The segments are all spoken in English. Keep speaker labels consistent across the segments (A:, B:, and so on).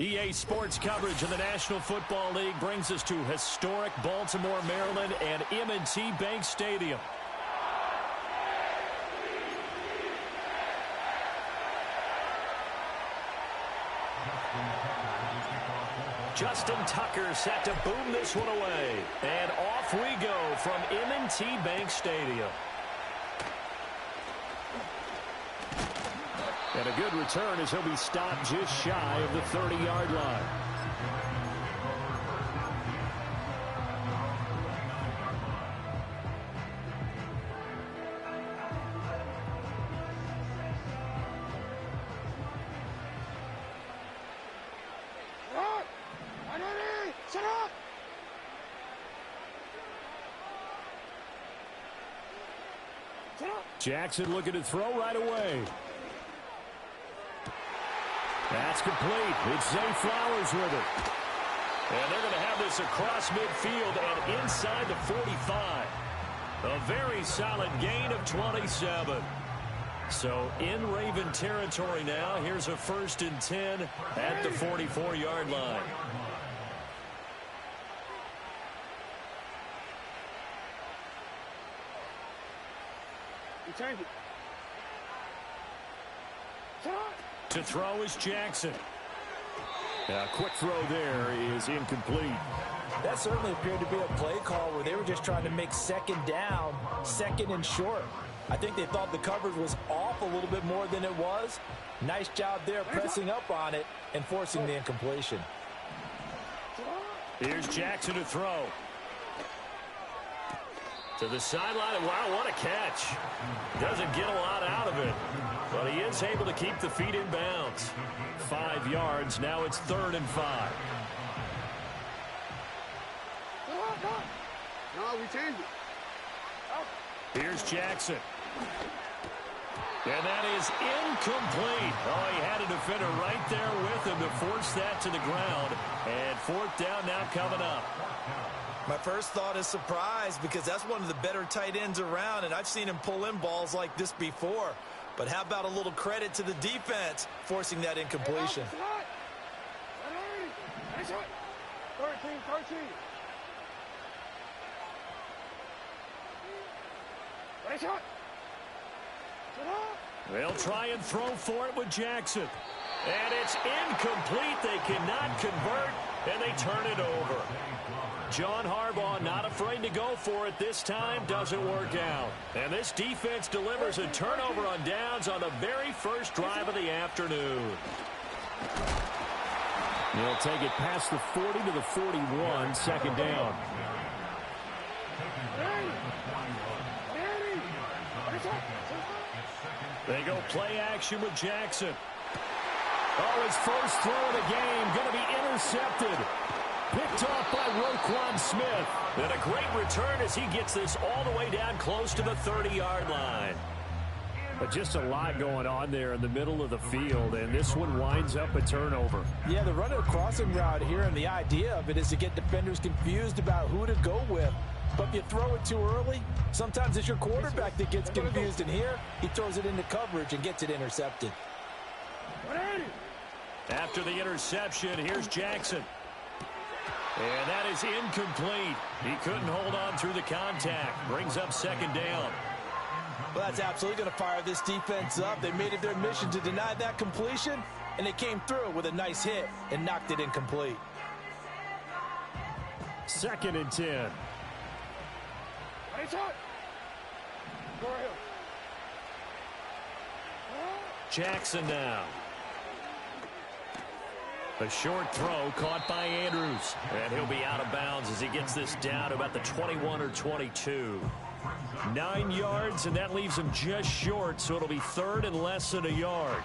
A: EA Sports coverage of the National Football League brings us to historic Baltimore, Maryland, and M&T Bank Stadium. Justin Tucker set to boom this one away. And off we go from M&T Bank Stadium. And a good return as he'll be stopped just shy of the 30-yard line. Jackson looking to throw right away. That's complete. It's Zay Flowers with it. And they're going to have this across midfield and inside the 45. A very solid gain of 27. So in Raven territory now. Here's a 1st and 10 at the 44-yard line. To throw is Jackson. A quick throw there is incomplete.
B: That certainly appeared to be a play call where they were just trying to make second down, second and short. I think they thought the coverage was off a little bit more than it was. Nice job there pressing up on it and forcing the incompletion.
A: Here's Jackson to throw. To the sideline. Wow, what a catch. Doesn't get a lot out of it, but he is able to keep the feet in bounds. 5 yards. Now it's 3rd and 5.
C: No, we changed it.
A: Here's Jackson. And that is incomplete. Oh, he had a defender right there with him to force that to the ground. And 4th down now coming up.
B: My first thought is surprise because that's one of the better tight ends around, and I've seen him pull in balls like this before. But how about a little credit to the defense forcing that incompletion?
C: 13.
A: They'll try and throw for it with Jackson. And it's incomplete. They cannot convert, and they turn it over. John Harbaugh not afraid to go for it this time. Doesn't work out. And this defense delivers a turnover on downs on the very first drive of the afternoon. They'll take it past the 40 to the 41, 2nd down. They go play action with Jackson. Oh, his first throw of the game going to be intercepted. Picked off by Roquan Smith. And a great return as he gets this all the way down close to the 30-yard line. But just a lot going on there in the middle of the field, and this one winds up a turnover.
B: Yeah, the running a crossing route here, and the idea of it is to get defenders confused about who to go with. But if you throw it too early, sometimes it's your quarterback that gets confused, and here he throws it into coverage and gets it intercepted.
A: After the interception, here's Jackson. And that is incomplete. He couldn't hold on through the contact. Brings up 2nd down.
B: Well, that's absolutely going to fire this defense up. They made it their mission to deny that completion, and they came through with a nice hit and knocked it incomplete.
A: 2nd and 10. Jackson now. A short throw caught by Andrews. And he'll be out of bounds as he gets this down about the 21 or 22. 9 yards, and that leaves him just short, so it'll be 3rd and less than a yard.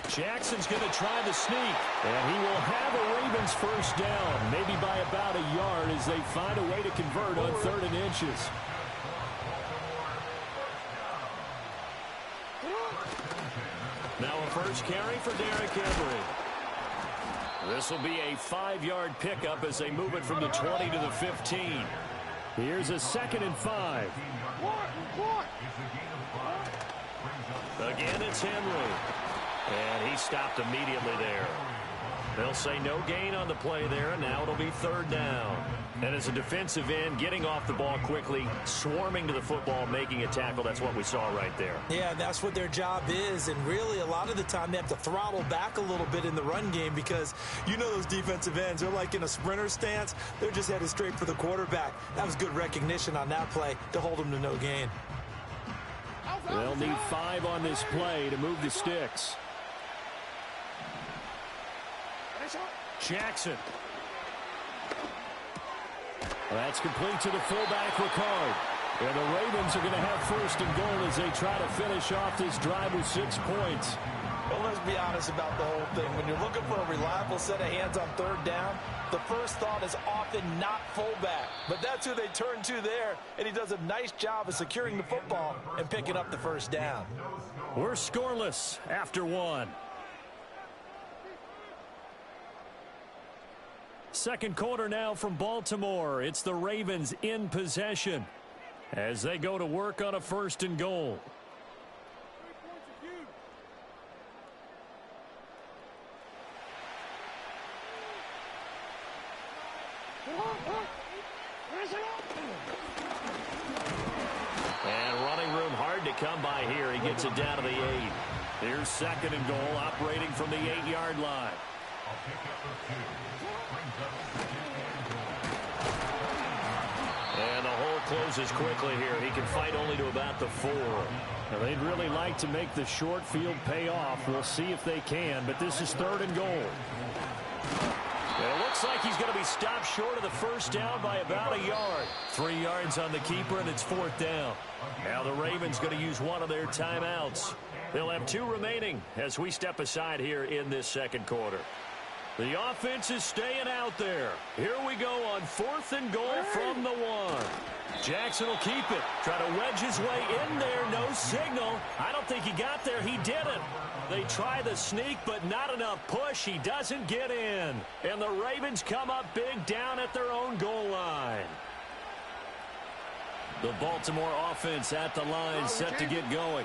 A: Jackson's going to try the sneak, and he will have a Ravens first down, maybe by about a yard as they find a way to convert on 3rd and inches. Now a first carry for Derrick Henry. This will be a 5-yard pickup as they move it from the 20 to the 15. Here's a 2nd and 5. Again, it's Henry. And he stopped immediately there. They'll say no gain on the play there, and now it'll be third down. And as a defensive end, getting off the ball quickly, swarming to the football, making a tackle, that's what we saw right there.
B: Yeah, that's what their job is, and really a lot of the time they have to throttle back a little bit in the run game because you know those defensive ends, they're like in a sprinter stance. They're just headed straight for the quarterback. That was good recognition on that play to hold them to no gain.
A: They'll need 5 on this play to move the sticks. Jackson. That's complete to the fullback, Ricard. And the Ravens are going to have first and goal as they try to finish off this drive with 6 points.
B: Well, let's be honest about the whole thing. When you're looking for a reliable set of hands on third down, the first thought is often not fullback. But that's who they turn to there, and he does a nice job of securing the football and picking up the first down.
A: We're scoreless after 1. Second quarter now from Baltimore. It's the Ravens in possession as they go to work on a first and goal. And running room hard to come by here. He gets it down to the 8. Here's second and goal, operating from the 8-yard line. And the hole closes quickly here. He can fight only to about the 4. Now, they'd really like to make the short field pay off. We'll see if they can, but this is third and goal. And it looks like he's going to be stopped short of the first down by about a yard. 3 yards on the keeper, and it's fourth down. Now the Ravens going to use one of their timeouts. They'll have 2 remaining as we step aside here in this second quarter. The offense is staying out there. Here we go on fourth and goal from the 1. Jackson will keep it. Try to wedge his way in there. No signal. I don't think he got there. He didn't. They try the sneak, but not enough push. He doesn't get in. And the Ravens come up big down at their own goal line. The Baltimore offense at the line, set to get going.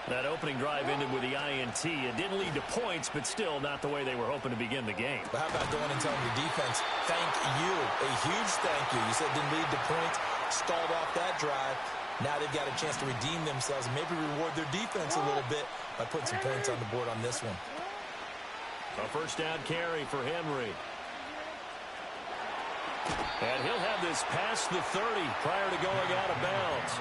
A: That opening drive ended with the INT. It didn't lead to points, but still not the way they were hoping to begin the game.
B: But how about going and telling your defense, thank you, a huge thank you. You said it didn't lead to points, stalled off that drive. Now they've got a chance to redeem themselves and maybe reward their defense a little bit by putting some points on the board on this one.
A: A first down carry for Henry. And he'll have this past the 30 prior to going out of bounds.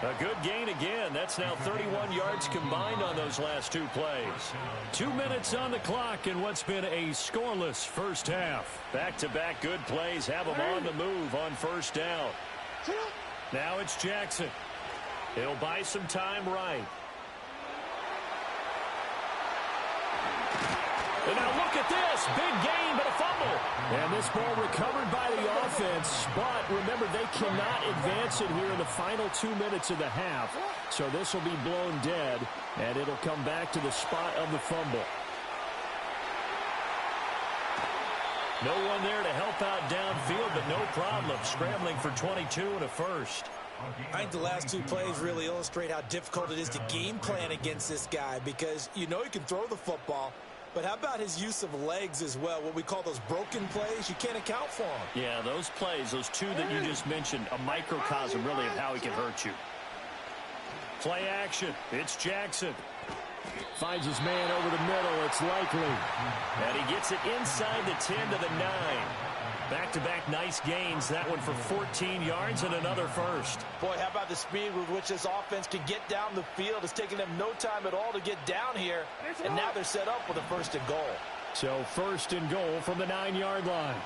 A: A good gain again. That's now 31 yards combined on those last 2 plays. 2 minutes on the clock in what's been a scoreless first half. Back-to-back good plays have them on the move on first down. Now it's Jackson. He'll buy some time right. And now look at this. Big gain, but a fumble. And this ball recovered by the offense. But remember, they cannot advance it here in the final 2 minutes of the half. So this will be blown dead, and it'll come back to the spot of the fumble. No one there to help out downfield, but no problem. Scrambling for 22 and a first.
B: I think the last 2 plays really illustrate how difficult it is to game plan against this guy because you know he can throw the football. But how about his use of legs as well? What we call those broken plays, you can't account for them.
A: Yeah, those plays, those 2 that you just mentioned, a microcosm really of how he can hurt you. Play action. It's Jackson. Finds his man over the middle. It's Likely. And he gets it inside the 10 to the 9. Back-to-back nice gains. That one for 14 yards and another first.
B: Boy, how about the speed with which this offense can get down the field? It's taken them no time at all to get down here. And now they're set up with a first and goal.
A: So first and goal from the 9-yard line.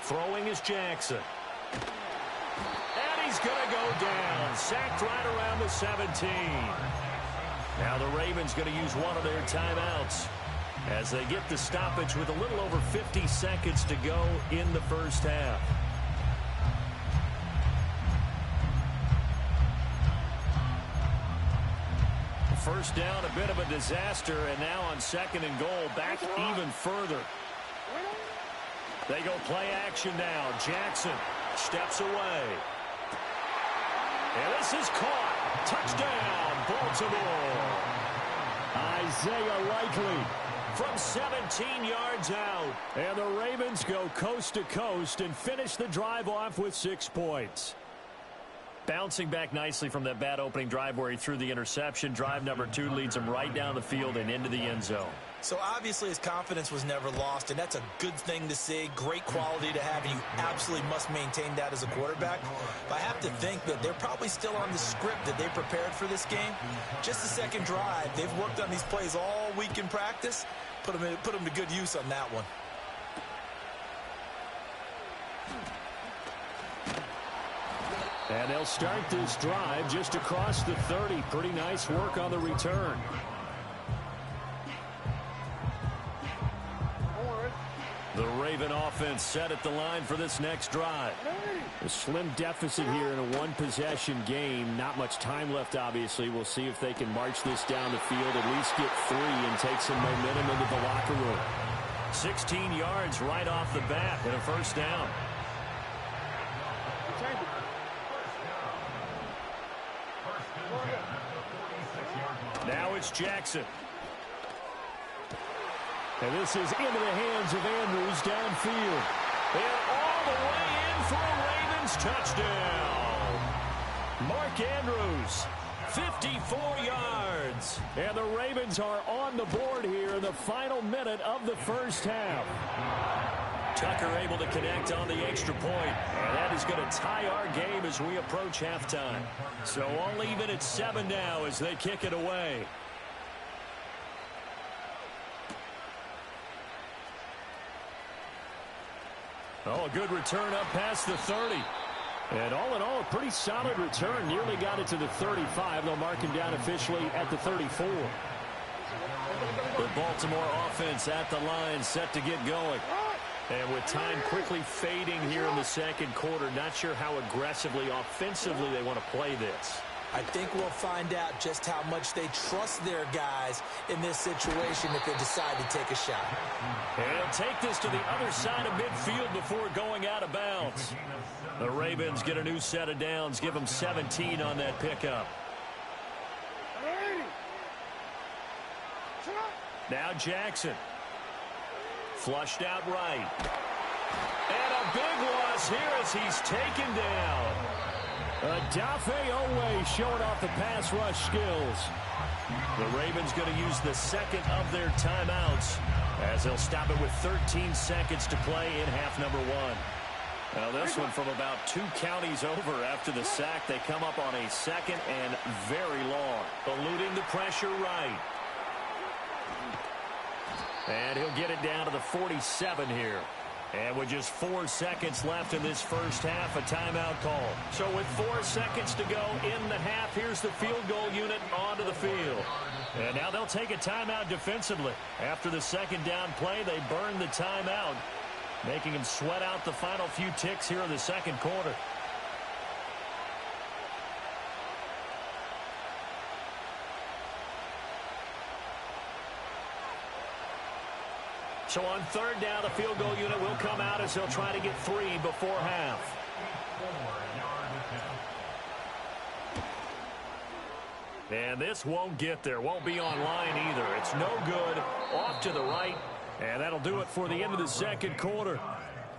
A: Throwing is Jackson. And he's going to go down. Sacked right around the 17. Now the Ravens going to use one of their timeouts as they get the stoppage with a little over 50 seconds to go in the first half. First down, a bit of a disaster, and now on second and goal, back even further. They go play action now. Jackson steps away. And this is caught. Touchdown, Baltimore. Isaiah Likely from 17 yards out. And the Ravens go coast to coast and finish the drive off with 6 points. Bouncing back nicely from that bad opening drive where he threw the interception. Drive number 2 leads him right down the field and into the end zone.
B: So obviously his confidence was never lost, and that's a good thing to see. Great quality to have, and you absolutely must maintain that as a quarterback. But I have to think that they're probably still on the script that they prepared for this game. Just the second drive. They've worked on these plays all week in practice. Put them to good use on that one.
A: And they'll start this drive just across the 30. Pretty nice work on the return. The Raven offense set at the line for this next drive. A slim deficit here in a one-possession game. Not much time left, obviously. We'll see if they can march this down the field, at least get 3 and take some momentum into the locker room. 16 yards right off the bat and a first down. Now it's Jackson. And this is into the hands of Andrews downfield. And all the way in for a Ravens touchdown. Mark Andrews, 54 yards. And the Ravens are on the board here in the final minute of the first half. Tucker able to connect on the extra point. And that is going to tie our game as we approach halftime. So all even at 7 now as they kick it away. Oh, a good return up past the 30. And all in all, a pretty solid return. Nearly got it to the 35. They'll mark him down officially at the 34. The Baltimore offense at the line, set to get going. And with time quickly fading here in the second quarter, not sure how aggressively, offensively they want to play this.
B: I think we'll find out just how much they trust their guys in this situation if they decide to take a shot.
A: And he'll take this to the other side of midfield before going out of bounds. The Ravens get a new set of downs, give them 17 on that pickup. Now Jackson. Flushed out right. And a big loss here as he's taken down. Dafe Owe showing off the pass rush skills. The Ravens going to use the second of their timeouts as they'll stop it with 13 seconds to play in half number 1. Now this one from about 2 counties over after the sack. They come up on a second and very long. Eluding the pressure right. And he'll get it down to the 47 here. And with just 4 seconds left in this first half, a timeout call. So with 4 seconds to go in the half, here's the field goal unit onto the field. And now they'll take a timeout defensively. After the second down play, they burn the timeout, making them sweat out the final few ticks here in the second quarter. So on third down, the field goal unit will come out as they'll try to get 3 before half. And this won't get there. Won't be online either. It's no good. Off to the right. And that'll do it for the end of the second quarter.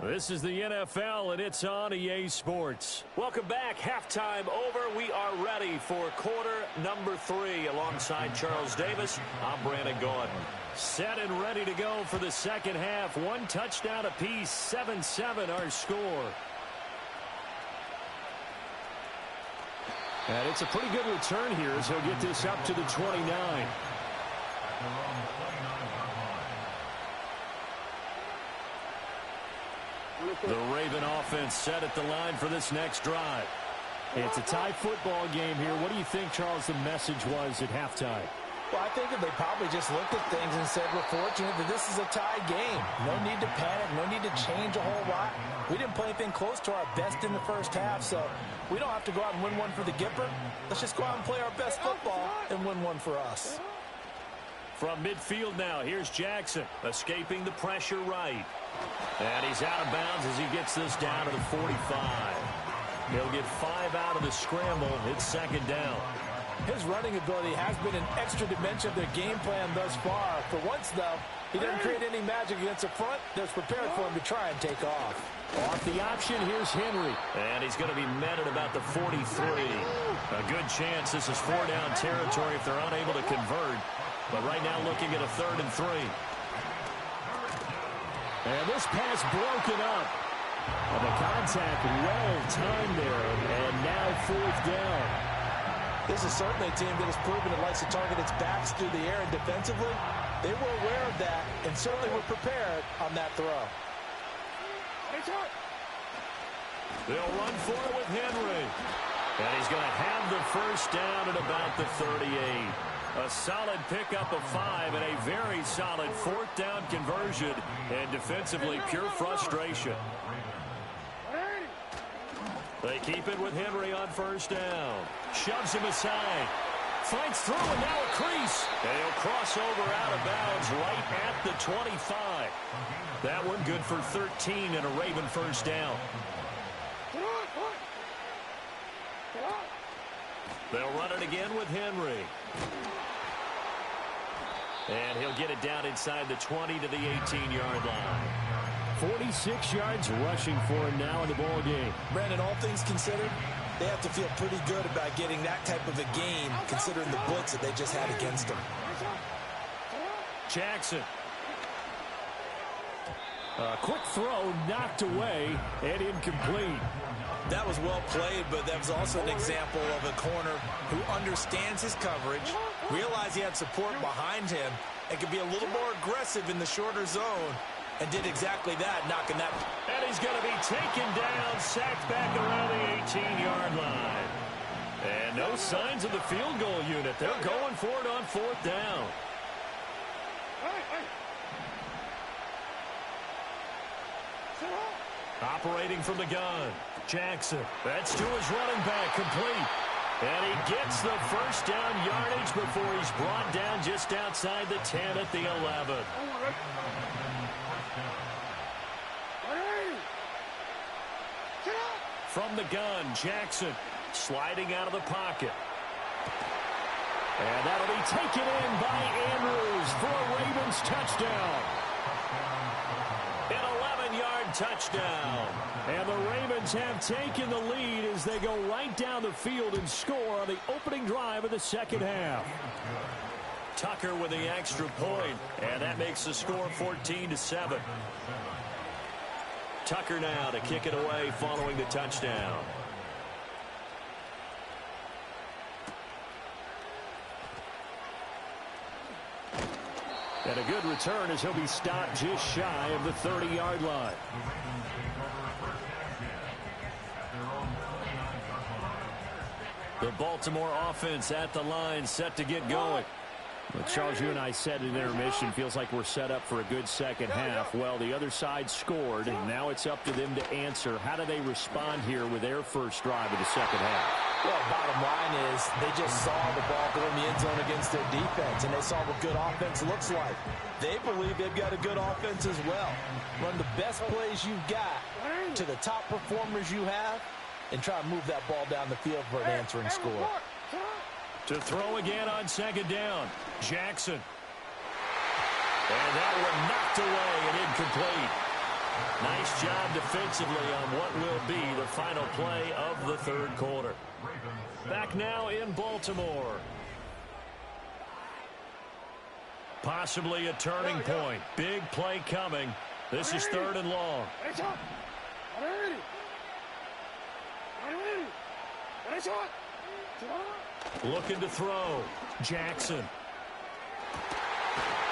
A: This is the NFL, and it's on EA Sports. Welcome back. Halftime over. We are ready for quarter number 3. Alongside Charles Davis, I'm Brandon Gordon. Set and ready to go for the second half. 1 touchdown apiece. 7-7 our score. And it's a pretty good return here as he'll get this up to the 29. The Raven offense set at the line for this next drive. It's a tie football game here. What do you think, Charles, the message was at halftime?
B: Well, I think that they probably just looked at things and said, we're fortunate that this is a tie game. No need to panic. No need to change a whole lot. We didn't play anything close to our best in the first half, so we don't have to go out and win one for the Gipper. Let's just go out and play our best football and win one for us.
A: From midfield now, here's Jackson, escaping the pressure right. And he's out of bounds as he gets this down to the 45. He'll get 5 out of the scramble. It's second down.
B: His running ability has been an extra dimension of their game plan thus far. For once, though, he didn't create any magic against the front that's prepared for him to try and take off.
A: Off the option, here's Henry. And he's going to be met at about the 43. A good chance this is 4-down territory if they're unable to convert. But right now looking at a 3rd and 3. And this pass broken up. And the contact well timed there. And now 4th down.
B: This is certainly a team that has proven it likes to target its backs through the air, and defensively, they were aware of that and certainly were prepared on that throw.
A: They'll run for it with Henry. And he's going to have the first down at about the 38. A solid pickup of 5 and a very solid 4th down conversion. And defensively, pure frustration. They keep it with Henry on 1st down. Shoves him aside. Fights through and now a crease. And he'll cross over out of bounds right at the 25. That one good for 13 and a Raven 1st down. They'll run it again with Henry. And he'll get it down inside the 20 to the 18-yard line. 46 yards rushing for him now in the ball game.
B: Brandon, all things considered, they have to feel pretty good about getting that type of a gain, considering the blitz that they just had against them.
A: Jackson. A quick throw knocked away and incomplete.
B: That was well played, but that was also an example of a corner who understands his coverage, realized he had support behind him, and could be a little more aggressive in the shorter zone, and did exactly that, knocking that.
A: And he's going to be taken down, sacked back around the 18-yard line. And no signs of the field goal unit. They're going for it on 4th down. Operating from the gun, Jackson. That's to his running back, complete. And he gets the first down yardage before he's brought down just outside the 10 at the 11. From the gun, Jackson sliding out of the pocket. And that'll be taken in by Andrews for a Ravens touchdown. An 11-yard touchdown. And the Ravens have taken the lead as they go right down the field and score on the opening drive of the second half. Tucker with the extra point, and that makes the score 14-7. Tucker now to kick it away following the touchdown. And a good return as he'll be stopped just shy of the 30-yard line. The Baltimore offense at the line, set to get going. Well, Charles, you and I said in intermission, feels like we're set up for a good second half. Well, the other side scored, and now it's up to them to answer. How do they respond here with their first drive of the second half?
B: Well, bottom line is they just saw the ball go in the end zone against their defense, and they saw what good offense looks like. They believe they've got a good offense as well. Run the best plays you've got to the top performers you have, and try to move that ball down the field for an answering score.
A: To throw again on second down, Jackson. And that one knocked away and incomplete. Nice job defensively on what will be the final play of the third quarter. Back now in Baltimore. Possibly a turning point. Big play coming. This is 3rd and long. Looking to throw. Jackson.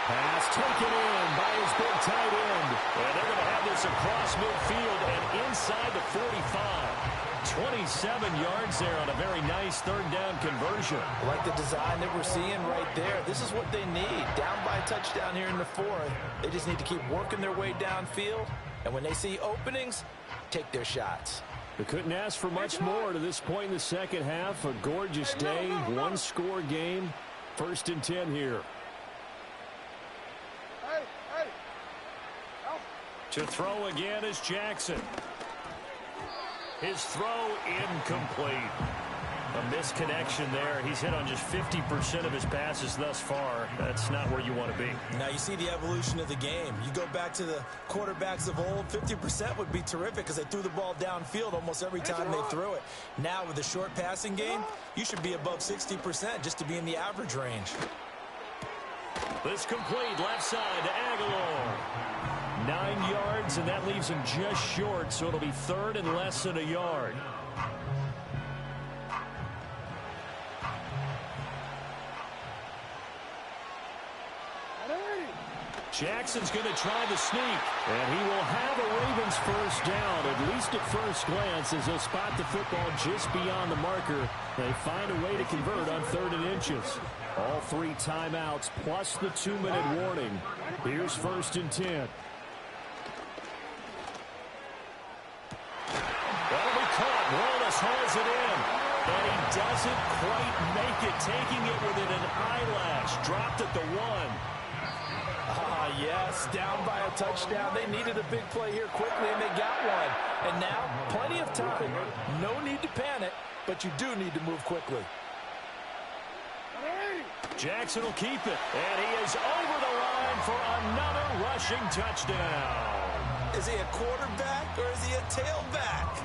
A: Pass taken in by his big tight end. And they're going to have this across midfield and inside the 45. 27 yards there on a very nice 3rd down conversion.
B: I like the design that we're seeing right there. This is what they need. Down by a touchdown here in the 4th. They just need to keep working their way downfield. And when they see openings, take their shots.
A: They couldn't ask for much more to this point in the second half. A gorgeous day, one-score game. 1st and 10 here. To throw again is Jackson. His throw incomplete. A misconnection there. He's hit on just 50% of his passes thus far. That's not where you want to be.
B: Now you see the evolution of the game. You go back to the quarterbacks of old, 50% would be terrific because they threw the ball downfield almost every time they threw it. Now with the short passing game, you should be above 60% just to be in the average range.
A: This complete left side to Aguilar. 9 yards, and that leaves him just short, so it'll be third and less than a yard. Jackson's going to try the sneak, and he will have a Ravens first down, at least at first glance, as they'll spot the football just beyond the marker. They find a way to convert on 3rd and inches. All 3 timeouts plus the 2-minute warning. Here's 1st and 10. That'll be caught. Wallace hauls it in, and he doesn't quite make it, taking it within an eyelash. Dropped at the 1.
B: Yes, down by a touchdown. They needed a big play here quickly, and they got one. And now, plenty of time. No need to panic, but you do need to move quickly.
A: Jackson will keep it, and he is over the line for another rushing touchdown.
B: Is he a quarterback or is he a tailback?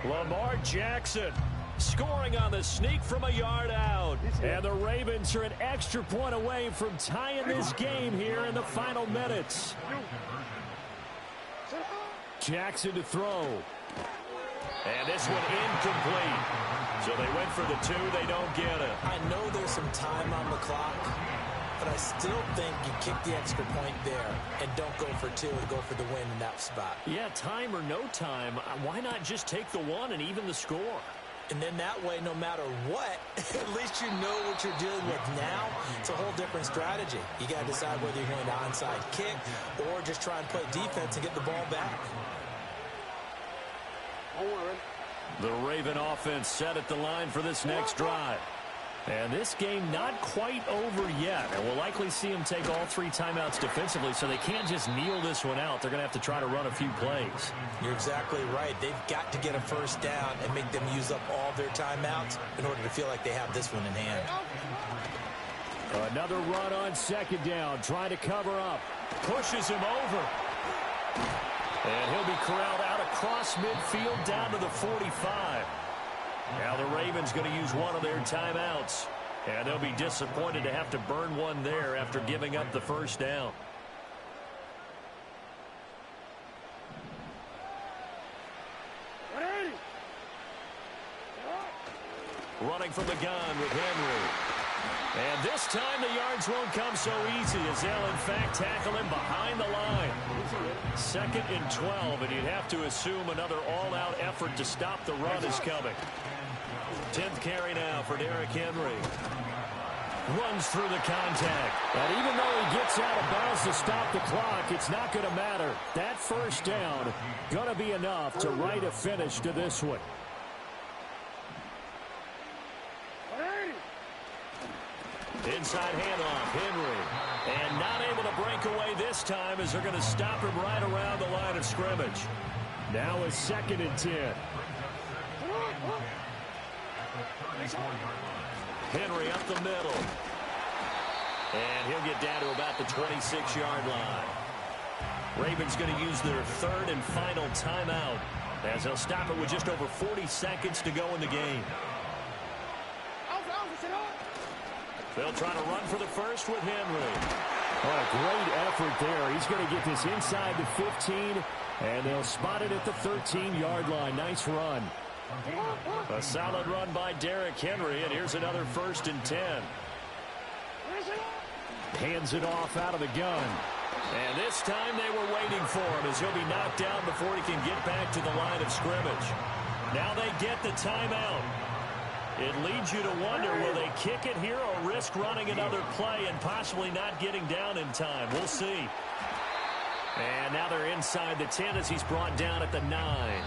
A: Lamar Jackson scoring on the sneak from a yard out. And the Ravens are an extra point away from tying this game here in the final minutes. Jackson to throw. And this one incomplete. So they went for the 2. They don't get it.
B: I know there's some time on the clock, but I still think you kick the extra point there and don't go for 2 and go for the win in that spot.
A: Yeah, time or no time, why not just take the 1 and even the score?
B: And then that way, no matter what, at least you know what you're dealing with now. It's a whole different strategy. You got to decide whether you're going to onside kick or just try and play defense and get the ball back.
A: The Raven offense set at the line for this next drive. And this game not quite over yet. And we'll likely see them take all 3 timeouts defensively, so they can't just kneel this one out. They're going to have to try to run a few plays.
B: You're exactly right. They've got to get a first down and make them use up all their timeouts in order to feel like they have this one in hand.
A: Another run on 2nd down, trying to cover up. Pushes him over. And he'll be corralled out across midfield down to the 45. Now the Ravens going to use one of their timeouts. And they'll be disappointed to have to burn one there after giving up the first down. Running from the gun with Henry. And this time the yards won't come so easy as they'll in fact tackle him behind the line. 2nd and 12, and you'd have to assume another all-out effort to stop the run is coming. 10th carry now for Derrick Henry. Runs through the contact. And even though he gets out of bounds to stop the clock, it's not going to matter. That first down going to be enough to write a finish to this one. Inside handoff, Henry. And not able to break away this time as they're going to stop him right around the line of scrimmage. Now a 2nd and 10. Henry up the middle. And he'll get down to about the 26-yard line. Ravens going to use their 3rd and final timeout as they'll stop it with just over 40 seconds to go in the game. They'll try to run for the first with Henry. Oh, a great effort there. He's going to get this inside the 15, and they'll spot it at the 13-yard line. Nice run. A solid run by Derrick Henry, and here's another 1st and 10. Hands it off out of the gun. And this time they were waiting for him as he'll be knocked down before he can get back to the line of scrimmage. Now they get the timeout. It leads you to wonder, will they kick it here or risk running another play and possibly not getting down in time? We'll see. And now they're inside the 10 as he's brought down at the 9.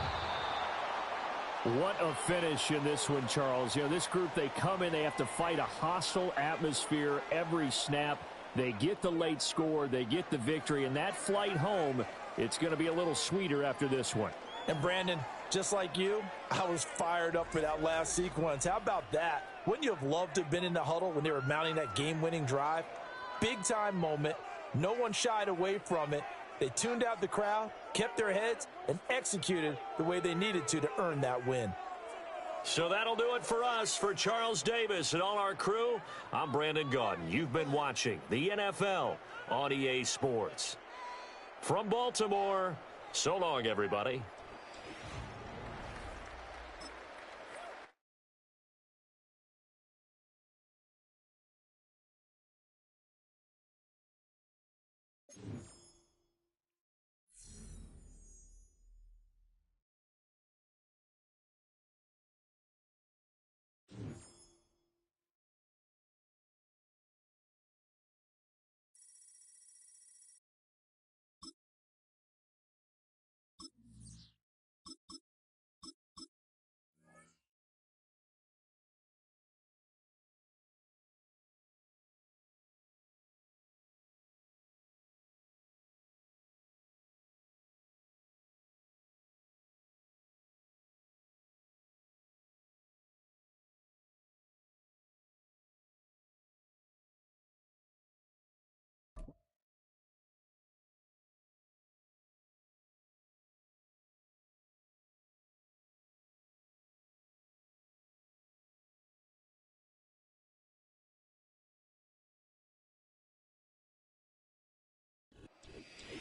A: What a finish in this one, Charles. You know, this group, they come in, they have to fight a hostile atmosphere every snap. They get the late score, they get the victory, and that flight home, it's going to be a little sweeter after this one.
B: And Brandon, Just like you, I was fired up for that last sequence. How about that? Wouldn't you have loved to have been in the huddle when they were mounting that game-winning drive? Big-time moment. No one shied away from it. They tuned out the crowd, kept their heads, and executed the way they needed to earn that win.
A: So that'll do it for us. For Charles Davis and all our crew, I'm Brandon Gaudin. You've been watching the NFL on EA Sports. From Baltimore, so long, everybody.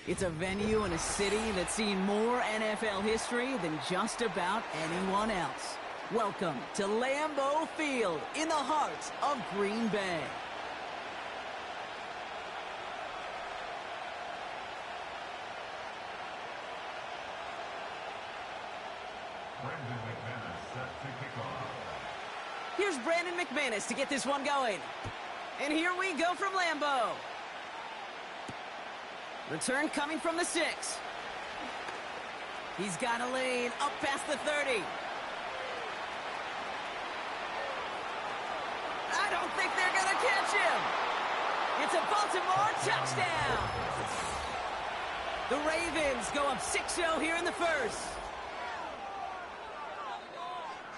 D: It's a venue in a city that's seen more NFL history than just about anyone else. Welcome to Lambeau Field in the heart of Green Bay. Here's Brandon McManus to get this one going. And here we go from Lambeau. Return coming from the 6. He's got a lane up past the 30. I don't think they're going to catch him. It's a Baltimore touchdown. The Ravens go up 6-0 here in the first.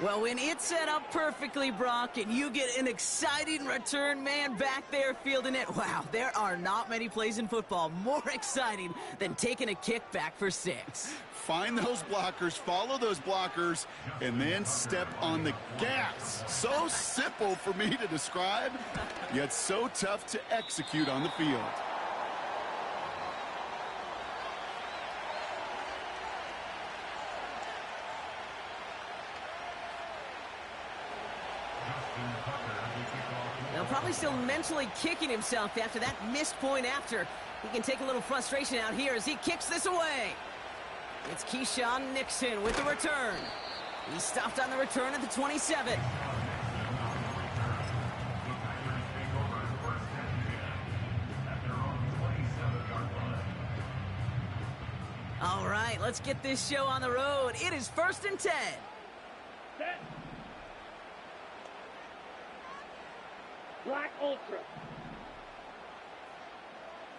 D: Well, when it's set up perfectly, Brock, and you get an exciting return man back there fielding it, wow, there are not many plays in football more exciting than taking a kick back for 6.
E: Find those blockers, follow those blockers, and then step on the gas. So simple for me to describe, yet so tough to execute on the field.
D: Now probably still mentally kicking himself after that missed point after. He can take a little frustration out here as he kicks this away. It's Keyshawn Nixon with the return. He stopped on the return at the 27. All right, let's get this show on the road. It is 1st and 10.
C: Set. Black Ultra.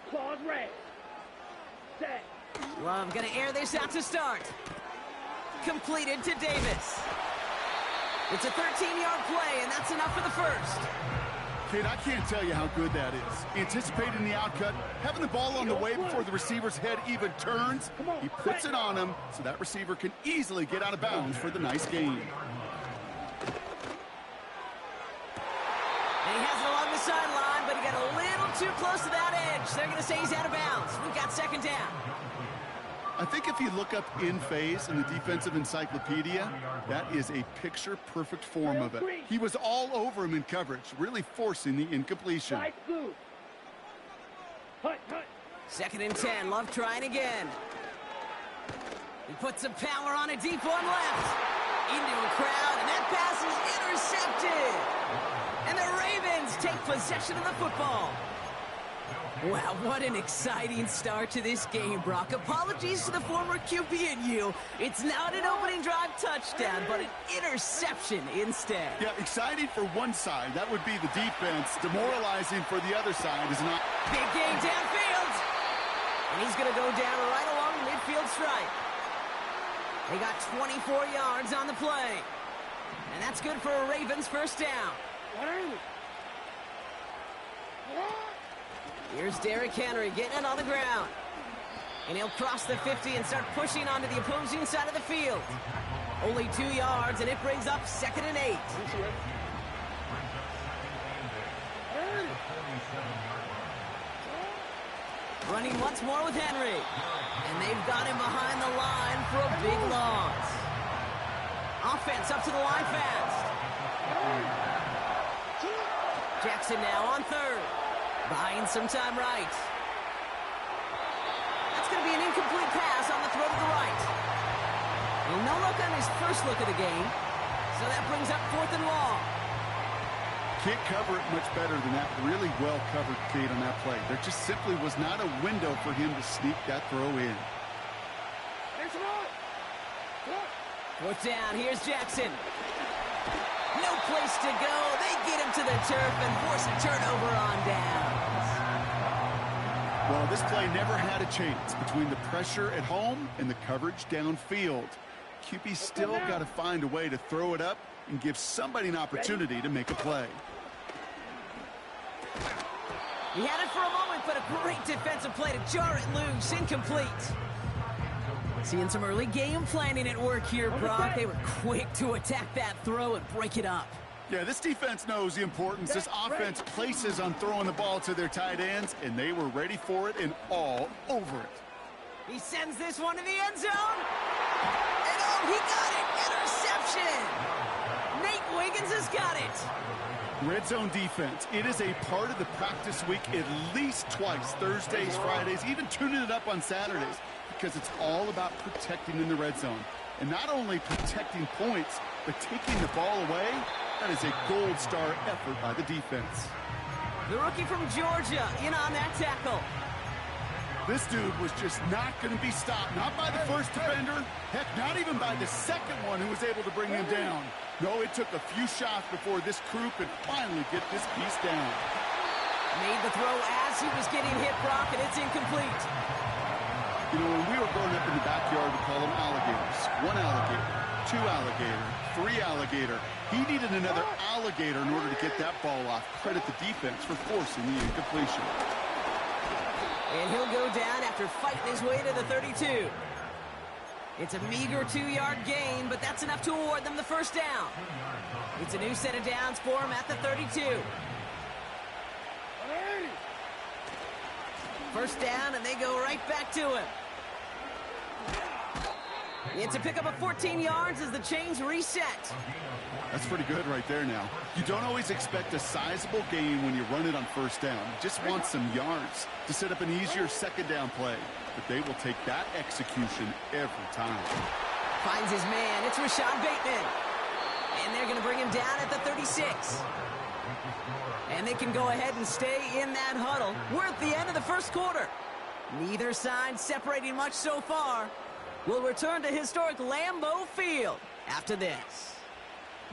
C: Claws red. Set.
D: Love gonna air this out to start. Completed to Davis. It's a 13-yard play, and that's enough for the first.
E: Kid, I can't tell you how good that is. Anticipating the outcut, having the ball on the way before the receiver's head even turns. He puts it on him so that receiver can easily get out of bounds for the nice gain.
D: And he has it along the sideline, but he got a little too close to that edge. They're going to say he's out of bounds. We've got 2nd down.
E: I think if you look up in phase in the defensive encyclopedia, that is a picture-perfect form of it. He was all over him in coverage, really forcing the incompletion.
D: 2nd and 10. Love trying again. He puts some power on a deep one left. Into a crowd, and that pass is intercepted. And the Ravens take possession of the football. Wow, what an exciting start to this game, Brock. Apologies to the former QB and you. It's not an opening drive touchdown, but an interception instead.
E: Yeah, exciting for one side. That would be the defense. Demoralizing for the other side is not.
D: Big game downfield. And he's going to go down right along the midfield stripe. They got 24 yards on the play. And that's good for a Ravens first down. Here's Derrick Henry getting it on the ground. And he'll cross the 50 and start pushing onto the opposing side of the field. Only 2 yards, and it brings up 2nd and 8. Running once more with Henry. And they've got him behind the line for a big loss. Offense up to the line fast. Jackson now on 3rd. Buying some time right. That's going to be an incomplete pass on the throw to the right. And no look on his first look of the game. So that brings up 4th and long.
E: Can't cover it much better than that. Really well covered, Kate, on that play. There just simply was not a window for him to sneak that throw in.
D: 4th down, here's Jackson. No place to go. They get him to the turf and force a turnover on downs.
E: Well, this play never had a chance between the pressure at home and the coverage downfield. QB still got to find a way to throw it up and give somebody an opportunity to make a play.
D: He had it for a moment, but a great defensive play to jar it loose. Incomplete. Seeing some early game planning at work here, Brock. They were quick to attack that throw and break it up.
E: Yeah, this defense knows the importance this offense places on throwing the ball to their tight ends, and they were ready for it and all over it.
D: He sends this one to the end zone. And oh, he got it. Interception. Nate Wiggins has got it.
E: Red zone defense. It is a part of the practice week at least twice, Thursdays, Fridays, even tuning it up on Saturdays, because it's all about protecting in the red zone. And not only protecting points, but taking the ball away. That is a gold star effort by the defense.
D: The rookie from Georgia in on that tackle.
E: This dude was just not going to be stopped. Not by the first defender. Heck, not even by the second one who was able to bring him down. No, it took a few shots before this crew could finally get this piece down.
D: Made the throw as he was getting hit, Brock, and it's incomplete.
E: You know, when we were growing up in the backyard, we call them alligators. 1 alligator, 2 alligator, 3 alligator. He needed another alligator in order to get that ball off. Credit the defense for forcing the incompletion.
D: And he'll go down after fighting his way to the 32. It's a meager 2-yard gain, but that's enough to award them the first down. It's a new set of downs for him at the 32. First down, and they go right back to him. It's a pickup of 14 yards as the chains reset.
E: That's pretty good right there now. You don't always expect a sizable gain when you run it on first down. You just want some yards to set up an easier second down play. But they will take that execution every time.
D: Finds his man. It's Rashad Bateman. And they're going to bring him down at the 36. And they can go ahead and stay in that huddle. We're at the end of the first quarter. Neither side separating much so far. We'll return to historic Lambeau Field after this.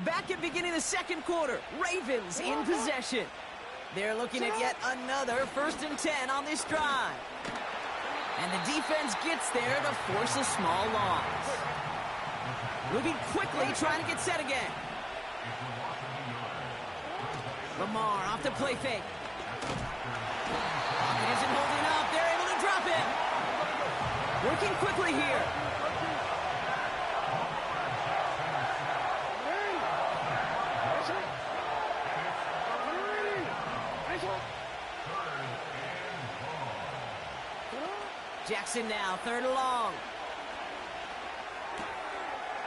D: Back at beginning of the second quarter, Ravens in possession. They're looking at yet another 1st and 10 on this drive. And the defense gets there to force a small loss. Moving quickly, trying to get set again. Lamar off the play fake. Pocket isn't holding up. They're able to drop it. Working quickly here. Jackson now, 3rd and long.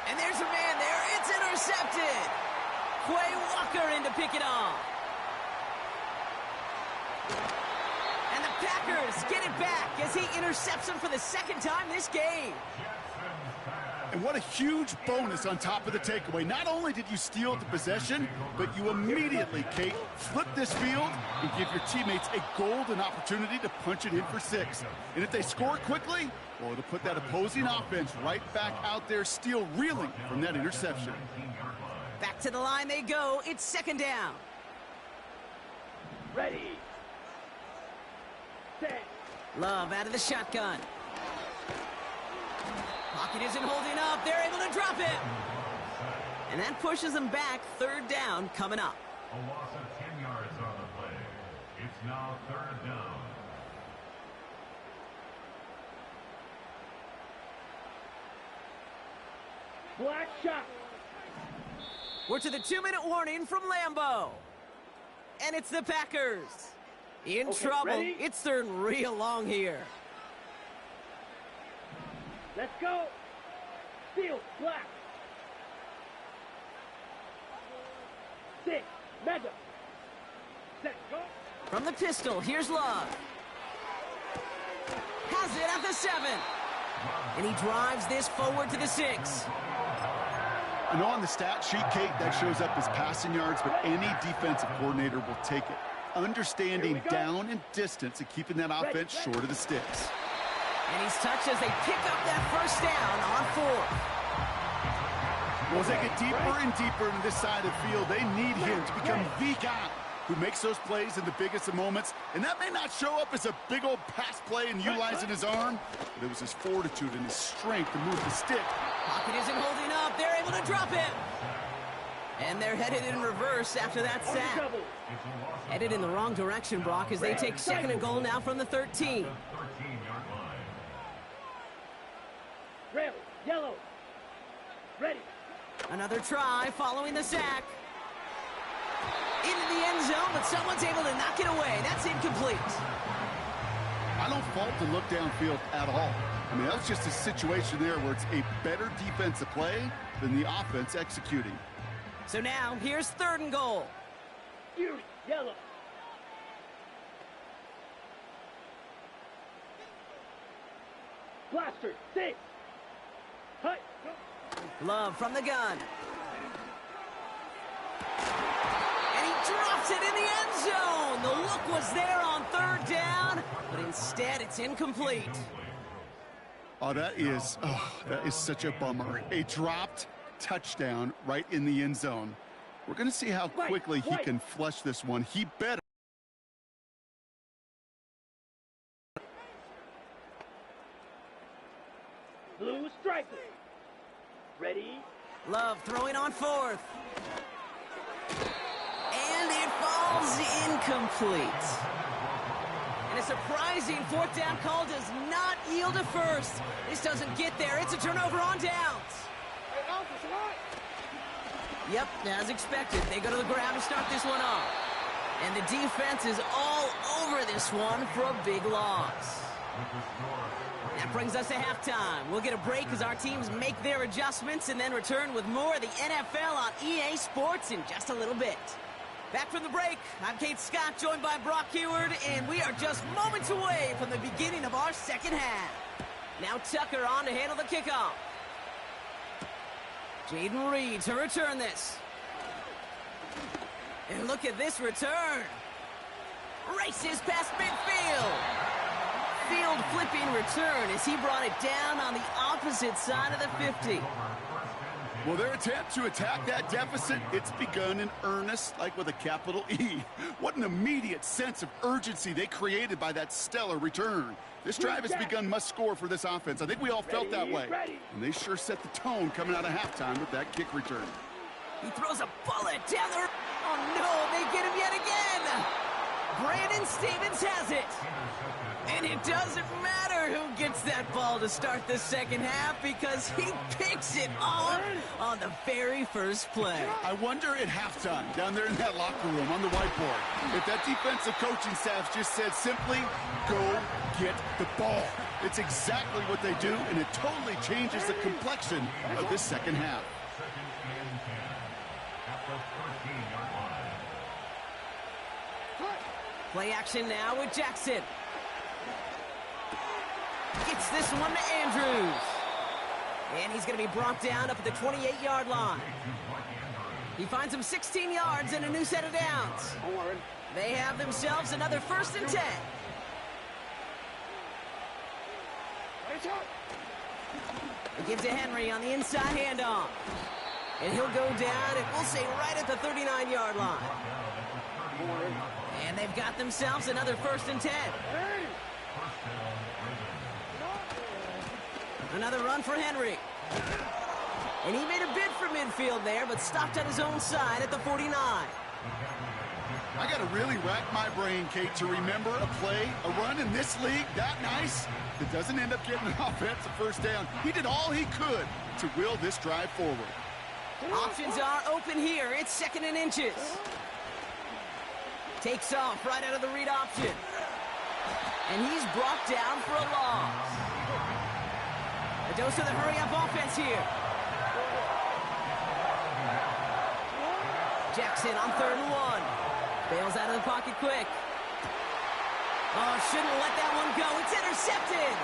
D: And there's a man there. It's intercepted. Quay Walker in to pick it off. And the Packers get it back as he intercepts him for the 2nd time this game.
E: And what a huge bonus on top of the takeaway. Not only did you steal the possession, but you immediately, Kate, flip this field and give your teammates a golden opportunity to punch it in for 6. And if they score quickly, well, it'll put that opposing offense right back out there, still reeling from that interception.
D: Back to the line they go. It's 2nd down.
C: Ready. Set.
D: Love out of the shotgun. Pocket isn't holding up. They're able to drop it. And that pushes them back. Third down coming up.
F: A loss of 10 yards on the play. It's now third down.
C: Black shot.
D: We're to the 2-minute warning from Lambeau. And it's the Packers. In trouble.
C: Ready?
D: It's third and real long here.
C: Let's go. Field, black. 6, mega. Set, go.
D: From the pistol, here's Love. Has it at the 7. And he drives this forward to the 6.
E: I know on the stat sheet, Kate, that shows up as passing yards, but any defensive coordinator will take it. Understanding down and distance and keeping that offense short of the sticks.
D: And he's touched as they pick up that first down on 4th.
E: Well, as they get deeper and deeper into this side of the field, they need him to become the guy who makes those plays in the biggest of moments. And that may not show up as a big old pass play and utilizing his arm, but it was his fortitude and his strength to move the stick.
D: Pocket isn't holding up. They're able to drop it. And they're headed in reverse after that sack. Headed in the wrong direction, Brock, as they take second and goal now from the 13.
C: Rail, yellow. Ready.
D: Another try following the sack. Into the end zone, but someone's able to knock it away. That's incomplete.
E: I don't fault the look downfield at all. I mean, that was just a situation there where it's a better defensive play than the offense executing.
D: So now, here's third and goal.
C: Use yellow. Blaster, 6. Hut, go.
D: Love from the gun. And he drops it in the end zone. The look was there on third down, but instead it's incomplete.
E: Oh, that is such a bummer. A dropped touchdown right in the end zone. We're going to see how quickly he can flush this one. He better.
C: Blue striker. Ready.
D: Love throwing on 4th. And it falls incomplete. And a surprising 4th down call does not yield a first. This doesn't get there. It's a turnover on downs. Yep, as expected, they go to the ground to start this one off. And the defense is all over this one for a big loss. That brings us to halftime. We'll get a break as our teams make their adjustments and then return with more of the NFL on EA Sports in just a little bit. Back from the break, I'm Kate Scott, joined by Brock Heward, and we are just moments away from the beginning of our second half. Now Tucker on to handle the kickoff. Jaden Reed to return this. And look at this return. Races past midfield. Field flipping return as he brought it down on the opposite side of the 50.
E: Well, their attempt to attack that deficit, it's begun in earnest, like with a capital E. What an immediate sense of urgency they created by that stellar return. This drive has begun must score for this offense. I think we all felt that way. And they sure set the tone coming out of halftime with that kick return.
D: He throws a bullet down the... Oh, no, they get him yet again. Brandon Stevens has it. And it doesn't matter who gets that ball to start the second half because he picks it off on the very first play.
E: I wonder at halftime, down there in that locker room on the whiteboard, if that defensive coaching staff just said simply, go get the ball. It's exactly what they do, and it totally changes the complexion of this second half.
D: Play action now with Jackson. Gets this one to Andrews. And he's going to be brought down up at the 28-yard line. He finds him 16 yards and a new set of downs. They have themselves another 1st and 10. He gives to Henry on the inside handoff. And he'll go down, and we'll say right at the 39-yard line. And they've got themselves another 1st and 10. Another run for Henry. And he made a bid for midfield there, but stopped on his own side at the 49.
E: I got to really rack my brain, Kate, to remember a play, a run in this league that nice that doesn't end up getting an offensive first down. He did all he could to will this drive forward.
D: Options are open here. It's 2nd and inches. Takes off right out of the read option. And he's brought down for a loss. A dose of the hurry-up offense here. Jackson on 3rd and 1. Bails out of the pocket quick. Oh, shouldn't let that one go. It's intercepted.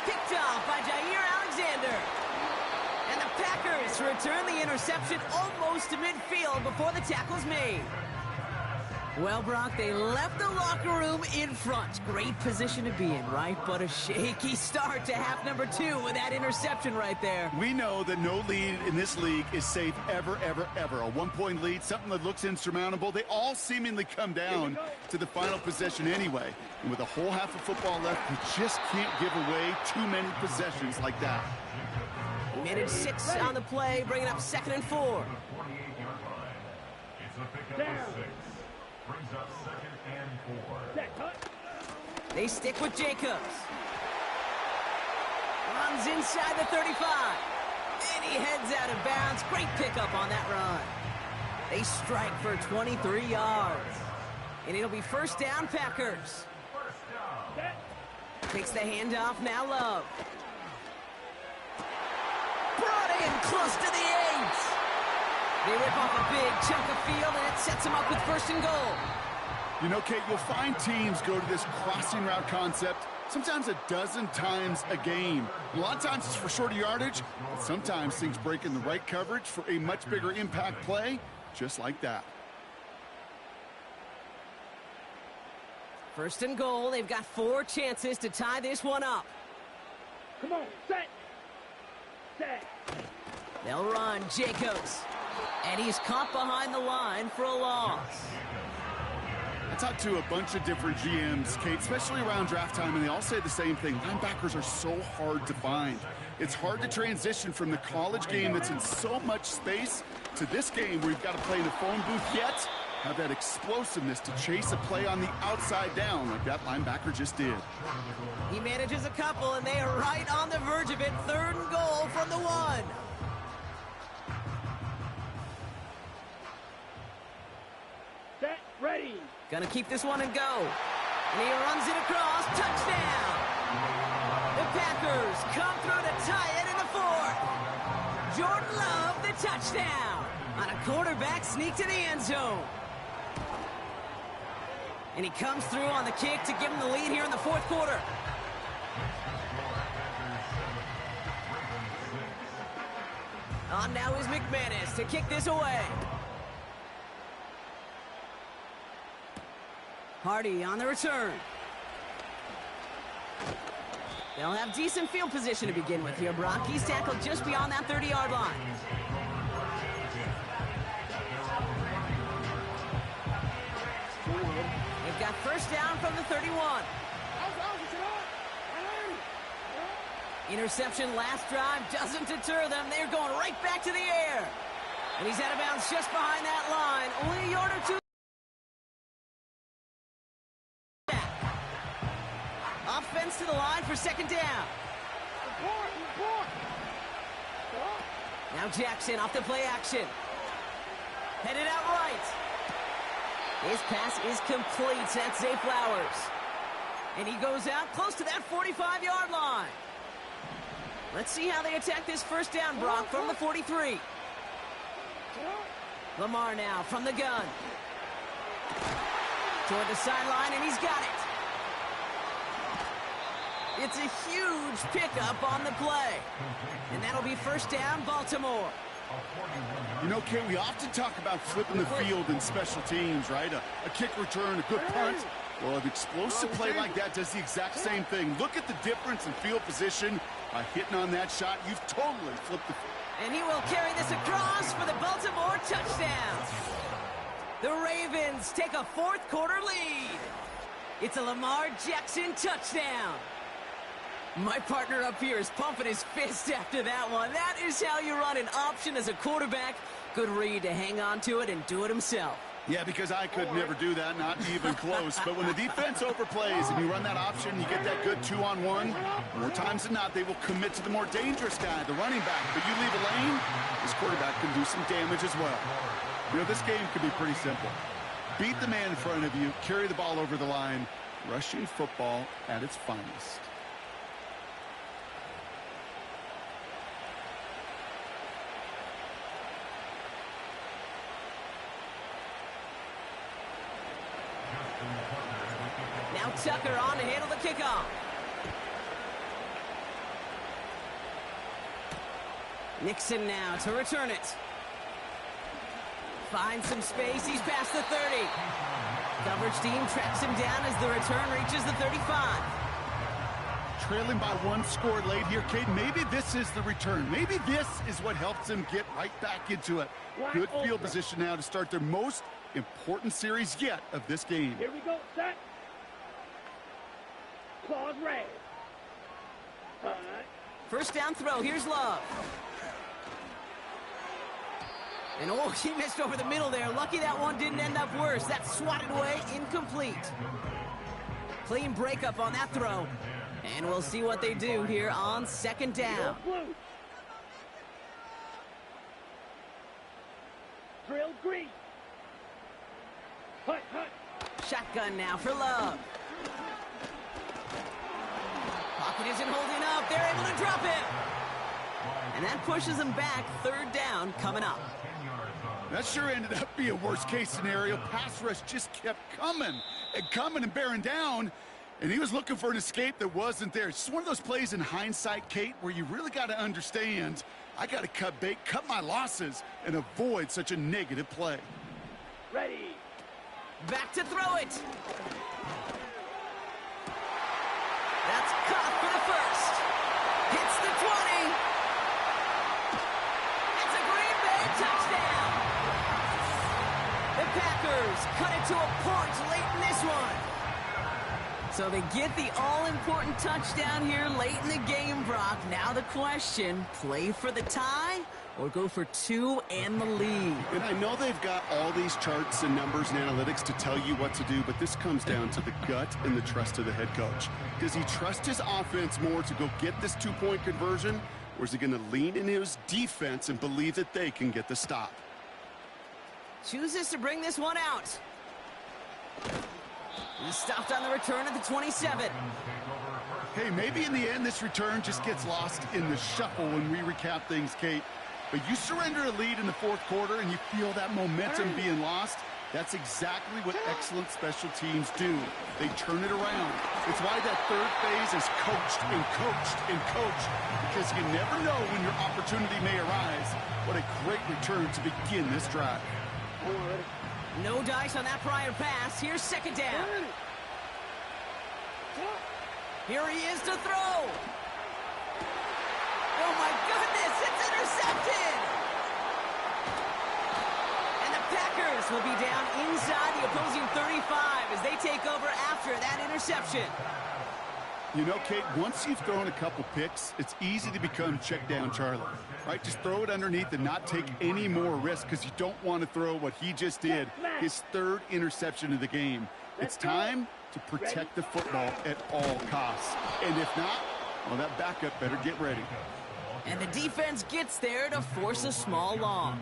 D: Picked off by Jair Alexander. And the Packers return the interception almost to midfield before the tackle's made. Well, Brock, they left the locker room in front. Great position to be in, right? But a shaky start to half number 2 with that interception right there.
E: We know that no lead in this league is safe ever, ever, ever. A 1-point lead, something that looks insurmountable. They all seemingly come down to the final possession anyway. And with a whole half of football left, you just can't give away too many possessions like that.
D: Minute 6 on the play, bringing up 2nd and 4.
F: It's a pickup of 6. Brings up 2nd and 4.
D: They stick with Jacobs. Runs inside the 35. And he heads out of bounds. Great pickup on that run. They strike for 23 yards. And it'll be first down, Packers. Takes the handoff, now Love. Brought in close to the 8. They rip off a big chunk of field, and it sets them up with 1st and goal.
E: You know, Kate, you'll find teams go to this crossing route concept sometimes a dozen times a game. A lot of times it's for shorter yardage, but sometimes things break in the right coverage for a much bigger impact play, just like that.
D: 1st and goal. They've got 4 chances to tie this one up.
C: Come on, set. Set.
D: They'll run. Jacobs. And he's caught behind the line for a loss.
E: I talked to a bunch of different GMs, Kate, especially around draft time, and they all say the same thing. Linebackers are so hard to find. It's hard to transition from the college game that's in so much space to this game where you've got to play in the phone booth yet have that explosiveness to chase a play on the outside down like that linebacker just did.
D: He manages a couple, and they are right on the verge of it. 3rd and goal from the 1.
C: Set. Ready.
D: Gonna keep this one and go. And he runs it across. Touchdown! The Packers come through to tie it in the 4th. Jordan Love, the touchdown. On a quarterback sneak to the end zone. And he comes through on the kick to give him the lead here in the 4th quarter. On now is McManus to kick this away. Hardy on the return. They'll have decent field position to begin with here, Brock. He's tackled just beyond that 30-yard line. They've got first down from the 31. Interception last drive doesn't deter them. They're going right back to the air. And he's out of bounds just behind that line. Only a yard or 2. Offense to the line for 2nd down. Now Jackson off the play action. Headed out right. His pass is complete. That's Zay Flowers. And he goes out close to that 45-yard line. Let's see how they attack this first down, Brock, from the 43. Lamar now from the gun. Toward the sideline, and he's got it. It's a huge pickup on the play. And that'll be first down, Baltimore.
E: You know, Kate, we often talk about flipping the field in special teams, right? A kick return, a good punt. Well, an explosive play like that does the exact same thing. Look at the difference in field position. By hitting on that shot, you've totally flipped the field.
D: And he will carry this across for the Baltimore touchdown. The Ravens take a 4th quarter lead. It's a Lamar Jackson touchdown. My partner up here is pumping his fist after that one. That is how you run an option as a quarterback. Good read to hang on to it and do it himself.
E: Yeah, because I could never do that, not even close. But when the defense overplays and you run that option, you get that good 2-on-1, more times than not, they will commit to the more dangerous guy, the running back. But you leave a lane, this quarterback can do some damage as well. You know, this game could be pretty simple. Beat the man in front of you, carry the ball over the line, rushing football at its finest.
D: Now Tucker on to handle the kickoff. Nixon now to return it. Finds some space. He's past the 30. Coverage team tracks him down as the return reaches the 35.
E: Trailing by one score late here, Cade. Maybe this is the return. Maybe this is what helps them get right back into it. Good field position now to start their most important series yet of this game.
C: Here we go, set. Claws red.
D: First down throw. Here's Love. And oh, he missed over the middle there. Lucky that one didn't end up worse. That swatted away, incomplete. Clean breakup on that throw. And we'll see what they do here on second down.
C: Drill green. Hut, hut.
D: Shotgun now for Love. Pocket isn't holding up. They're able to drop it. And that pushes them back. Third down coming up.
E: That sure ended up being a worst-case scenario. Pass rush just kept coming and bearing down, and he was looking for an escape that wasn't there. It's just one of those plays in hindsight, Kate, where you really got to understand, I got to cut bait, cut my losses, and avoid such a negative play.
C: Ready.
D: Back to throw it. That's caught for the first. Hits the 20. It's a Green Bay touchdown. The Packers cut it to a point late in this one. So they get the all-important touchdown here late in the game, Brock. Now the question, play for the tie or go for two and the lead?
E: And I know they've got all these charts and numbers and analytics to tell you what to do, but this comes down to the gut and the trust of the head coach. Does he trust his offense more to go get this two-point conversion, or is he going to lean in his defense and believe that they can get the stop?
D: Chooses to bring this one out. He stopped on the return at the 27.
E: Hey, maybe in the end this return just gets lost in the shuffle when we recap things, Kate. But you surrender a lead in the fourth quarter and you feel that momentum being lost. That's exactly what excellent special teams do. They turn it around. It's why that third phase is coached and coached and coached, because you never know when your opportunity may arise. What a great return to begin this drive.
D: No dice on that prior pass. Here's second down. Here he is to throw. Oh, my goodness, it's intercepted. And the Packers will be down inside the opposing 35 as they take over after that interception.
E: You know, Kate, once you've thrown a couple picks, it's easy to become check down Charlie, right? Just throw it underneath and not take any more risk because you don't want to throw what he just did, his third interception of the game. It's time to protect the football at all costs. And if not, well, that backup better get ready.
D: And the defense gets there to force a small loss.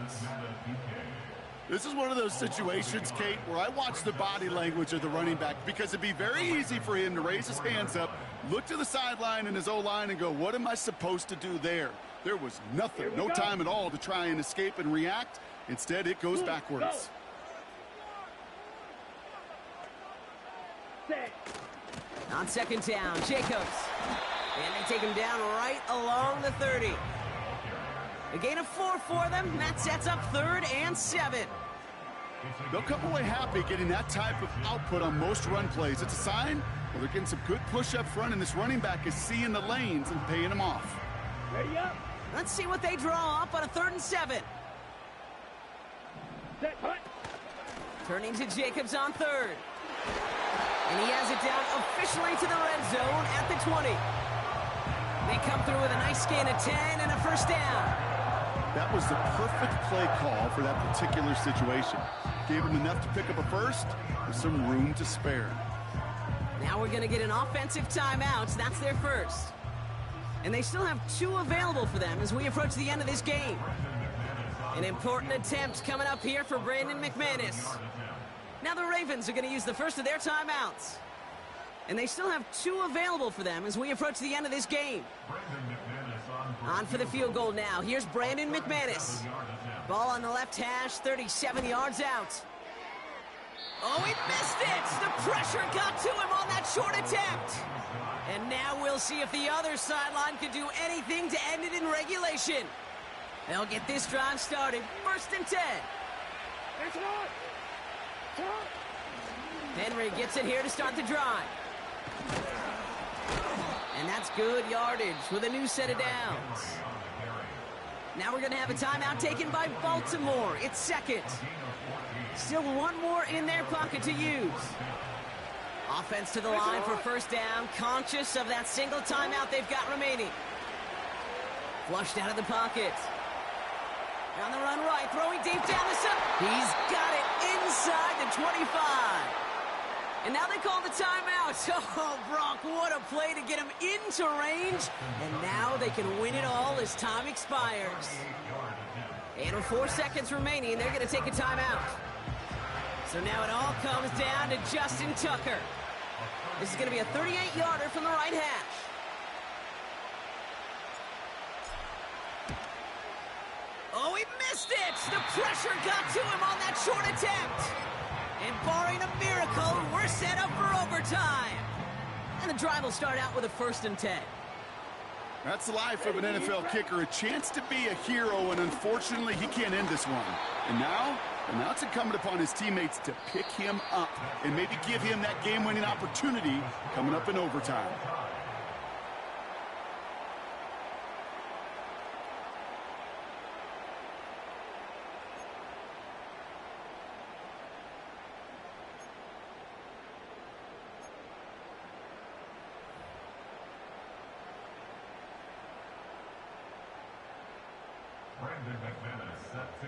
E: This is one of those situations, Kate, where I watch the body language of the running back because it'd be very easy for him to raise his hands up, look to the sideline in his O-line and go, what am I supposed to do there? There was nothing, no time at all to try and escape and react. Instead, it goes backwards.
D: On second down, Jacobs. And they take him down right along the 30. A gain of 4 for them. That sets up 3rd and 7.
E: They'll come away happy getting that type of output on most run plays. It's a sign well, they're getting some good push up front, and this running back is seeing the lanes and paying them off.
C: Ready up.
D: Let's see what they draw up on a 3rd and 7.
C: Set, hut.
D: Turning to Jacobs on 3rd. And he has it down officially to the red zone at the 20. They come through with a nice gain of 10 and a first down.
E: That was the perfect play call for that particular situation. Gave him enough to pick up a first with some room to spare.
D: Now we're going to get an offensive timeout. That's their first. And they still have 2 available for them as we approach the end of this game. An important attempt coming up here for Brandon McManus. Now the Ravens are going to use the first of their timeouts. And they still have 2 available for them as we approach the end of this game. On for the field goal now. Here's Brandon McManus. Ball on the left hash, 37 yards out. Oh, he missed it! The pressure got to him on that short attempt. And now we'll see if the other sideline can do anything to end it in regulation. They'll get this drive started. First and 10. Henry gets it here to start the drive. And that's good yardage with a new set of downs. Now we're going to have a timeout taken by Baltimore. It's second. Still 1 more in their pocket to use. Offense to the line for first down, conscious of that single timeout they've got remaining. Flushed out of the pocket. On the run right, throwing deep down the center. He's got it inside the 25. And now they call the timeout. Oh, Brock, what a play to get him into range. And now they can win it all as time expires. And with 4 seconds remaining, they're going to take a timeout. So now it all comes down to Justin Tucker. This is going to be a 38-yarder from the right hash. Oh, he missed it! The pressure got to him on that short attempt. And barring a miracle, we're set up for overtime. And the drive will start out with a first and 10.
E: That's the life of an NFL kicker, a chance to be a hero, and unfortunately, he can't end this one. And now it's incumbent upon his teammates to pick him up and maybe give him that game-winning opportunity coming up in overtime.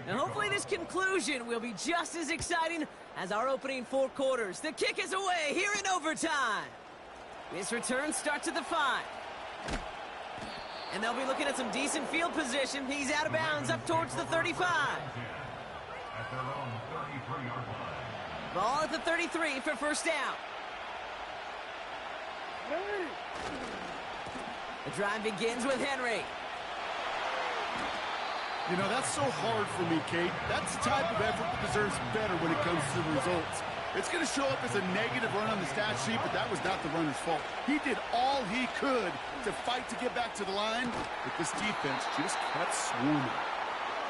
D: And hopefully this conclusion will be just as exciting as our opening 4 quarters. The kick is away here in overtime. This return starts at the 5. And they'll be looking at some decent field position. He's out of bounds up towards the 35.
F: At their own 33-yard line.
D: Ball at the 33 for first down. The drive begins with Henry.
E: You know, that's so hard for me, Kate. That's the type of effort that deserves better when it comes to the results. It's going to show up as a negative run on the stat sheet, but that was not the runner's fault. He did all he could to fight to get back to the line, but this defense just kept swarming.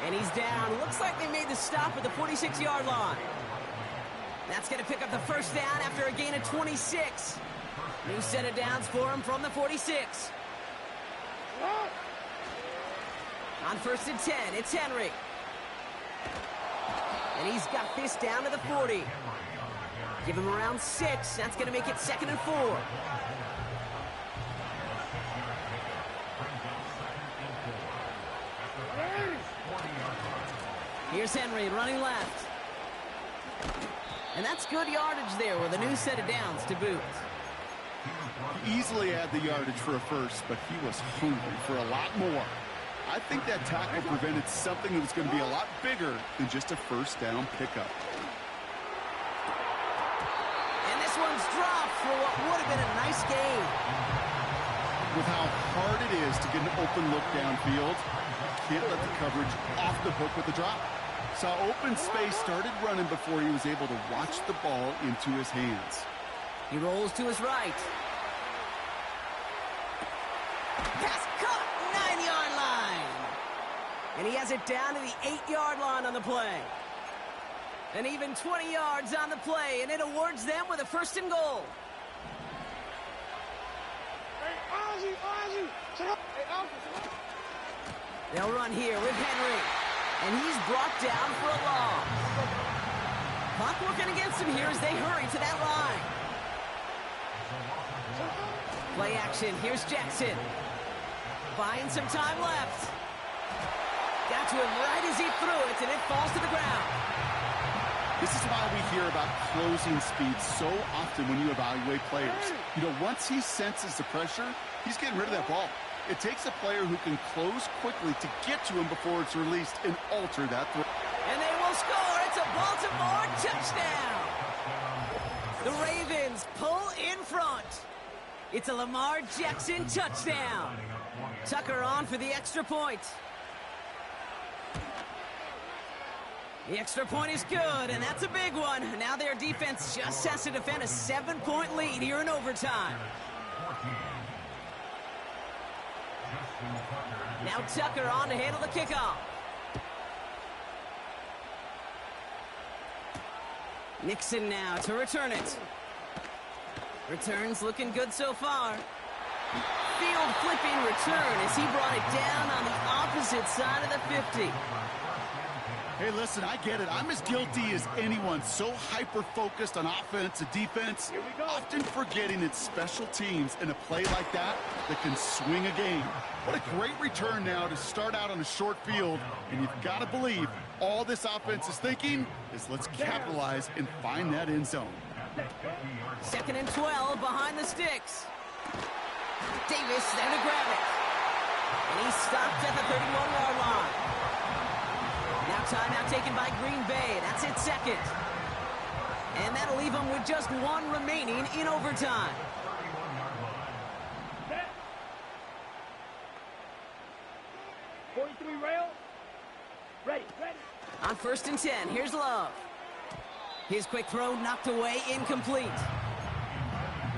D: And he's down. Looks like they made the stop at the 46-yard line. That's going to pick up the first down after a gain of 26. New set of downs for him from the 46. On first and 10, it's Henry. And he's got this down to the 40. Give him around 6. That's going to make it 2nd and 4. Here's Henry running left. And that's good yardage there with a new set of downs to boot.
E: He easily had the yardage for a first, but he was hungry for a lot more. I think that tackle prevented something that was going to be a lot bigger than just a first down pickup.
D: And this one's dropped for what would have been a nice gain.
E: With how hard it is to get an open look downfield, can't let the coverage off the hook with the drop. Saw open space, started running before he was able to watch the ball into his hands.
D: He rolls to his right. Pass caught, 9-yard line. And he has it down to the 8-yard line on the play. And even 20 yards on the play, and it awards them with a first and goal. They'll run here with Henry. And he's brought down for a loss. Clock working against him here as they hurry to that line. Play action. Here's Jackson. Buying some time left. Got to him right as he threw it, and it falls to the ground.
E: This is why we hear about closing speed so often when you evaluate players. You know, once he senses the pressure, he's getting rid of that ball. It takes a player who can close quickly to get to him before it's released and alter that throw.
D: And they will score. It's a Baltimore touchdown. The Ravens pull in front. It's a Lamar Jackson touchdown. Tucker on for the extra point. The extra point is good, and that's a big one. Now their defense just has to defend a 7-point lead here in overtime. Now Tucker on to handle the kickoff. Nixon now to return it. Returns looking good so far. Field flipping return as he brought it down on the opposite side of the 50.
E: Hey, listen, I get it. I'm as guilty as anyone. So hyper-focused on offense and defense, often forgetting it's special teams in a play like that that can swing a game. What a great return now to start out on a short field, and you've got to believe all this offense is thinking is let's capitalize and find that end zone.
D: 2nd and 12 behind the sticks. Davis there to grab it. And he's stopped at the 31-yard line. Now timeout taken by Green Bay. That's its second. And that'll leave them with just one remaining in overtime.
C: Set. 43 rail. Ready.
D: On 1st and 10, here's Love. His quick throw knocked away, incomplete.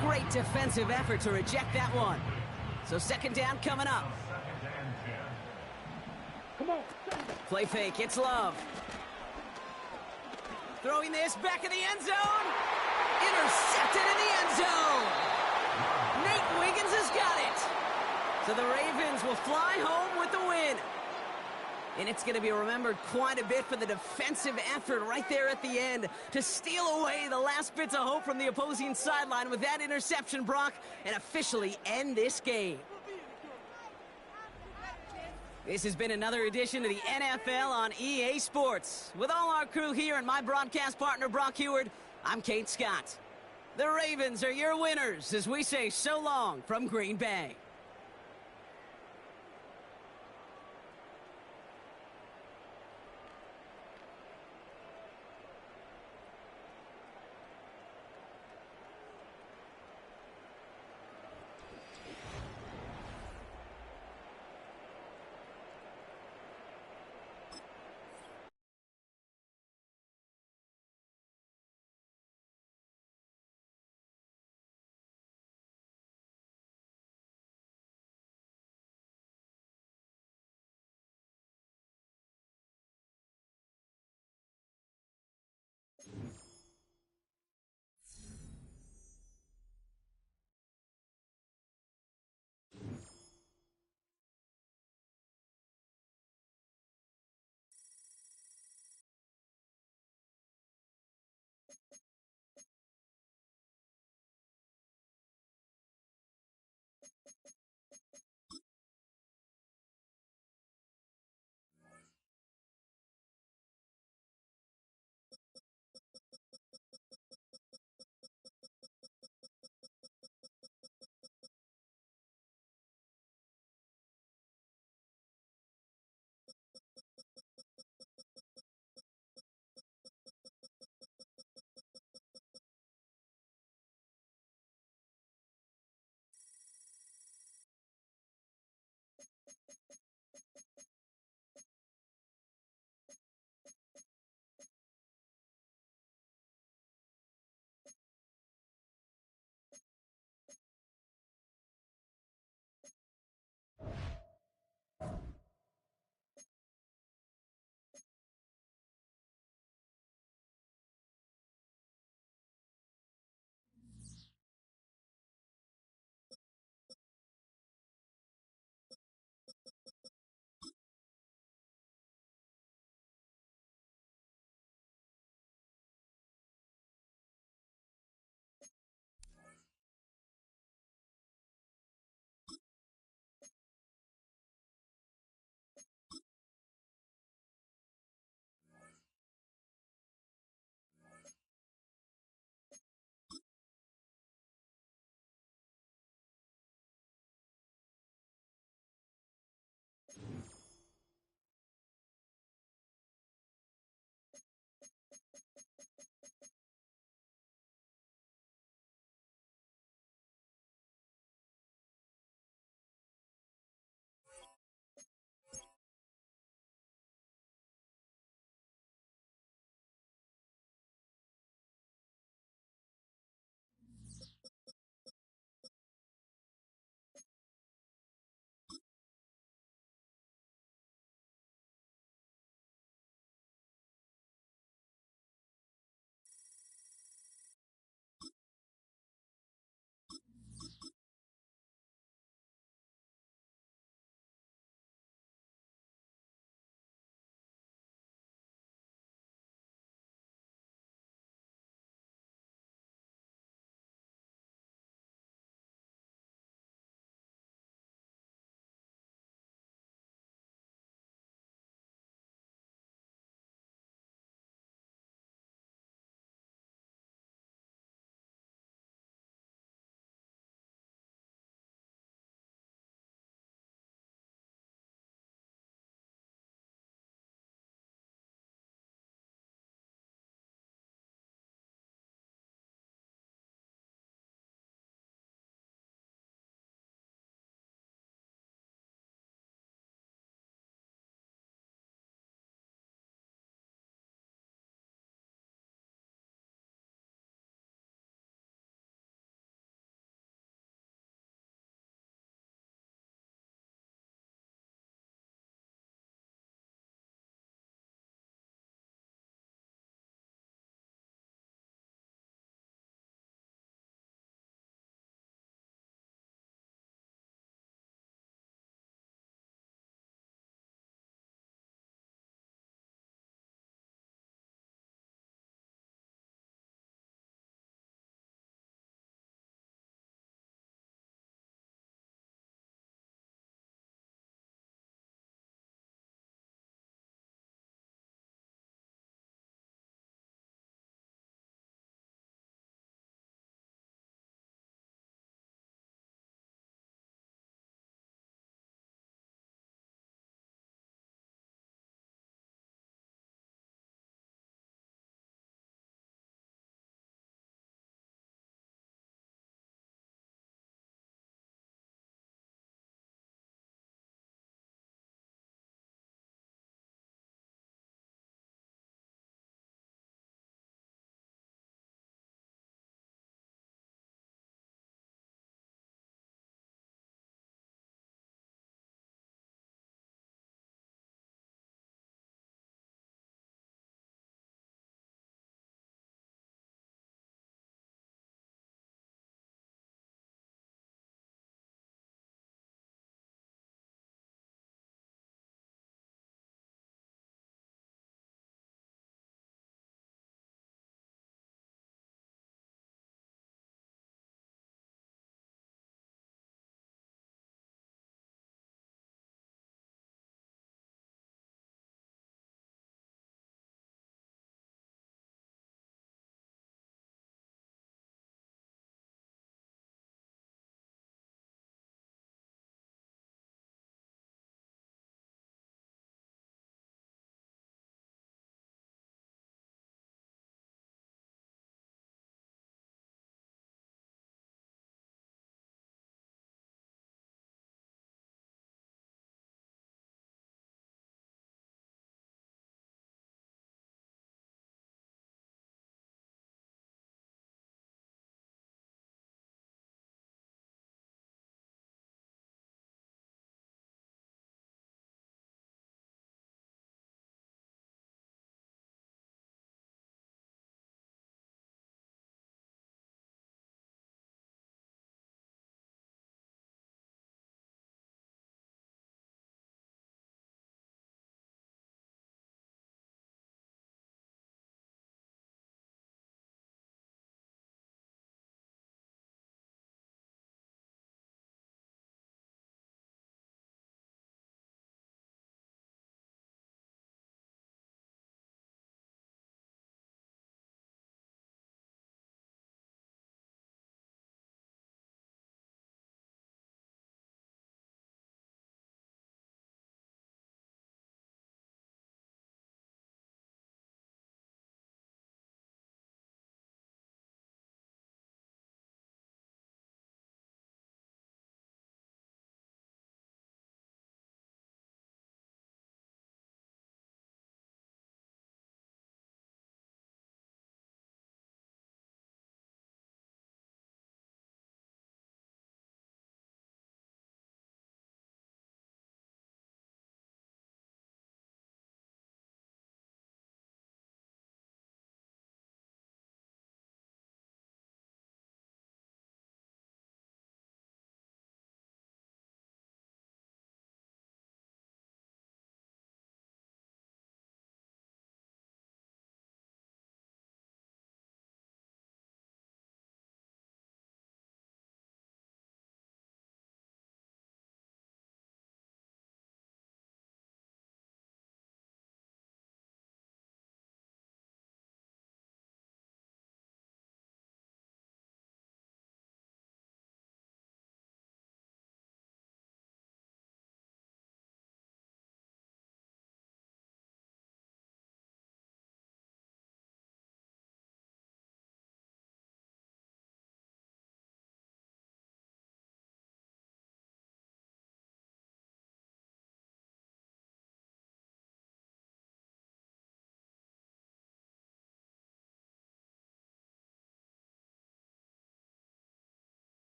D: Great defensive effort to reject that one. So 2nd down coming up.
C: Come on.
D: Play fake, it's Love. Throwing this back in the end zone. Intercepted in the end zone. Nate Wiggins has got it. So the Ravens will fly home with the win. And it's going to be remembered quite a bit for the defensive effort right there at the end to steal away the last bits of hope from the opposing sideline with that interception, Brock, and officially end this game. This has been another edition of the NFL on EA Sports. With all our crew here and my broadcast partner, Brock Heward, I'm Kate Scott. The Ravens are your winners as we say so long from Green Bay.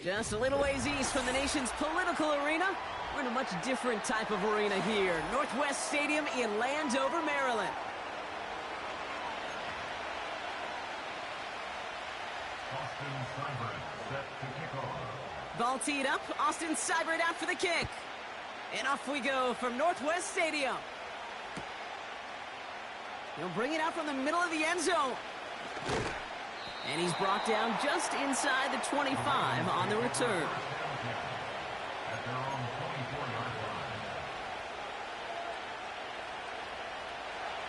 D: Just a little ways east from the nation's political arena, we're in a much different type of arena here. Northwest Stadium in Landover, Maryland.
F: Austin Seibert set to kick off.
D: Ball teed up, Austin Seibert out for the kick. And off we go from Northwest Stadium. He'll bring it out from the middle of the end zone. And he's brought down just inside the 25 on the return.
F: At their own 24-yard line.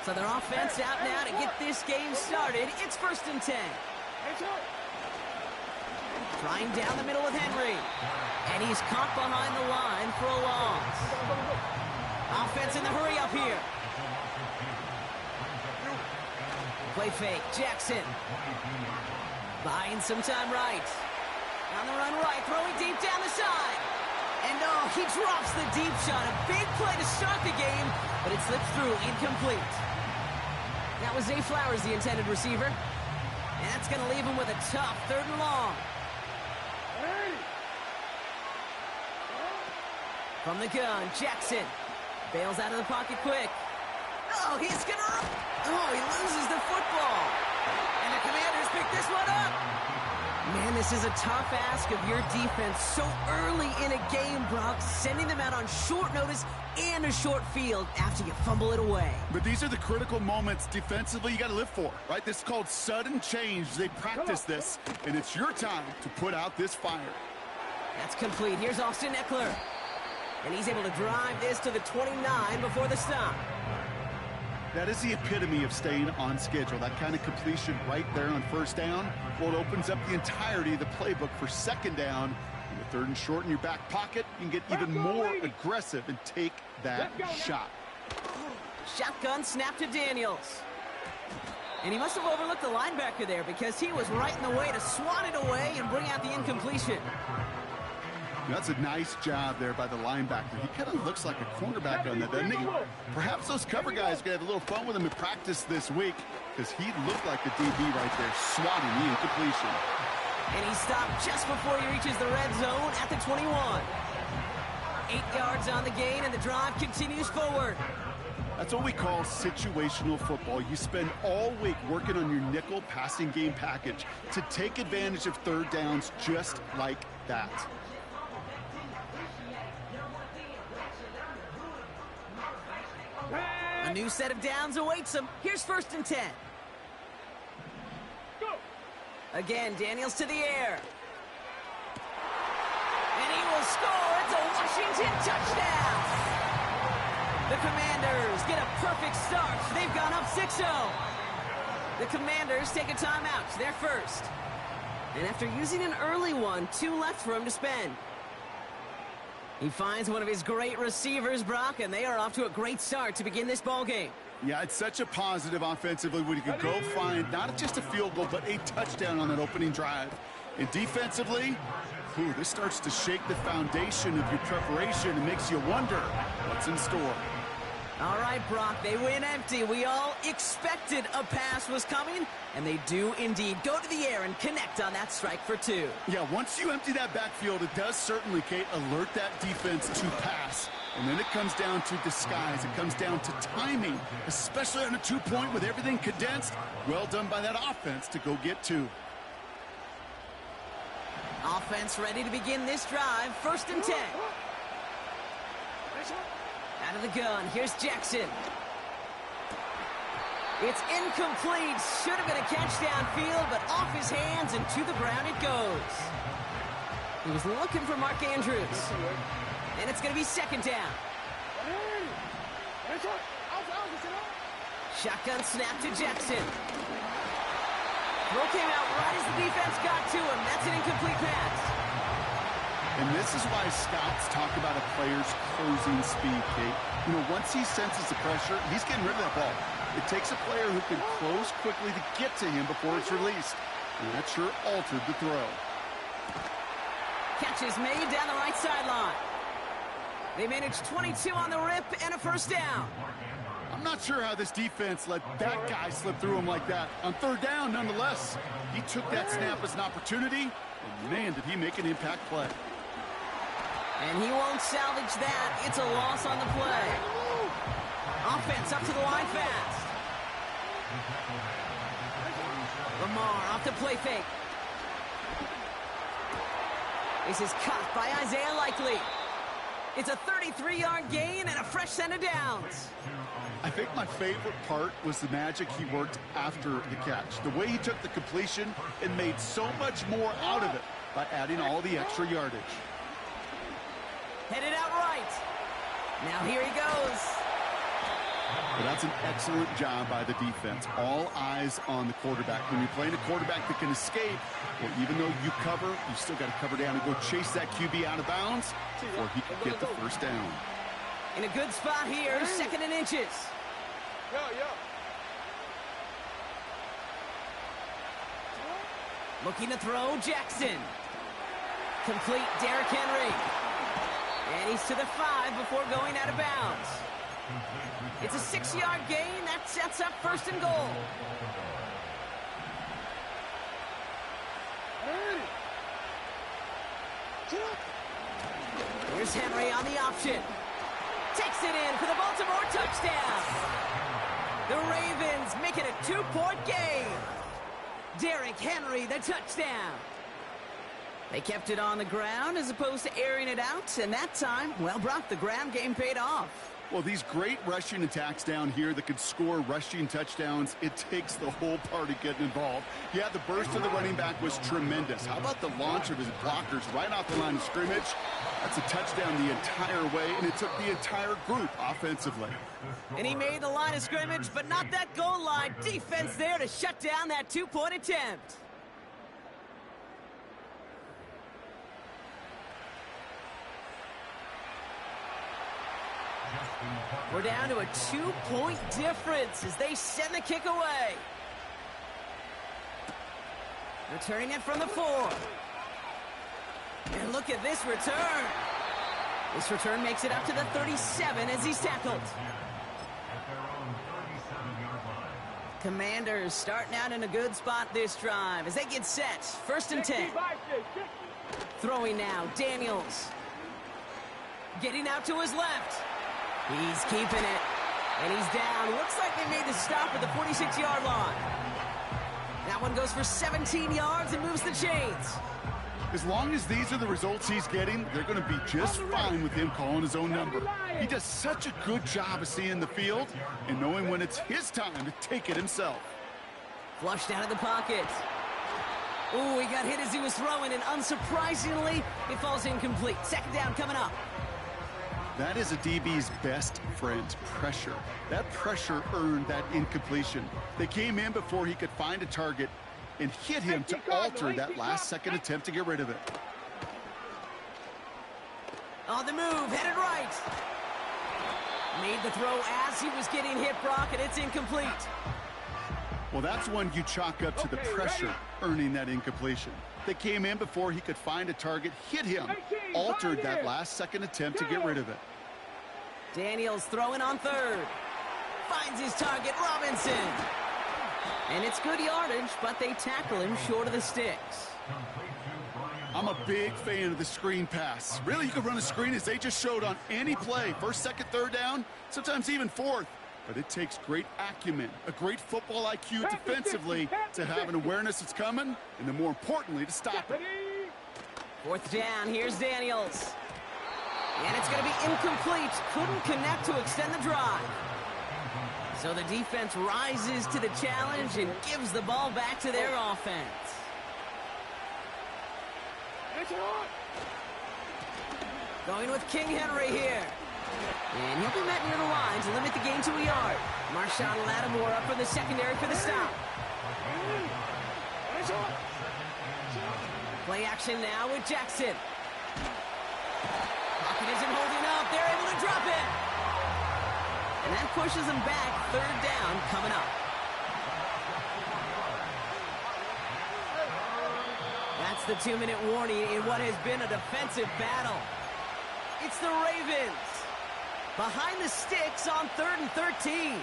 D: So their offense out now to get this game started. It's 1st and 10. Trying down the middle with Henry. And he's caught behind the line for a loss. Offense in the hurry up here. Play fake, Jackson. Buying some time right. On the run right, throwing deep down the side. And oh, he drops the deep shot. A big play to start the game, but it slips through, incomplete. That was Zay Flowers, the intended receiver. And that's going to leave him with a tough 3rd and long. From the gun, Jackson bails out of the pocket quick. Oh, he's gonna... Oh, he loses the football. And the Commanders pick this one up. Man, this is a tough ask of your defense so early in a game, Brock, sending them out on short notice and a short field after you fumble it away.
E: But these are the critical moments defensively you got to live for, right? This is called sudden change. They practice this, and it's your time to put out this fire.
D: That's complete. Here's Austin Eckler. And he's able to drive this to the 29 before the stop.
E: That is the epitome of staying on schedule. That kind of completion right there on 1st down. Well, it opens up the entirety of the playbook for 2nd down. With 3rd and short in your back pocket, you can get even more aggressive and take that shot.
D: Shotgun snap to Daniels. And he must have overlooked the linebacker there because he was right in the way to swat it away and bring out the incompletion.
E: That's a nice job there by the linebacker. He kind of looks like a cornerback on that, doesn't he? Perhaps those cover guys are going to have a little fun with him in practice this week because he looked like a DB right there, swatting the incompletion.
D: And he stopped just before he reaches the red zone at the 21. 8 yards on the gain, and the drive continues forward.
E: That's what we call situational football. You spend all week working on your nickel passing game package to take advantage of 3rd downs just like that.
D: A new set of downs awaits him. Here's 1st and 10.
C: Go.
D: Again, Daniels to the air. And he will score. It's a Washington touchdown. The Commanders get a perfect start. They've gone up 6-0. The Commanders take a timeout. They're first. And after using an early one, 2 left for him to spend. He finds one of his great receivers, Brock, and they are off to a great start to begin this ball game.
E: Yeah, it's such a positive offensively when you can go find not just a field goal, but a touchdown on that opening drive. And defensively, this starts to shake the foundation of your preparation and makes you wonder what's in store.
D: All right, Brock, they win empty. We all expected a pass was coming, and they do indeed go to the air and connect on that strike for 2.
E: Yeah, once you empty that backfield, it does certainly, Kate, alert that defense to pass. And then it comes down to disguise. It comes down to timing, especially on a 2-point with everything condensed. Well done by that offense to go get 2.
D: Offense ready to begin this drive. 1st and 10. Out of the gun, here's Jackson. It's incomplete. Should have been a catch downfield, but off his hands and to the ground it goes. He was looking for Mark Andrews. And it's going to be 2nd down. Shotgun snap to Jackson. Throw came out right as the defense got to him. That's an incomplete pass.
E: And this is why scouts talk about a player's closing speed, Kate. You know, once he senses the pressure, he's getting rid of that ball. It takes a player who can close quickly to get to him before it's released. And that sure altered the throw.
D: Catch is made down the right sideline. They managed 22 on the rip and a 1st down.
E: I'm not sure how this defense let that guy slip through him like that. On third down, nonetheless, he took that snap as an opportunity, and man, did he make an impact play.
D: And he won't salvage that. It's a loss on the play. Offense up to the line fast. Lamar off the play fake. This is caught by Isaiah Likely. It's a 33-yard gain and a fresh set of downs.
E: I think my favorite part was the magic he worked after the catch. The way he took the completion and made so much more out of it by adding all the extra yardage.
D: Headed out right. Now here he goes.
E: Well, that's an excellent job by the defense. All eyes on the quarterback. When you're playing a quarterback that can escape, well, even though you cover, you still got to cover down and go chase that QB out of bounds before he can get the first down.
D: In a good spot here, 2nd and inches. Looking to throw, Jackson. Complete, Derrick Henry. And he's to the 5 before going out of bounds. It's a 6-yard gain. That sets up 1st and goal. Here's Henry on the option. Takes it in for the Baltimore touchdown. The Ravens make it a 2-point game. Derrick Henry, the touchdown. They kept it on the ground as opposed to airing it out, and that time, well, Brock, the ground game paid off.
E: Well, these great rushing attacks down here that could score rushing touchdowns, it takes the whole party getting involved. Yeah, the burst of the running back was tremendous. How about the launch of his blockers right off the line of scrimmage? That's a touchdown the entire way, and it took the entire group offensively.
D: And he made the line of scrimmage, but not that goal line. Defense there to shut down that 2-point attempt. We're down to a 2-point difference as they send the kick away. Returning it from the 4. And look at this return. This return makes it up to the 37 as he's tackled. Commanders starting out in a good spot this drive as they get set. 1st and 10. Throwing now, Daniels. Getting out to his left. He's keeping it. And he's down. Looks like they made the stop at the 46-yard line. That one goes for 17 yards and moves the chains.
E: As long as these are the results he's getting, they're going to be just fine with him calling his own number. He does such a good job of seeing the field and knowing when it's his time to take it himself.
D: Flushed out of the pocket. Ooh, he got hit as he was throwing, and unsurprisingly, it falls incomplete. 2nd down coming up.
E: That is a DB's best friend, pressure. That pressure earned that incompletion. They came in before he could find a target and hit him to alter that last-second attempt to get rid of it.
D: On the move, headed right. Made the throw as he was getting hit, Brock, and it's incomplete.
E: Well, that's one you chalk up to the pressure earning that incompletion. They came in before he could find a target, hit him, altered that last-second attempt to get rid of it.
D: Daniels throwing on 3rd. Finds his target, Robinson. And it's good yardage, but they tackle him short of the sticks.
E: I'm a big fan of the screen pass. Really, you can run a screen as they just showed on any play. 1st, 2nd, 3rd down, sometimes even 4th. But it takes great acumen, a great football IQ defensively to have an awareness it's coming, and then more importantly, to stop it.
D: 4th down, here's Daniels. And it's going to be incomplete. Couldn't connect to extend the drive. So the defense rises to the challenge and gives the ball back to their offense. Going with King Henry here. And he'll be met near the line to limit the gain to a yard. Marshawn Lattimore up from the secondary for the stop. Play action now with Jackson. Pocket isn't holding up. They're able to drop it. And that pushes them back. 3rd down coming up. That's the 2-minute warning in what has been a defensive battle. It's the Ravens. Behind the sticks on 3rd and 13.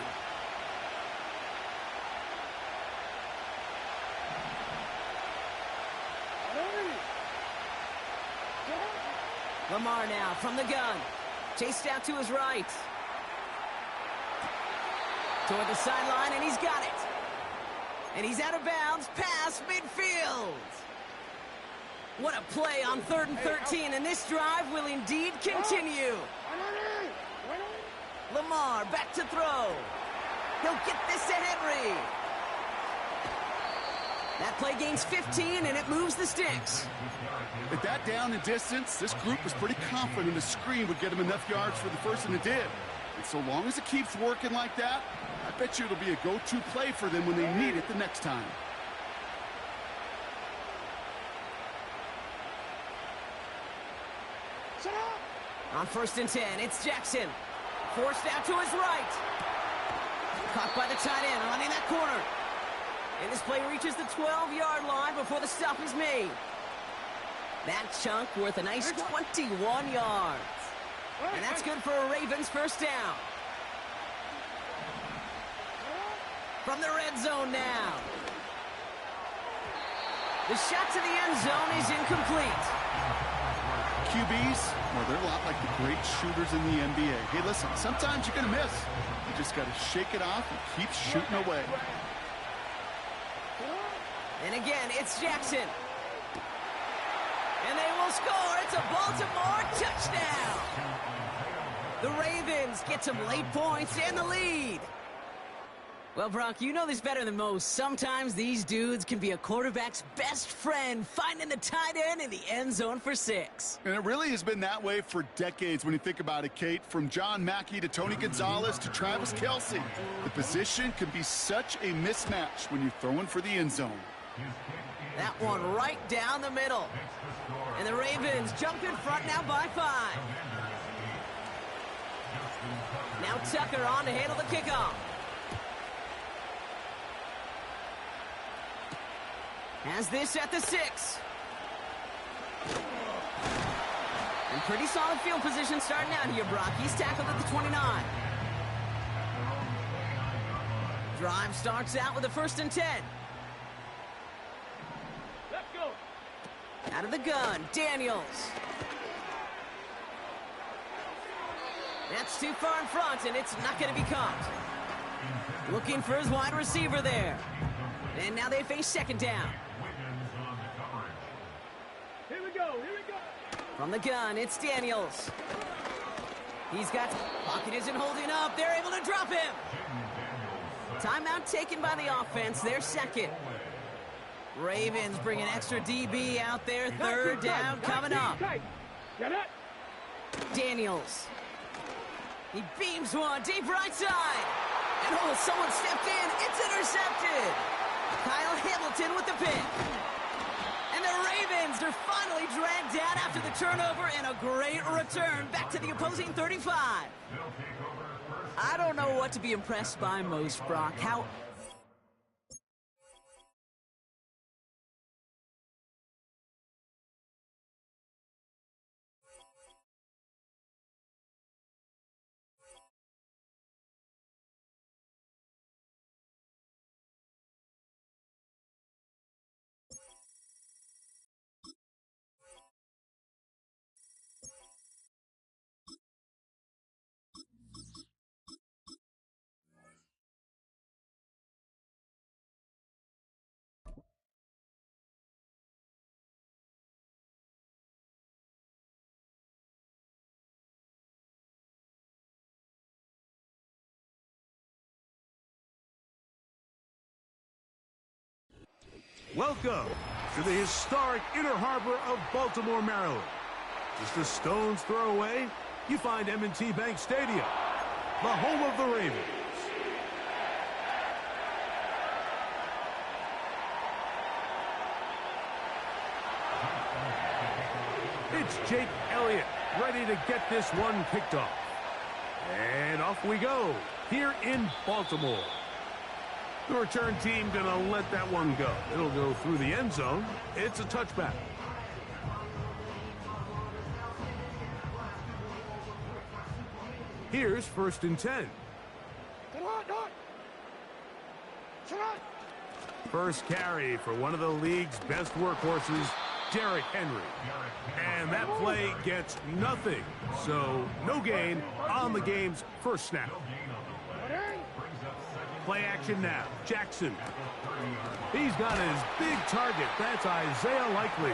D: Lamar now from the gun. Chased out to his right. Toward the sideline, and he's got it. And he's out of bounds past midfield. What a play on 3rd and 13, and this drive will indeed continue. Lamar back to throw. He'll get this to Henry. That play gains 15, and it moves the sticks.
E: At that down and distance, this group was pretty confident the screen would get him enough yards for the first, and it did. And so long as it keeps working like that, I bet you it'll be a go-to play for them when they need it the next time.
D: On 1st and 10, it's Jackson. Forced out to his right. Caught by the tight end, running that corner. And this play reaches the 12-yard line before the stop is made. That chunk worth a nice 21 yards. And that's good for a Ravens first down. From the red zone now. The shot to the end zone is incomplete.
E: QBs, well, they're a lot like the great shooters in the NBA. Hey, listen, sometimes you're going to miss. You just got to shake it off and keep shooting away.
D: And again, it's Jackson. And they will score. It's a Baltimore touchdown. The Ravens get some late points and the lead. Well, Brock, you know this better than most. Sometimes these dudes can be a quarterback's best friend, finding the tight end in the end zone for 6.
E: And it really has been that way for decades when you think about it, Kate. From John Mackey to Tony Gonzalez to Travis Kelce. The position can be such a mismatch when you're throwing for the end zone.
D: That one right down the middle. And the Ravens jump in front now by 5. Now Tucker on to handle the kickoff. Has this at the 6. And pretty solid field position starting out here, Brock. He's tackled at the 29. Drive starts out with a 1st and 10.
C: Let's go.
D: Out of the gun, Daniels. That's too far in front, and it's not going to be caught. Looking for his wide receiver there. And now they face 2nd down.
C: Here we go. Here we go.
D: From the gun, it's Daniels. He's got... Pocket isn't holding up. They're able to drop him. Timeout taken by the offense. Their 2nd. Ravens bring an extra DB out there. 3rd down coming up.
C: Get it.
D: Daniels. He beams one deep right side. And oh, someone stepped in. It's intercepted. Kyle Hamilton with the pick. And the Ravens are finally dragged down after the turnover and a great return back to the opposing 35. I don't know what to be impressed by most, Brock. How...
G: Welcome to the historic Inner Harbor of Baltimore, Maryland. Just a stone's throw away, you find M&T Bank Stadium, the home of the Ravens. It's Jake Elliott, ready to get this one kicked off. And off we go, here in Baltimore. The return team gonna let that one go. It'll go through the end zone. It's a touchback. Here's 1st and 10. First carry for one of the league's best workhorses, Derrick Henry. And that play gets nothing. So no gain on the game's first snap. Play action now. Jackson. He's got his big target. That's Isaiah Likely.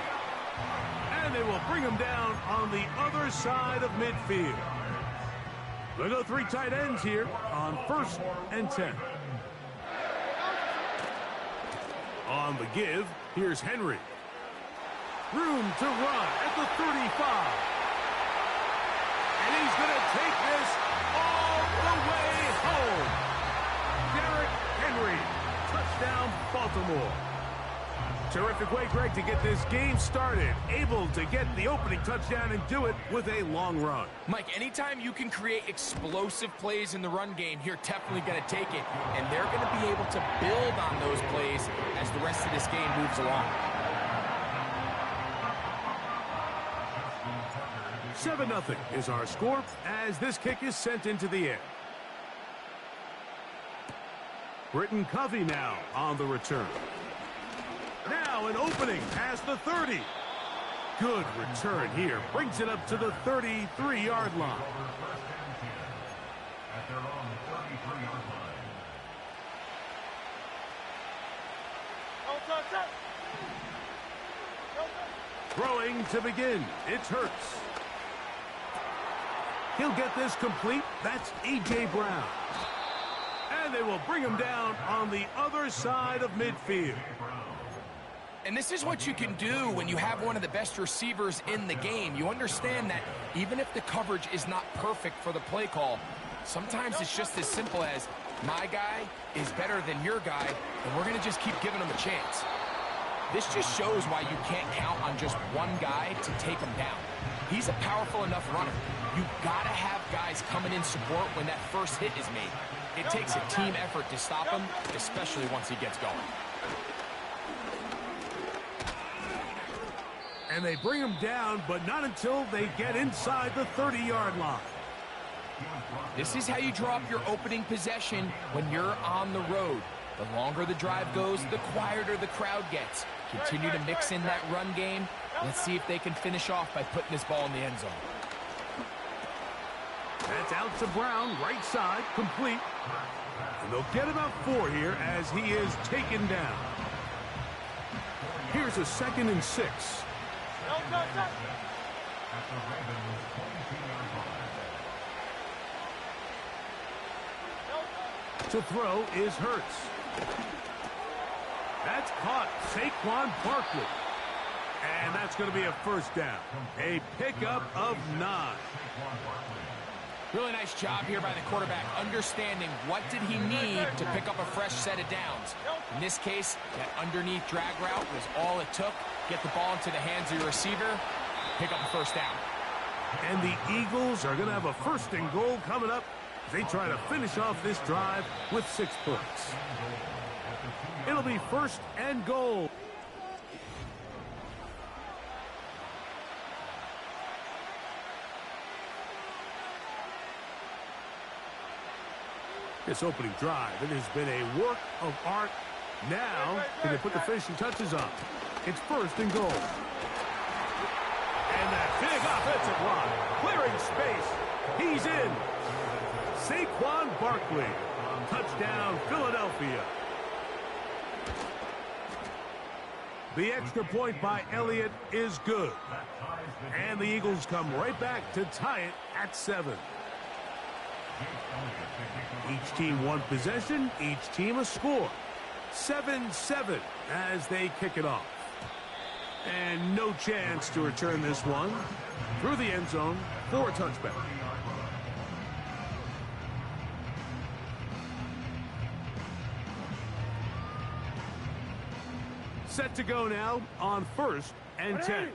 G: And they will bring him down on the other side of midfield. We'll go 3 tight ends here on 1st and 10. On the give, here's Henry. Room to run at the 35. And he's going to take this all the way home. Derrick Henry, touchdown Baltimore. Terrific way, Greg, to get this game started. Able to get the opening touchdown and do it with a long run.
H: Mike, anytime you can create explosive plays in the run game, you're definitely going to take it. And they're going to be able to build on those plays as the rest of this game moves along.
G: 7-0 is our score as this kick is sent into the air. Britton Covey now on the return. Now an opening past the 30. Good return here. Brings it up to the 33-yard line.
F: At their own 33-yard line.
G: Throwing to begin. It's Hurts. He'll get this complete. That's A.J. Brown. And they will bring him down on the other side of midfield.
H: And this is what you can do when you have one of the best receivers in the game. You understand that even if the coverage is not perfect for the play call, sometimes it's just as simple as my guy is better than your guy, and we're going to just keep giving him a chance. This just shows why you can't count on just one guy to take him down. He's a powerful enough runner. You've got to have guys coming in support when that first hit is made. It takes a team effort to stop him, especially once he gets going.
G: And they bring him down, but not until they get inside the 30-yard line.
H: This is how you draw up your opening possession when you're on the road. The longer the drive goes, the quieter the crowd gets. Continue to mix in that run game. Let's see if they can finish off by putting this ball in the end zone.
G: That's out to Brown, right side, complete. And they'll get about 4 here as he is taken down. Here's a 2nd and 6. To throw is Hurts. That's caught. Saquon Barkley. And that's going to be a 1st down. A pickup of 9.
H: Really nice job here by the quarterback, understanding what did he need to pick up a fresh set of downs. In this case, that underneath drag route was all it took. Get the ball into the hands of your receiver, pick up the 1st down.
G: And the Eagles are going to have a 1st and goal coming up as they try to finish off this drive with 6 points. It'll be 1st and goal. This opening drive, it has been a work of art. Now, can they put the finishing touches on? It's 1st and goal. And that big offensive line, clearing space. He's in. Saquon Barkley. Touchdown, Philadelphia. The extra point by Elliott is good. And the Eagles come right back to tie it at 7. Each team one possession, each team a score. 7-7 as they kick it off. And no chance to return this one through the end zone for a touchback. Set to go now on 1st and 10.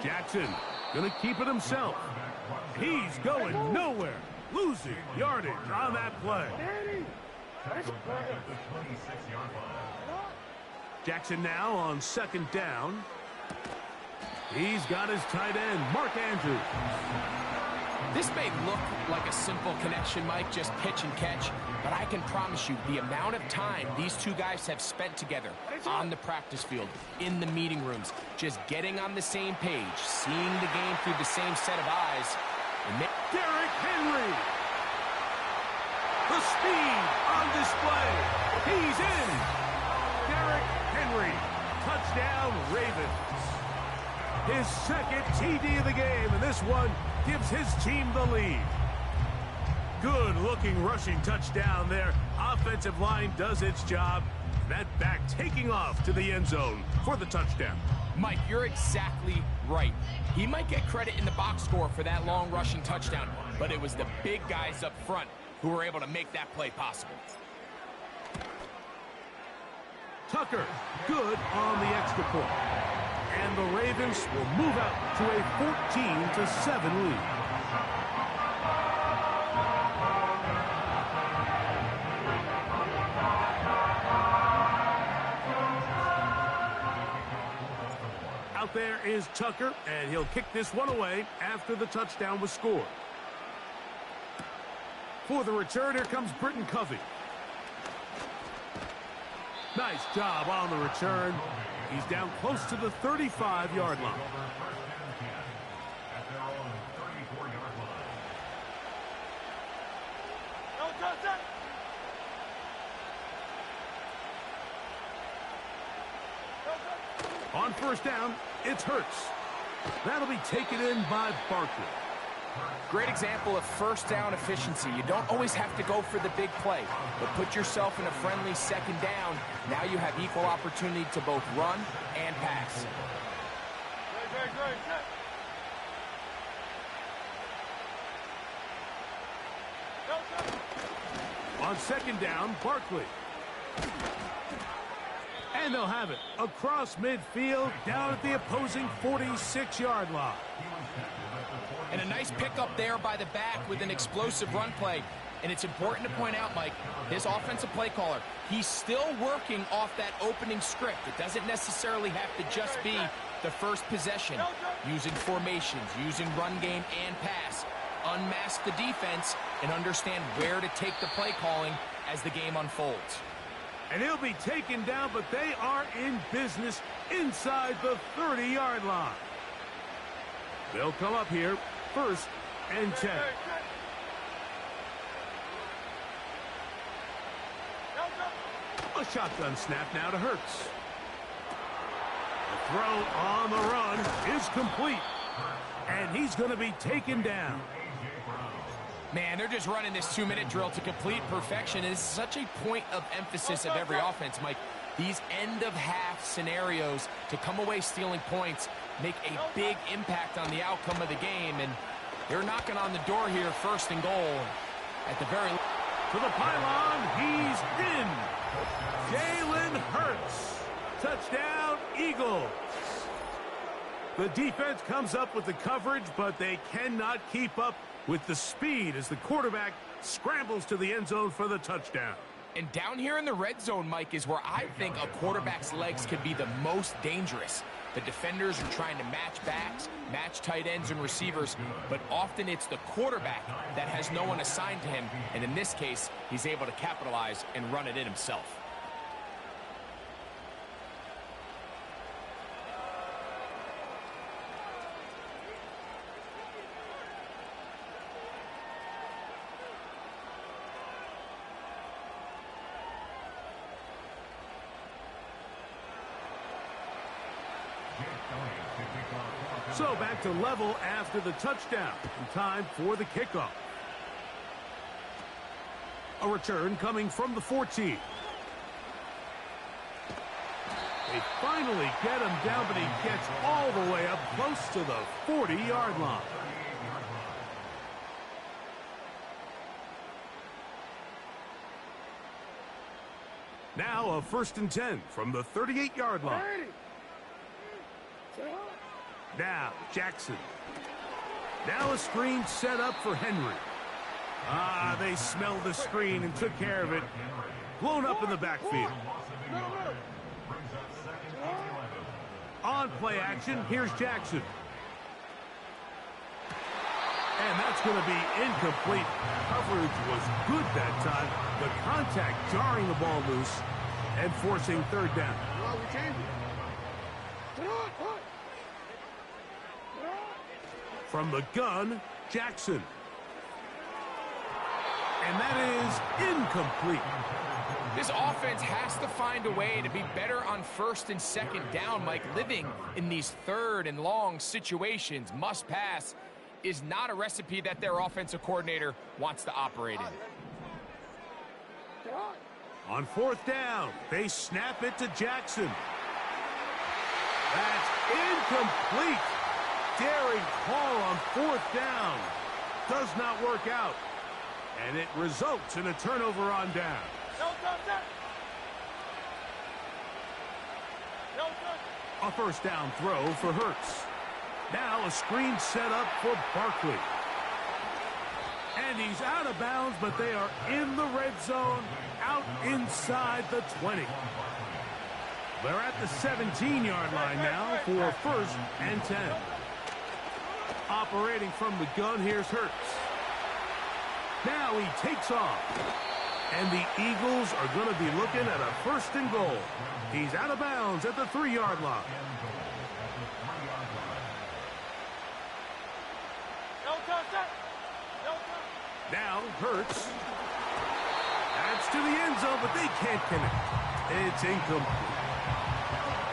G: Jackson gonna keep it himself. He's going nowhere. Losing yardage on that play. Jackson now on 2nd down. He's got his tight end, Mark Andrews.
H: This may look like a simple connection, Mike, just pitch and catch, but I can promise you the amount of time these two guys have spent together on the practice field, in the meeting rooms, just getting on the same page, seeing the game through the same set of eyes.
G: Derrick Henry. The speed on display. He's in. Derrick Henry. Touchdown, Ravens. His second TD of the game, and this one gives his team the lead. Good-looking rushing touchdown there. Offensive line does its job. That back taking off to the end zone for the touchdown.
H: Mike, you're exactly right. He might get credit in the box score for that long rushing touchdown, but it was the big guys up front who were able to make that play possible.
G: Tucker, good on the extra point. And the Ravens will move out to a 14-7 lead. Out there is Tucker, and he'll kick this one away after the touchdown was scored. For the return, here comes Britton Covey. Nice job on the return. He's down close to the 35-yard line. On first down, it's Hurts. That'll be taken in by Barkley.
H: Great example of first down efficiency. You don't always have to go for the big play, but put yourself in a friendly second down. Now you have equal opportunity to both run and pass.
G: On second down, Barkley. And they'll have it across midfield, down at the opposing 46-yard line.
H: And a nice pickup there by the back with an explosive run play. And it's important to point out, Mike, this offensive play caller, he's still working off that opening script. It doesn't necessarily have to just be the first possession. Using formations, using run game and pass. Unmask the defense and understand where to take the play calling as the game unfolds.
G: And he'll be taken down, but they are in business inside the 30-yard line. They'll come up here, 1st and 10. A shotgun snap now to Hurts. The throw on the run is complete. And he's going to be taken down.
H: Man, they're just running this 2-minute drill to complete perfection. It's such a point of emphasis of every offense, Mike. These end-of-half scenarios to come away stealing points make a big impact on the outcome of the game. And they're knocking on the door here, 1st and goal. At the very...
G: To the pylon, he's in. Jalen Hurts. Touchdown, Eagles. The defense comes up with the coverage, but they cannot keep up with the speed as the quarterback scrambles to the end zone for the touchdown.
H: And down here in the red zone, Mike, is where I think a quarterback's legs could be the most dangerous. The defenders are trying to match backs, match tight ends and receivers, but often it's the quarterback that has no one assigned to him, and in this case, he's able to capitalize and run it in himself.
G: So back to level after the touchdown. And time for the kickoff. A return coming from the 14. They finally get him down, but he gets all the way up close to the 40-yard line. Now a 1st and 10 from the 38-yard line. Now, Jackson. Now a screen set up for Henry. They smelled the screen and took care of it. Blown up in the backfield. On play action, here's Jackson. And that's going to be incomplete. Coverage was good that time. The contact jarring the ball loose and forcing third down. From the gun, Jackson. And that is incomplete.
H: This offense has to find a way to be better on first and second down, Mike. Living in these third and long situations, must pass, is not a recipe that their offensive coordinator wants to operate in.
G: On fourth down, they snap it to Jackson. That's incomplete. Daring call on fourth down. Does not work out. And it results in a turnover on down. A first down throw for Hurts. Now a screen set up for Barkley. And he's out of bounds, but they are in the red zone, out inside the 20. They're at the 17-yard line now for first and 10. Operating from the gun, here's Hurts. Now he takes off. And the Eagles are going to be looking at a first and goal. He's out of bounds at the 3-yard line. Now Hurts. That's to the end zone, but they can't connect. It's incomplete.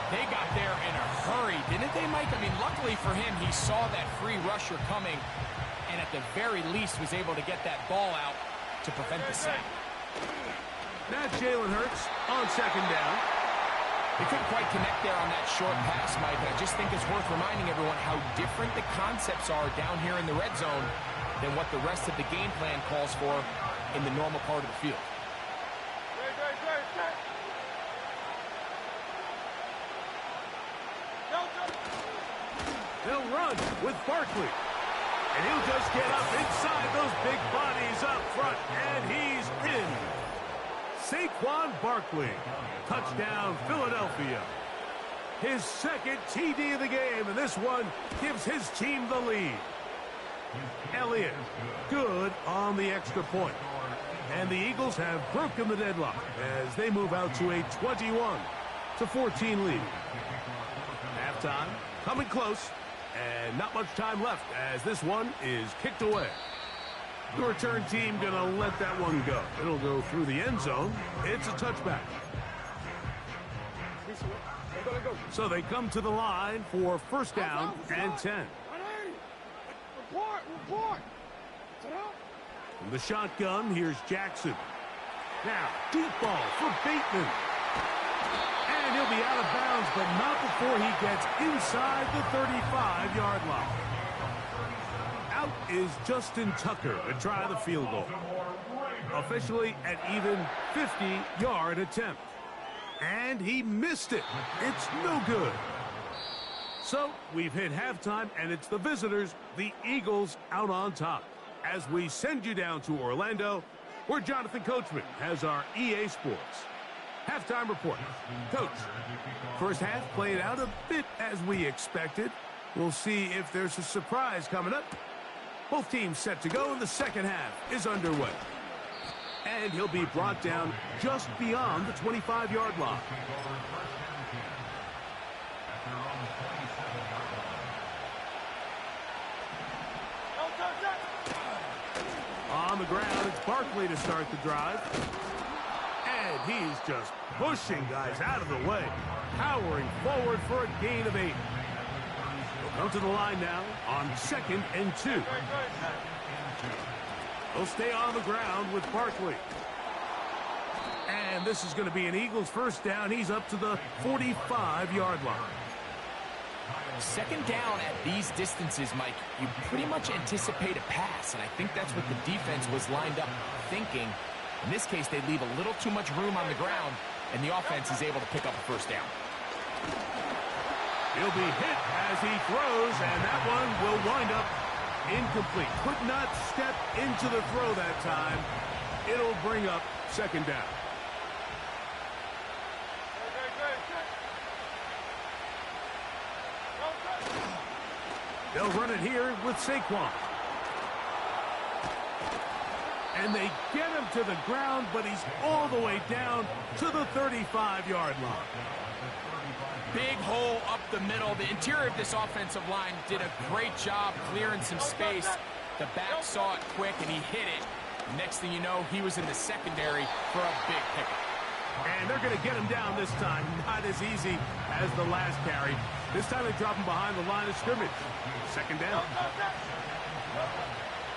H: They got there in a hurry, didn't they, Mike? I mean, luckily for him, he saw that free rusher coming, and at the very least was able to get that ball out to prevent the sack.
G: Now Jalen Hurts on second down.
H: They couldn't quite connect there on that short pass, Mike, and I just think it's worth reminding everyone how different the concepts are down here in the red zone than what the rest of the game plan calls for in the normal part of the field.
G: They'll run with Barkley. And he'll just get up inside those big bodies up front, and he's in. Saquon Barkley. Touchdown, Philadelphia. His second TD of the game, and this one gives his team the lead. Elliott, good on the extra point. And the Eagles have broken the deadlock as they move out to a 21-14 lead. Halftime, coming close, and not much time left as this one is kicked away. The return team going to let that one go. It'll go through the end zone. It's a touchback. So they come to the line for first down and 10. From the shotgun, here's Jackson. Now, deep ball for Bateman. And he'll be out of bounds, but not before he gets inside the 35-yard line. Out is Justin Tucker to try the field goal. Officially an even 50-yard attempt. And he missed it. It's no good. So we've hit halftime, and it's the visitors, the Eagles, out on top. As we send you down to Orlando, where Jonathan Coachman has our EA Sports halftime report. Coach, first half played out a bit as we expected. We'll see if there's a surprise coming up. Both teams set to go, and the second half is underway. And he'll be brought down just beyond the 25-yard line. On the ground, it's Barkley to start the drive. And he's just pushing guys out of the way, powering forward for a gain of 8. He'll come to the line now on 2nd and 2. He'll stay on the ground with Barkley. And this is going to be an Eagles first down. He's up to the 45-yard line.
H: Second down at these distances, Mike, you pretty much anticipate a pass, and I think that's what the defense was lined up thinking. In this case, they leave a little too much room on the ground, and the offense is able to pick up a first down.
G: He'll be hit as he throws, and that one will wind up incomplete. Could not step into the throw that time. It'll bring up second down. They'll run it here with Saquon. And they get him to the ground, but he's all the way down to the 35-yard line.
H: Big hole up the middle. The interior of this offensive line did a great job clearing some space. The back saw it quick, and he hit it. Next thing you know, he was in the secondary for a big pickup.
G: And they're going to get him down this time. Not as easy as the last carry. This time they drop him behind the line of scrimmage. Second down.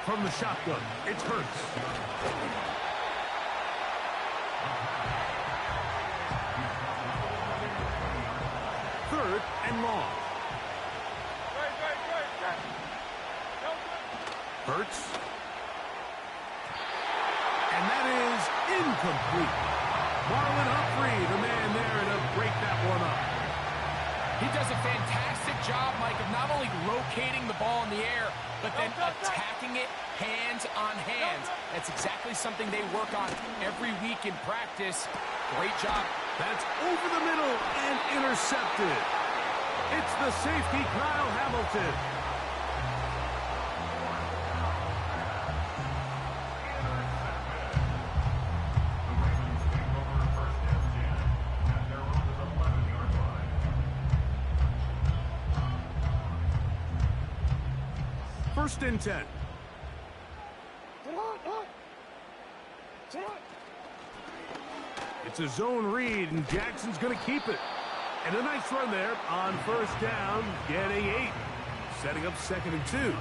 G: From the shotgun, it's Hurts. Third and long. Hurts. And that is incomplete. Marlon Humphrey, the man there to break that one up.
H: He does a fantastic job, Mike, of not only locating the ball in the air, but then attacking it hands on hands. That's exactly something they work on every week in practice. Great job.
G: That's over the middle and intercepted. It's the safety, Kyle Hamilton. First and 10. It's a zone read, and Jackson's going to keep it. And a nice run there on first down, getting 8. Setting up 2nd and 2.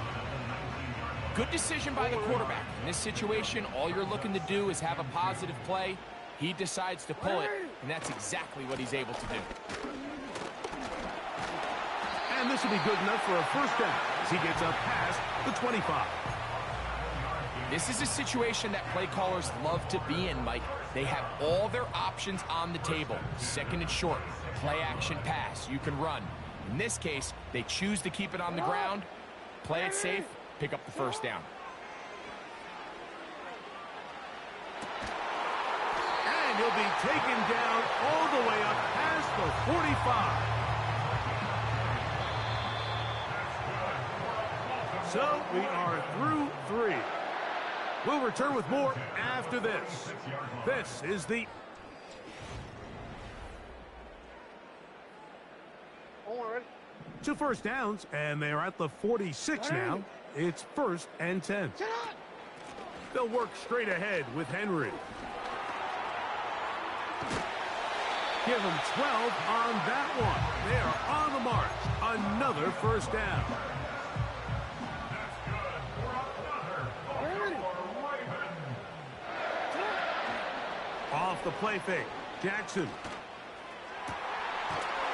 H: Good decision by the quarterback. In this situation, all you're looking to do is have a positive play. He decides to pull it, and that's exactly what he's able to do.
G: And this will be good enough for a first down as he gets up past the 25.
H: This is a situation that play callers love to be in, Mike. They have all their options on the table. Second and short, play action pass, you can run. In this case, they choose to keep it on the ground, play it safe, pick up the first down.
G: And he'll be taken down all the way up past the 45. So we are through 3. We'll return with more after this. This is the... Two first downs, and they are at the 46 now. It's 1st and 10. They'll work straight ahead with Henry. Give them 12 on that one. They are on the march. Another first down. Off the play fake. Jackson.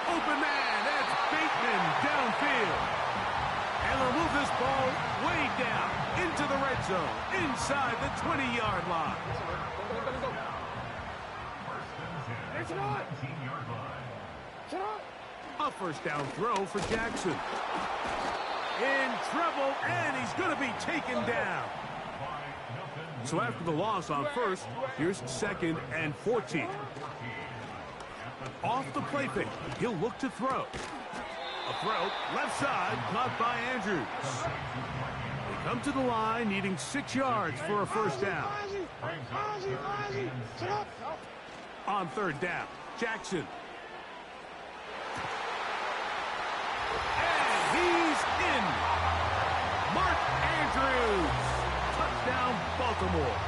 G: Open man. That's Bateman downfield. And they'll move this ball way down into the red zone, inside the 20-yard line. A first down throw for Jackson. In trouble, and he's going to be taken down. So after the loss on first, here's 2nd and 14. Off the play fake, he'll look to throw. A throw, left side, caught by Andrews. They come to the line, needing 6 yards for a first down. On 3rd down, Jackson. And he's in. Mark Andrews. Touchdown, Baltimore.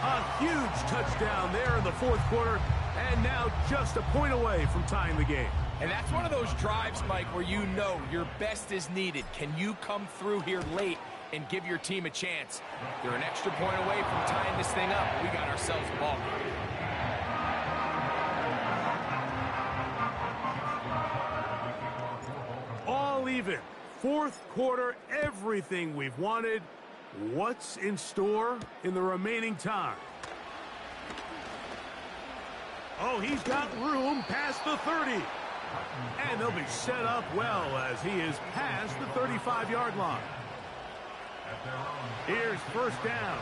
G: A huge touchdown there in the 4th quarter, and now just a point away from tying the game.
H: And that's one of those drives, Mike, where you know your best is needed. Can you come through here late and give your team a chance? They're an extra point away from tying this thing up. We got ourselves a ball game.
G: All even. 4th quarter, everything we've wanted. What's in store in the remaining time? Oh, he's got room past the 30. And they'll be set up well as he is past the 35-yard line. Here's first down.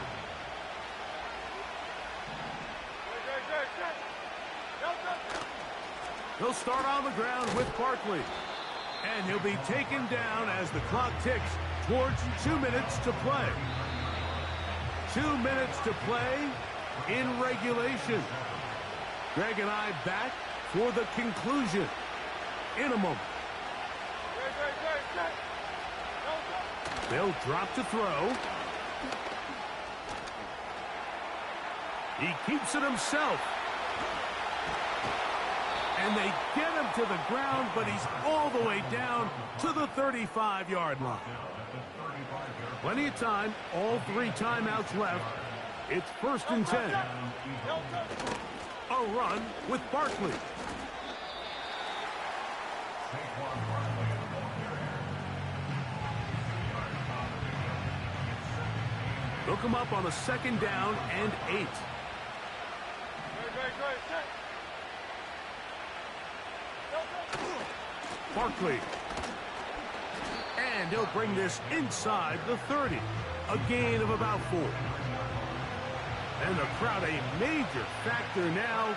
G: They'll start on the ground with Barkley. And he'll be taken down as the clock ticks towards 2 minutes to play. 2 minutes to play in regulation. Greg and I back for the conclusion in a moment. They'll drop to throw. He keeps it himself. And they get him to the ground, but he's all the way down to the 35-yard line. Plenty of time, all 3 timeouts left. It's 1st and 10. A run with Barkley. Look him up on a 2nd down and 8. Barkley. And he'll bring this inside the 30. A gain of about 4. And the crowd a major factor now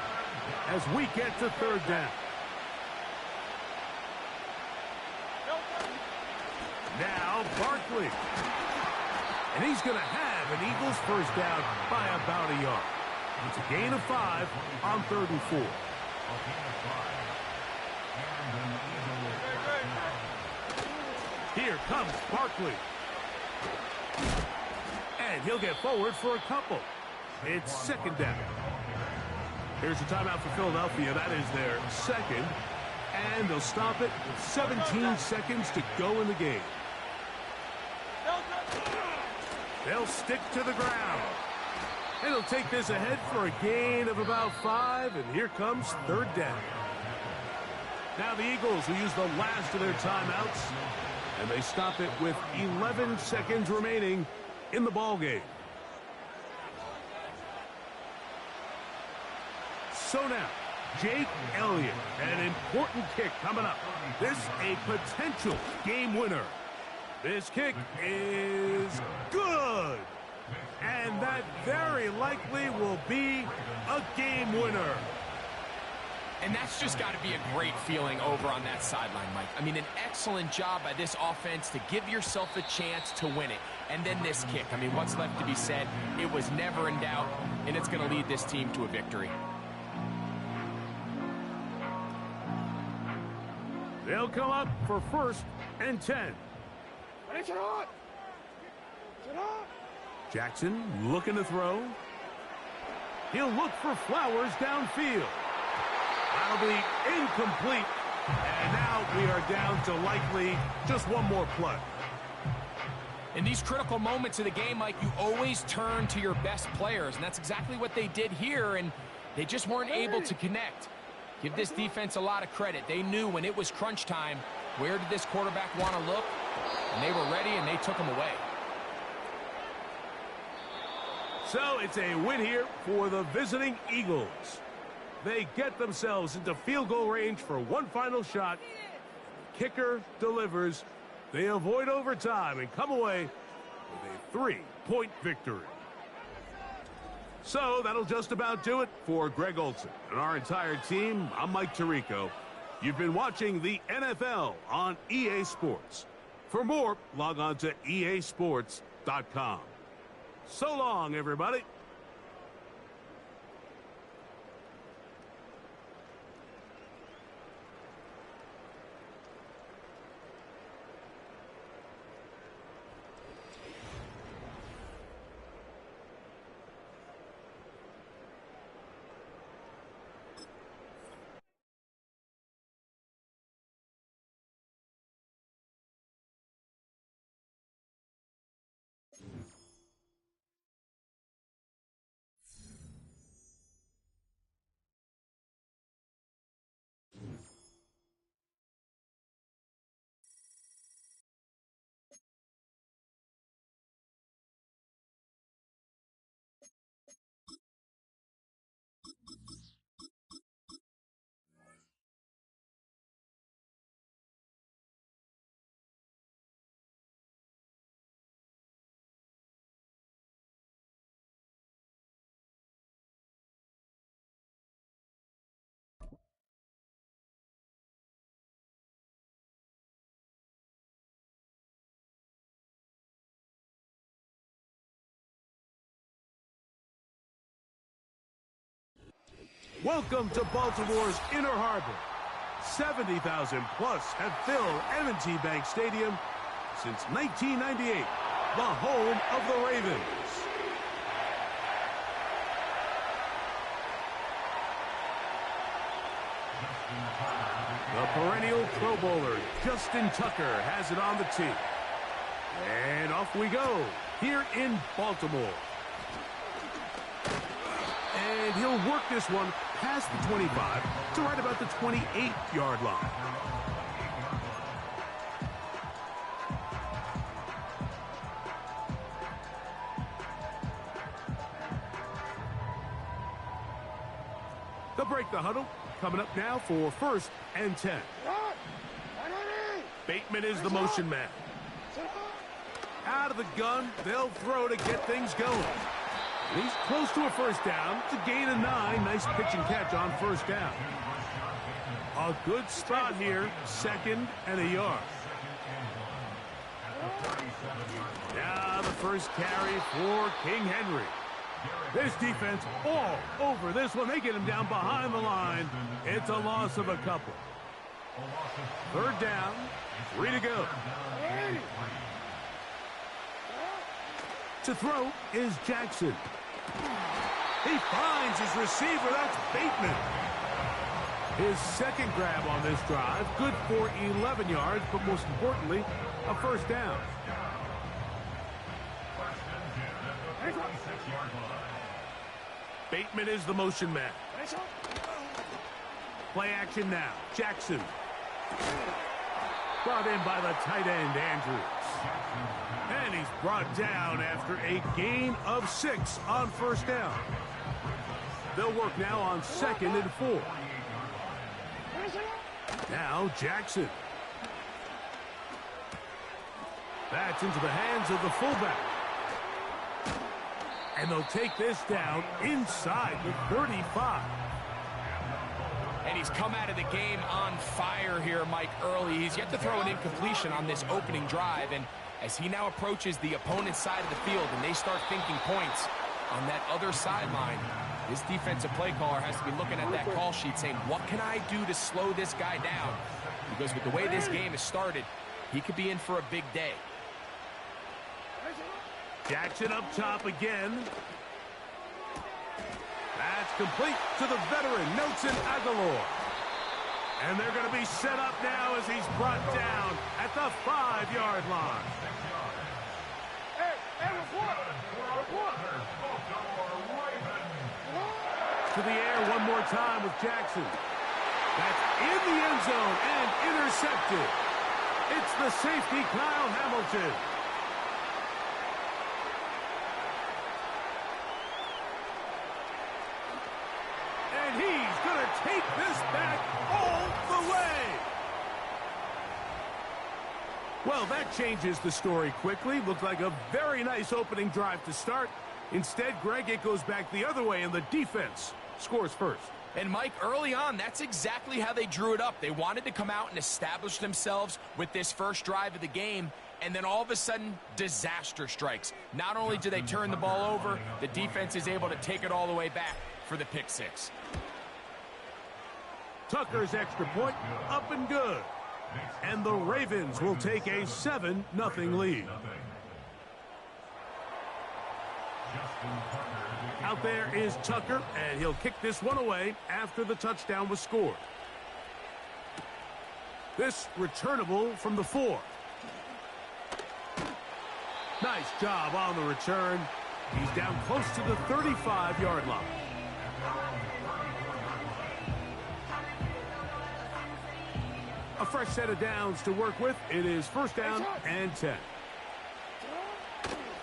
G: as we get to 3rd down. Now Barkley. And he's going to have an Eagles 1st down by about a yard. It's a gain of 5 on 3rd and 4. Here comes Barkley. And he'll get forward for a couple. It's 2nd down. Here's a timeout for Philadelphia. That is their 2nd. And they'll stop it with 17 seconds to go in the game. They'll stick to the ground. And he'll take this ahead for a gain of about 5. And here comes 3rd down. Now the Eagles will use the last of their timeouts. And they stop it with 11 seconds remaining in the ball game. So now, Jake Elliott, an important kick coming up. This a potential game winner. This kick is good. And that very likely will be a game winner.
H: And that's just got to be a great feeling over on that sideline, Mike. I mean, an excellent job by this offense to give yourself a chance to win it. And then this kick. I mean, what's left to be said? It was never in doubt, and it's going to lead this team to a victory.
G: They'll come up for 1st and 10. Jackson looking to throw. He'll look for Flowers downfield. That'll be incomplete. And now we are down to likely just one more play.
H: In these critical moments of the game, Mike, you always turn to your best players, and that's exactly what they did here, and they just weren't able to connect. Give this defense a lot of credit. They knew when it was crunch time, where did this quarterback want to look? And they were ready, and they took him away.
G: So it's a win here for the visiting Eagles. They get themselves into field goal range for one final shot. Kicker delivers. They avoid overtime and come away with a 3-point victory. So that'll just about do it for Greg Olson and our entire team. I'm Mike Tirico. You've been watching the NFL on EA Sports. For more, log on to easports.com. So long, everybody. Welcome to Baltimore's Inner Harbor. 70,000 plus have filled M&T Bank Stadium since 1998, the home of the Ravens. The perennial Pro Bowler, Justin Tucker, has it on the tee. And off we go, here in Baltimore. And he'll work this one past the 25 to right about the 28-yard line. They'll break the huddle. Coming up now for 1st and 10. Bateman is the motion man. Out of the gun, they'll throw to get things going. He's close to a first down to gain a 9. Nice pitch and catch on first down. A good spot here, 2nd and a yard. Now the first carry for King Henry. This defense all over this one. They get him down behind the line. It's a loss of a couple. 3rd down, 3 to go. To throw is Jackson. He finds his receiver. That's Bateman. His 2nd grab on this drive. Good for 11 yards, but most importantly, a first down. Bateman is the motion man. Play action now. Jackson. Brought in by the tight end, Andrews. And he's brought down after a gain of 6 on first down. They'll work now on 2nd and 4. Now Jackson. That's into the hands of the fullback. And they'll take this down inside the 35.
H: And he's come out of the game on fire here, Mike, early. He's yet to throw an incompletion on this opening drive. And as he now approaches the opponent's side of the field and they start thinking points on that other sideline, this defensive play caller has to be looking at that call sheet saying, what can I do to slow this guy down? Because with the way this game has started, he could be in for a big day.
G: Jackson up top again. That's complete to the veteran, Nelson Aguilar. And they're going to be set up now as he's brought down at the 5-yard line. To the air one more time with Jackson. That's in the end zone and intercepted. It's the safety, Kyle Hamilton. And he's going to take this back all the way. Well, that changes the story quickly. Looked like a very nice opening drive to start. Instead, Greg, it goes back the other way, and the defense scores first.
H: And, Mike, early on, that's exactly how they drew it up. They wanted to come out and establish themselves with this first drive of the game, and then all of a sudden, disaster strikes. Not only do they turn the ball over, the defense is able to take it all the way back for the pick six.
G: Tucker's extra point, up and good. And the Ravens will take a 7-0 lead. Out there is Tucker, and he'll kick this one away after the touchdown was scored. This returnable from the 4. Nice job on the return. He's down close to the 35-yard line. A fresh set of downs to work with. It is 1st down and 10.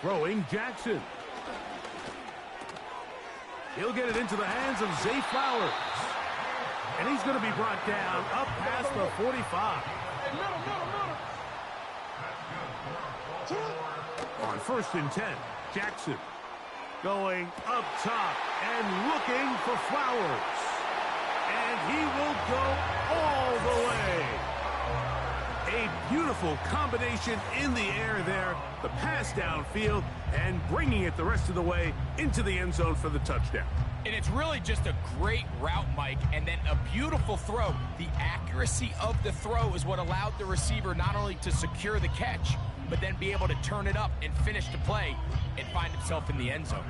G: Throwing Jackson. He'll get it into the hands of Zay Flowers. And he's going to be brought down up past the 45. On 1st and 10, Jackson going up top and looking for Flowers. And he will go all the way. A A beautiful combination in the air there. The pass downfield and bringing it the rest of the way into the end zone for the touchdown.
H: And it's really just a great route, Mike, and then a beautiful throw. The accuracy of the throw is what allowed the receiver not only to secure the catch, but then be able to turn it up and finish the play and find himself in the end zone.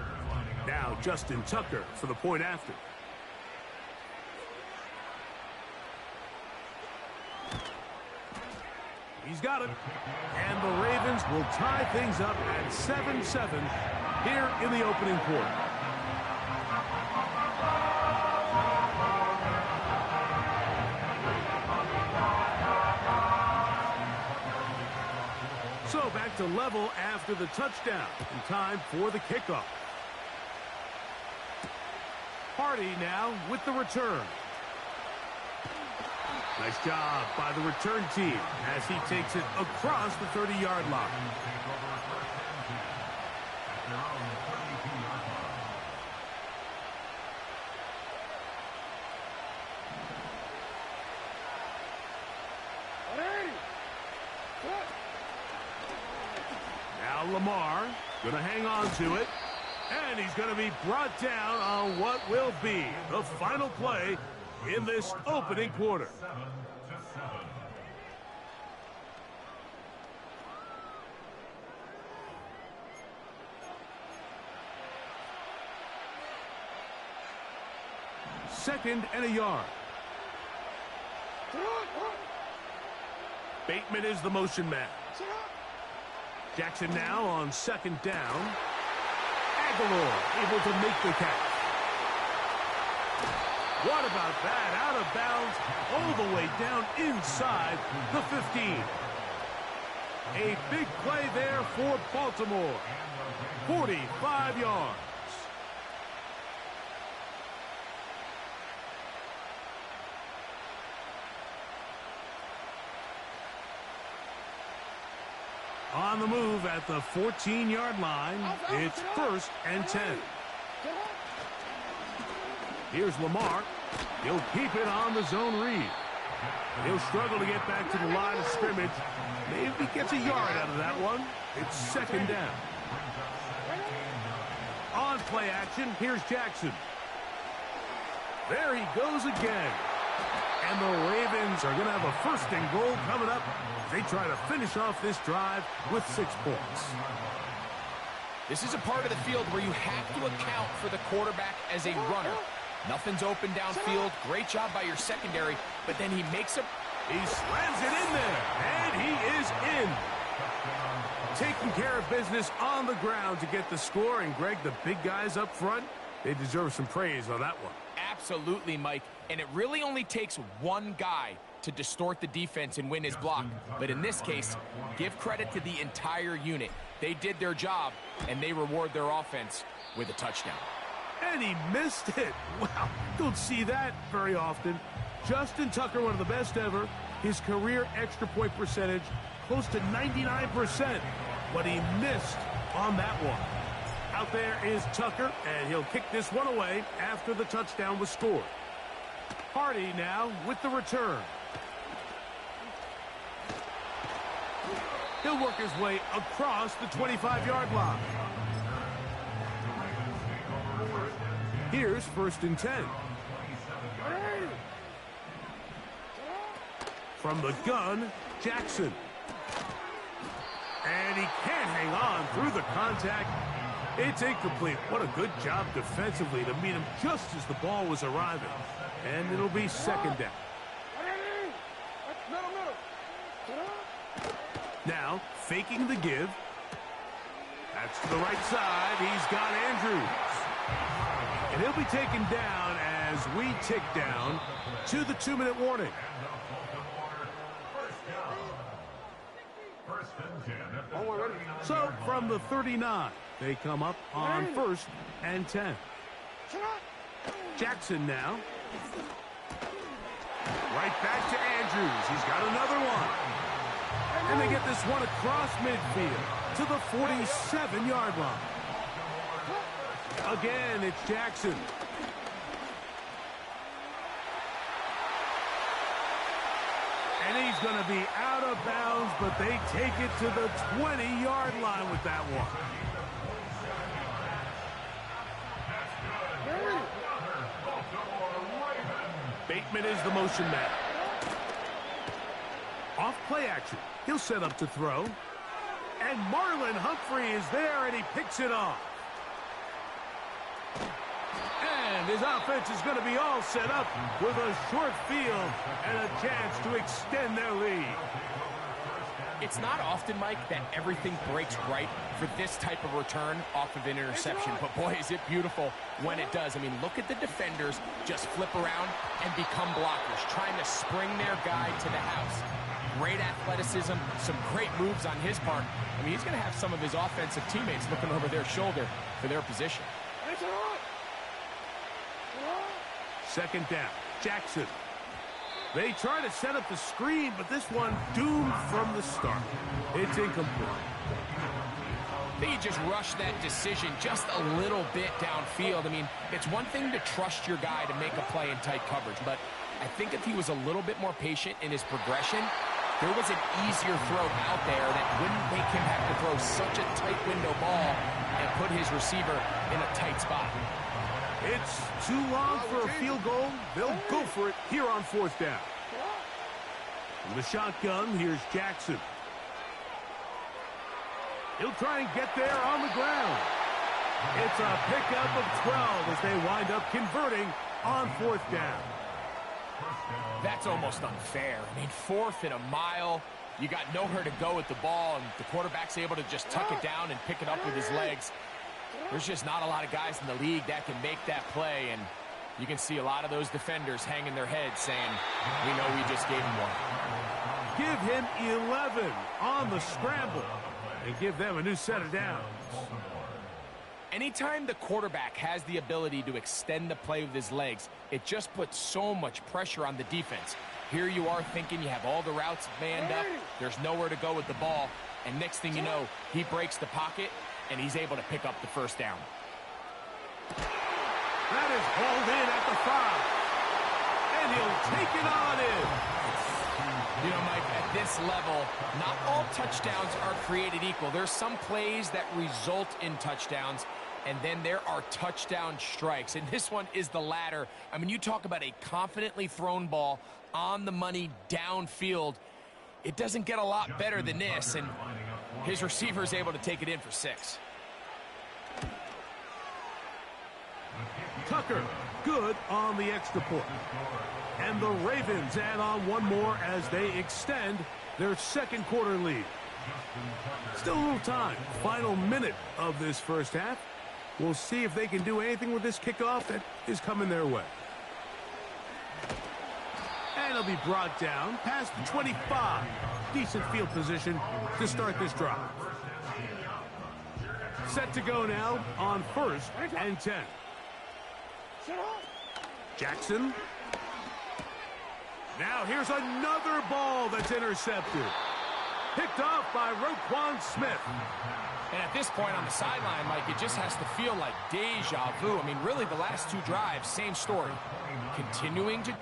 G: Now Justin Tucker for the point after. He's got it. And the Ravens will tie things up at 7-7 here in the opening quarter. So back to level after the touchdown. And time for the kickoff. Hardy now with the return. Nice job by the return team as he takes it across the 30-yard line. Now Lamar going to hang on to it. And he's going to be brought down on what will be the final play in this opening quarter. 2nd and a yard. Bateman is the motion man. Jackson now on 2nd down. Aguilar able to make the catch. What about that? Out of bounds all the way down inside the 15. A big play there for Baltimore. 45 yards. On the move at the 14-yard line, it's 1st and 10. Here's Lamar. He'll keep it on the zone read. He'll struggle to get back to the line of scrimmage. Maybe gets a yard out of that one. It's 2nd down. On play action, here's Jackson. There he goes again. And the Ravens are going to have a 1st and goal coming up. They try to finish off this drive with 6 points.
H: This is a part of the field where you have to account for the quarterback as a runner. Nothing's open downfield. Great job by your secondary, but then he makes a...
G: He slams it in there, and he is in. Taking care of business on the ground to get the score, and Greg, the big guys up front, they deserve some praise on that one.
H: Absolutely, Mike. And it really only takes one guy to distort the defense and win his block. But in this case, give credit to the entire unit. They did their job, and they reward their offense with a touchdown.
G: And he missed it. Wow, don't see that very often. Justin Tucker, one of the best ever. His career extra point percentage, close to 99%. But he missed on that one. Out there is Tucker, and he'll kick this one away after the touchdown was scored. Hardy now with the return. He'll work his way across the 25-yard line. Here's 1st and 10. From the gun, Jackson. And he can't hang on through the contact. It's incomplete. What a good job defensively to meet him just as the ball was arriving. And it'll be 2nd down. Now, faking the give. That's to the right side. He's got Andrews. And he'll be taken down as we tick down to the 2-minute warning. So, from the 39, they come up on 1st and 10. Jackson now. Right back to Andrews. He's got another one. And they get this one across midfield to the 47-yard line. Again, it's Jackson. And he's going to be out of bounds, but they take it to the 20-yard line with that one. Bateman is the motion man. Off play action. He'll set up to throw. And Marlon Humphrey is there, and he picks it off. And his offense is going to be all set up with a short field and a chance to extend their lead.
H: It's not often, Mike, that everything breaks right for this type of return off of an interception. But, boy, is it beautiful when it does. I mean, look at the defenders just flip around and become blockers, trying to spring their guy to the house. Great athleticism, some great moves on his part. I mean, he's going to have some of his offensive teammates looking over their shoulder for their position.
G: Second down, Jackson. They try to set up the screen, but this one doomed from the start. It's incomplete.
H: I think he just rushed that decision just a little bit downfield. I mean, it's one thing to trust your guy to make a play in tight coverage, but I think if he was a little bit more patient in his progression, there was an easier throw out there that wouldn't make him have to throw such a tight window ball and put his receiver in a tight spot.
G: It's too long for a field goal. They'll go for it here on fourth down. From the shotgun, here's Jackson. He'll try and get there on the ground. It's a pickup of 12 as they wind up converting on fourth down.
H: That's almost unfair. I mean, 4th and a mile. You got nowhere to go with the ball, and the quarterback's able to just tuck it down and pick it up with his legs. There's just not a lot of guys in the league that can make that play, and you can see a lot of those defenders hanging their heads saying, we know we just gave him one.
G: Give him 11 on the scramble and give them a new set of downs.
H: Anytime the quarterback has the ability to extend the play with his legs, it just puts so much pressure on the defense. Here you are thinking you have all the routes manned up, there's nowhere to go with the ball, and next thing you know, he breaks the pocket, and he's able to pick up the first down.
G: That is hauled in at the 5. And he'll take it on in.
H: You know, Mike, at this level, not all touchdowns are created equal. There's some plays that result in touchdowns, and then there are touchdown strikes. And this one is the latter. I mean, you talk about a confidently thrown ball on the money downfield. It doesn't get a lot better than this, and his receiver is able to take it in for 6.
G: Tucker, good on the extra point. And the Ravens add on one more as they extend their second quarter lead. Still a little time. Final minute of this first half. We'll see if they can do anything with this kickoff that is coming their way. And it'll be brought down past the 25. Decent field position to start this drive. Set to go now on 1st and 10. Jackson. Now here's another ball that's intercepted. Picked off by Roquan Smith.
H: And at this point on the sideline, Mike, it just has to feel like deja vu. I mean, really, the last 2 drives, same story. Continuing to...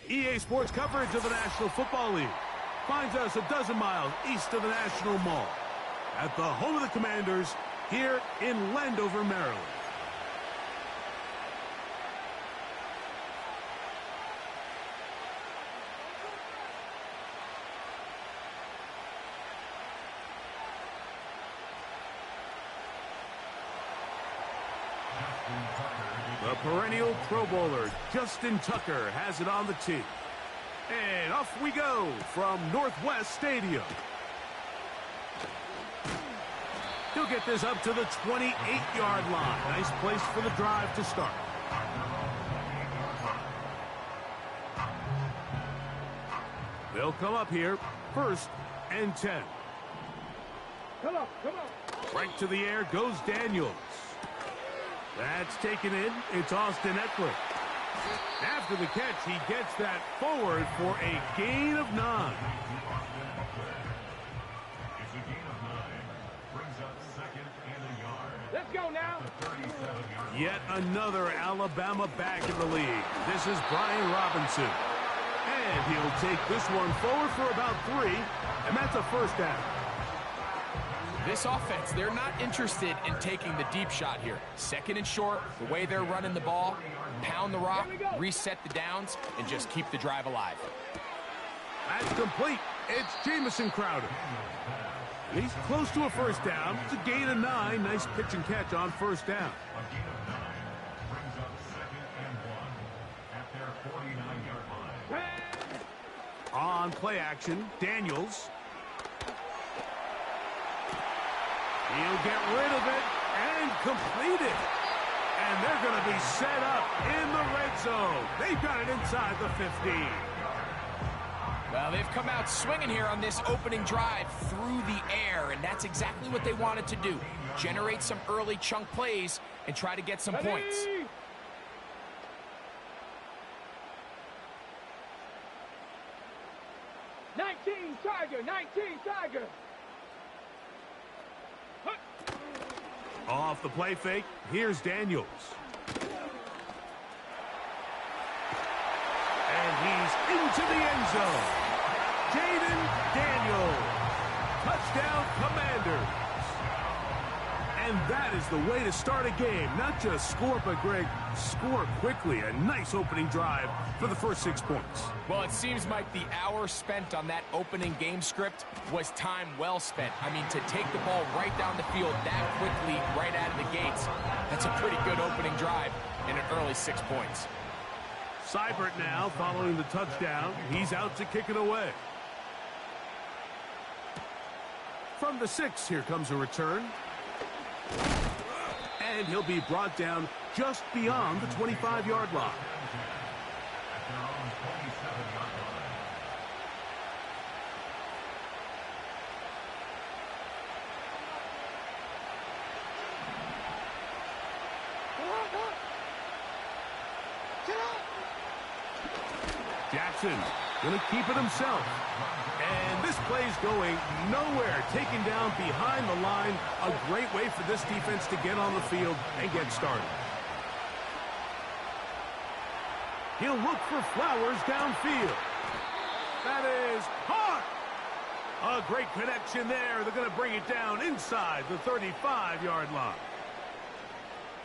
G: EA Sports coverage of the National Football League finds us a dozen miles east of the National Mall at the home of the Commanders here in Landover, Maryland. The perennial Pro Bowler, Justin Tucker, has it on the tee. And off we go from Northwest Stadium. He'll get this up to the 28-yard line. Nice place for the drive to start. They'll come up here, 1st and 10.
C: Come on, come on.
G: Right to the air goes Daniels. That's taken in. It's Austin Eckler. After the catch, he gets that forward for a gain of 9.
F: It's a gain of 9. Brings up 2nd and a yard.
C: Let's go now.
G: Yet another Alabama back in the league. This is Brian Robinson. And he'll take this one forward for about 3, and that's a 1st down.
H: This offense, they're not interested in taking the deep shot here. 2nd and short, the way they're running the ball, pound the rock, reset the downs, and just keep the drive alive.
G: That's complete. It's Jamison Crowder. He's close to a 1st down. It's a gain of 9. Nice pitch and catch on 1st down.
F: A gain of 9 brings up 2nd and 1 at their 49-yard line.
G: On play action, Daniels. He'll get rid of it and complete it. And they're going to be set up in the red zone. They've got it inside the 15.
H: Well, they've come out swinging here on this opening drive through the air, and that's exactly what they wanted to do. Generate some early chunk plays and try to get some points.
C: 19 Tiger, 19 Tiger.
G: Off the play fake, here's Daniels. And he's into the end zone. Jaden Daniels. Touchdown, Commanders. And that is the way to start a game. Not just score, but, Greg, score quickly. A nice opening drive for the first 6 points.
H: Well, it seems like the hour spent on that opening game script was time well spent. I mean, to take the ball right down the field that quickly, right out of the gates, that's a pretty good opening drive and an early 6 points.
G: Seibert now following the touchdown. He's out to kick it away. From the 6, here comes a return. And he'll be brought down just beyond the 25-yard line.
F: At their own 27-yard line.
G: Jackson going to keep it himself. And this play's going nowhere. Taken down behind the line. A great way for this defense to get on the field and get started. He'll look for Flowers downfield. That is hot. A great connection there. They're going to bring it down inside the 35-yard line.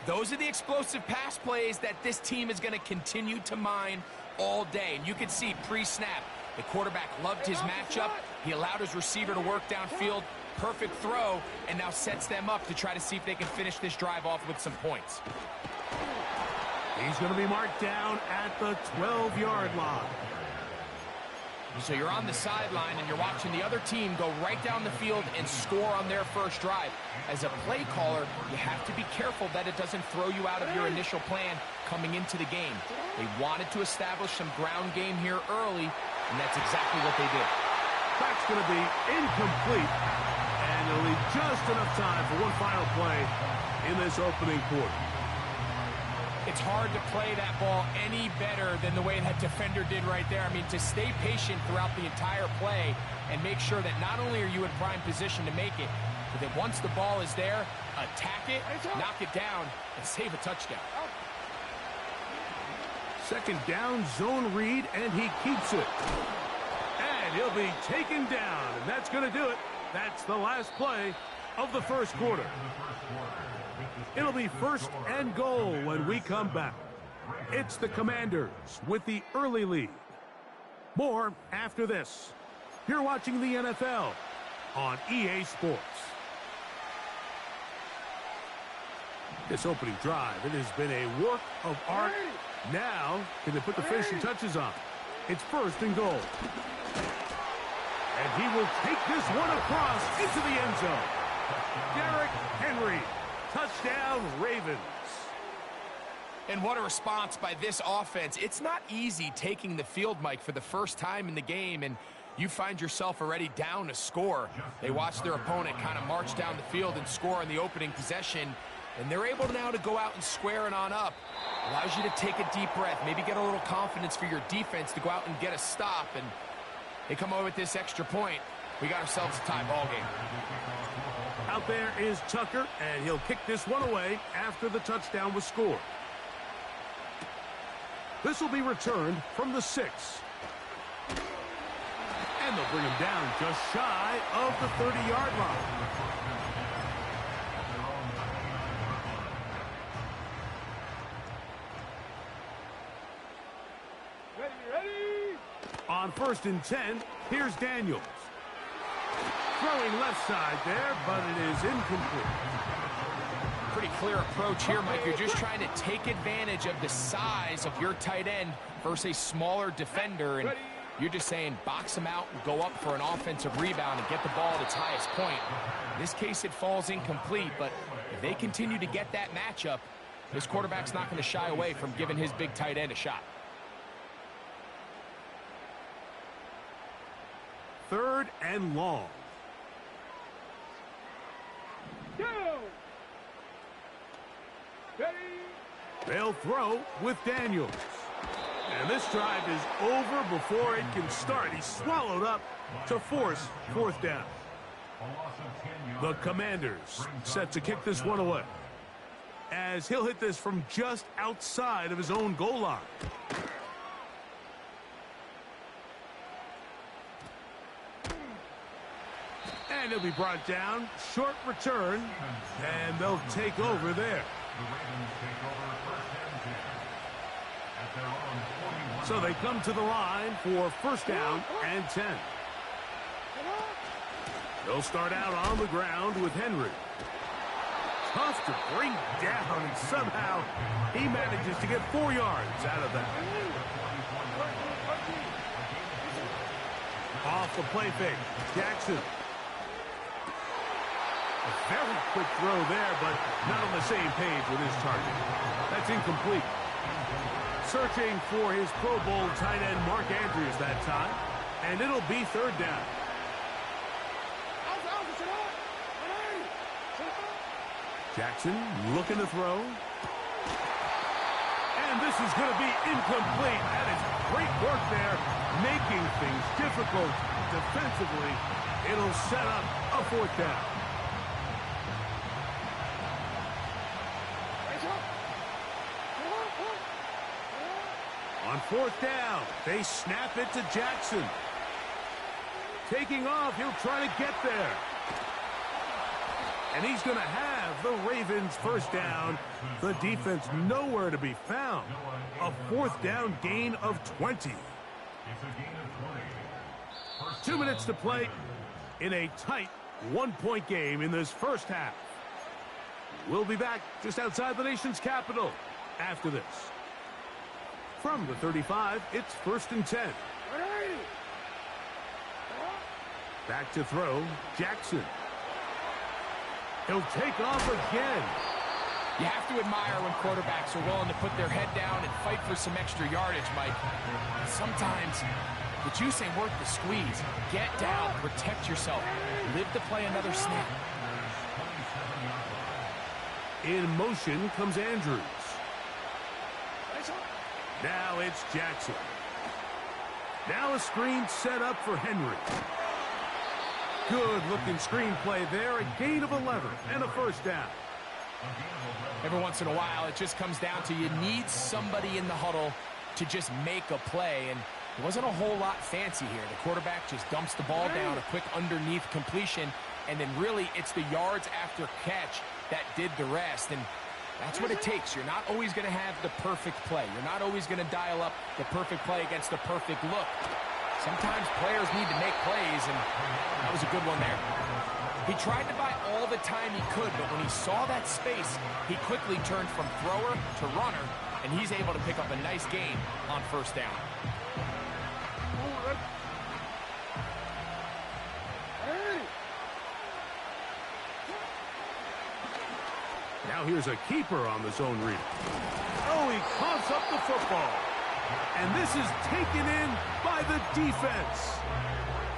H: Those are the explosive pass plays that this team is going to continue to mine all day. And you can see pre-snap, the quarterback loved his matchup. He allowed his receiver to work downfield. Perfect throw, and now sets them up to try to see if they can finish this drive off with some points.
G: He's going to be marked down at the 12-yard line.
H: So you're on the sideline and you're watching the other team go right down the field and score on their first drive. As a play caller, you have to be careful that it doesn't throw you out of your initial plan coming into the game. They wanted to establish some ground game here early, and that's exactly what they did.
G: That's going to be incomplete, and they'll leave just enough time for one final play in this opening quarter.
H: It's hard to play that ball any better than the way that defender did right there. I mean, to stay patient throughout the entire play and make sure that not only are you in prime position to make it, but that once the ball is there, attack it, knock it down, and save a touchdown.
G: Second down, zone read, and he keeps it. And he'll be taken down, and that's going to do it. That's the last play of the first quarter. It'll be 1st and goal when we come back. It's the Commanders with the early lead. More after this. You're watching the NFL on EA Sports. This opening drive, it has been a work of art. Now, can they put the finishing touches on? It's 1st and goal. And he will take this one across into the end zone. Derrick Touchdown, Ravens.
H: And what a response by this offense. It's not easy taking the field, Mike, for the first time in the game, and you find yourself already down a score. They watch their opponent kind of march down the field and score in the opening possession, and they're able now to go out and square it on up. Allows you to take a deep breath, maybe get a little confidence for your defense to go out and get a stop, and they come away with this extra point. We got ourselves a tie ball game.
G: Out there is Tucker, and he'll kick this one away after the touchdown was scored. This will be returned from the 6. And they'll bring him down just shy of the 30-yard line.
C: Ready.
G: On 1st and 10, here's Daniels. Throwing left side there, but it is incomplete.
H: Pretty clear approach here, Mike. You're just trying to take advantage of the size of your tight end versus a smaller defender, and you're just saying box him out and go up for an offensive rebound and get the ball at its highest point. In this case, it falls incomplete, but if they continue to get that matchup, this quarterback's not going to shy away from giving his big tight end a shot.
G: 3rd and long.
C: Go. Ready.
G: They'll throw with Daniels. And this drive is over before it can start. He's swallowed up to force 4th down. The Commanders set to kick this one away, as he'll hit this from just outside of his own goal line. And he'll be brought down. Short return, and they'll take over there. So they come to the line for 1st down and 10. They'll start out on the ground with Henry. Tough to bring down, and somehow he manages to get 4 yards out of that. Off the play fake, Jackson. A very quick throw there, but not on the same page with his target. That's incomplete. Searching for his Pro Bowl tight end Mark Andrews that time, and it'll be 3rd down. Jackson looking to throw. And this is going to be incomplete. That is great work there, making things difficult defensively. It'll set up a 4th down. On 4th down, they snap it to Jackson. Taking off, he'll try to get there. And he's going to have the Ravens 1st down. The defense nowhere to be found. A 4th down gain of 20. 2 minutes to play in a tight 1-point game in this first half. We'll be back just outside the nation's capital after this. From the 35, it's 1st and 10. Back to throw, Jackson. He'll take off again.
H: You have to admire when quarterbacks are willing to put their head down and fight for some extra yardage, Mike. Sometimes the juice ain't worth the squeeze. Get down, protect yourself, live to play another snap.
G: In motion comes Andrews. Now it's Jackson. Now a screen set up for Henry. Good-looking screen play there. A gain of 11 and a 1st down.
H: Every once in a while, it just comes down to you need somebody in the huddle to just make a play, and it wasn't a whole lot fancy here. The quarterback just dumps the ball down, a quick underneath completion, and then really it's the yards after catch that did the rest, and that's what it takes. You're not always going to have the perfect play. You're not always going to dial up the perfect play against the perfect look. Sometimes players need to make plays, and that was a good one there. He tried to buy all the time he could, but when he saw that space, he quickly turned from thrower to runner, and he's able to pick up a nice gain on 1st down.
G: Now here's a keeper on the zone read. Oh, he coughs up the football. And this is taken in by the defense.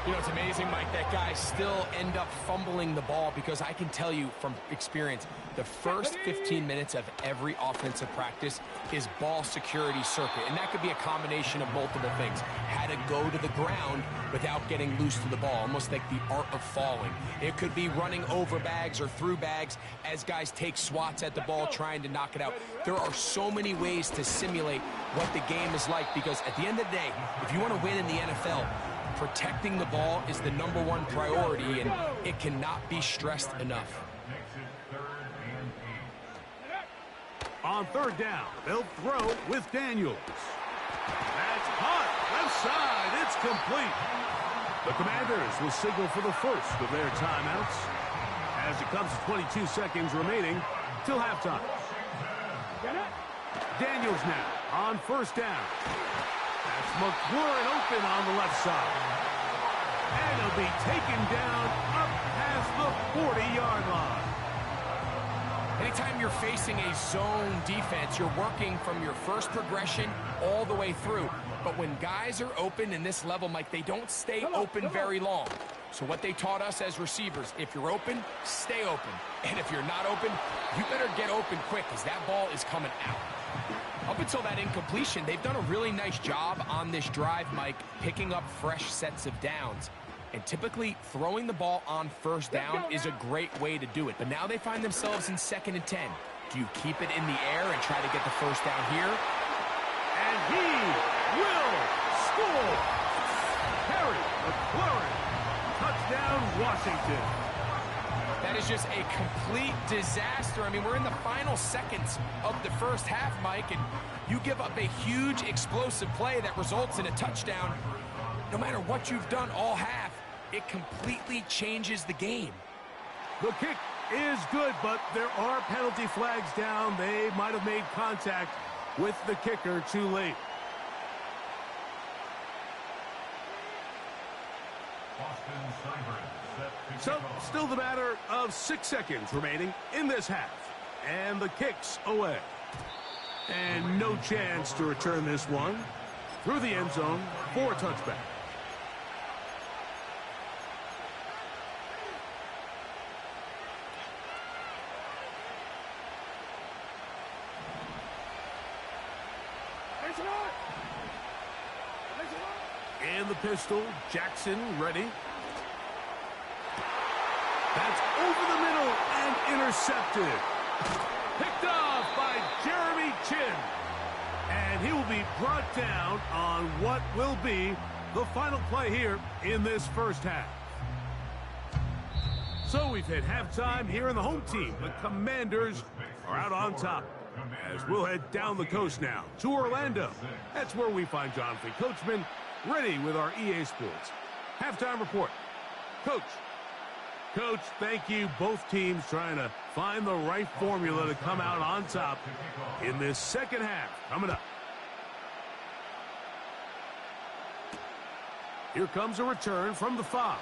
H: You know, it's amazing, Mike, that guys still end up fumbling the ball because I can tell you from experience, the first 15 minutes of every offensive practice is ball security circuit. And that could be a combination of multiple things. How to go to the ground without getting loose to the ball, almost like the art of falling. It could be running over bags or through bags as guys take swats at the ball trying to knock it out. There are so many ways to simulate what the game is like because at the end of the day, if you want to win in the NFL, protecting the ball is the #1 priority, and it cannot be stressed enough.
G: On third down, they'll throw with Daniels. That's caught. Left side. It's complete. The Commanders will signal for the first of their timeouts as it comes to 22 seconds remaining till halftime. Daniels now on first down. That's McLaurin open on the left side. And he'll be taken down up past the 40-yard line.
H: Anytime you're facing a zone defense, you're working from your first progression all the way through. But when guys are open in this level, Mike, they don't stay open very long. So what they taught us as receivers, if you're open, stay open. And if you're not open, you better get open quick because that ball is coming out. Up until that incompletion, they've done a really nice job on this drive, Mike, picking up fresh sets of downs. And typically, throwing the ball on first down is a great way to do it. But now they find themselves in 2nd and 10. Do you keep it in the air and try to get the first down here?
G: And he will score! Harry McLaurin, touchdown Washington.
H: That is just a complete disaster. I mean, we're in the final seconds of the first half, Mike, and you give up a huge explosive play that results in a touchdown. No matter what you've done all half, it completely changes the game.
G: The kick is good, but there are penalty flags down. They might have made contact with the kicker too late. So, still the matter of 6 seconds remaining in this half. And the kick's away. And no chance to return this one through the end zone for a touchback. In the pistol, Jackson ready. That's over the middle and intercepted. Picked off by Jeremy Chin. And he will be brought down on what will be the final play here in this first half. So we've hit halftime here in the home team. The Commanders are out on top. As we'll head down the coast now to Orlando. That's where we find Jonathan Coachman ready with our EA Sports halftime report. Coach, thank you. Both teams trying to find the right formula to come out on top in this second half. Coming up. Here comes a return from the 5.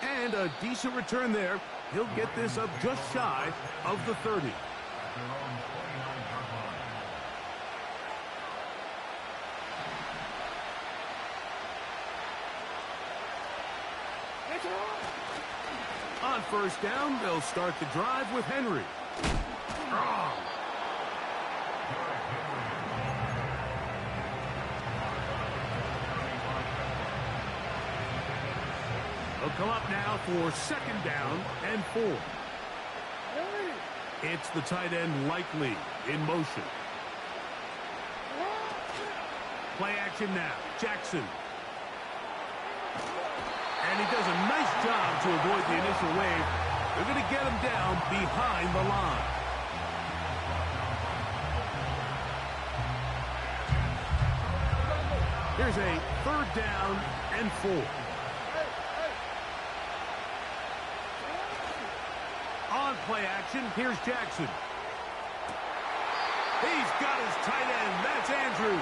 G: And a decent return there. He'll get this up just shy of the 30. On first down, they'll start the drive with Henry. They'll come up now for 2nd down and 4. It's the tight end Likely in motion. Play action now. Jackson. And he does a nice job to avoid the initial wave. They're going to get him down behind the line. Here's a 3rd down and 4. On play action, here's Jackson. He's got his tight end. That's Andrew.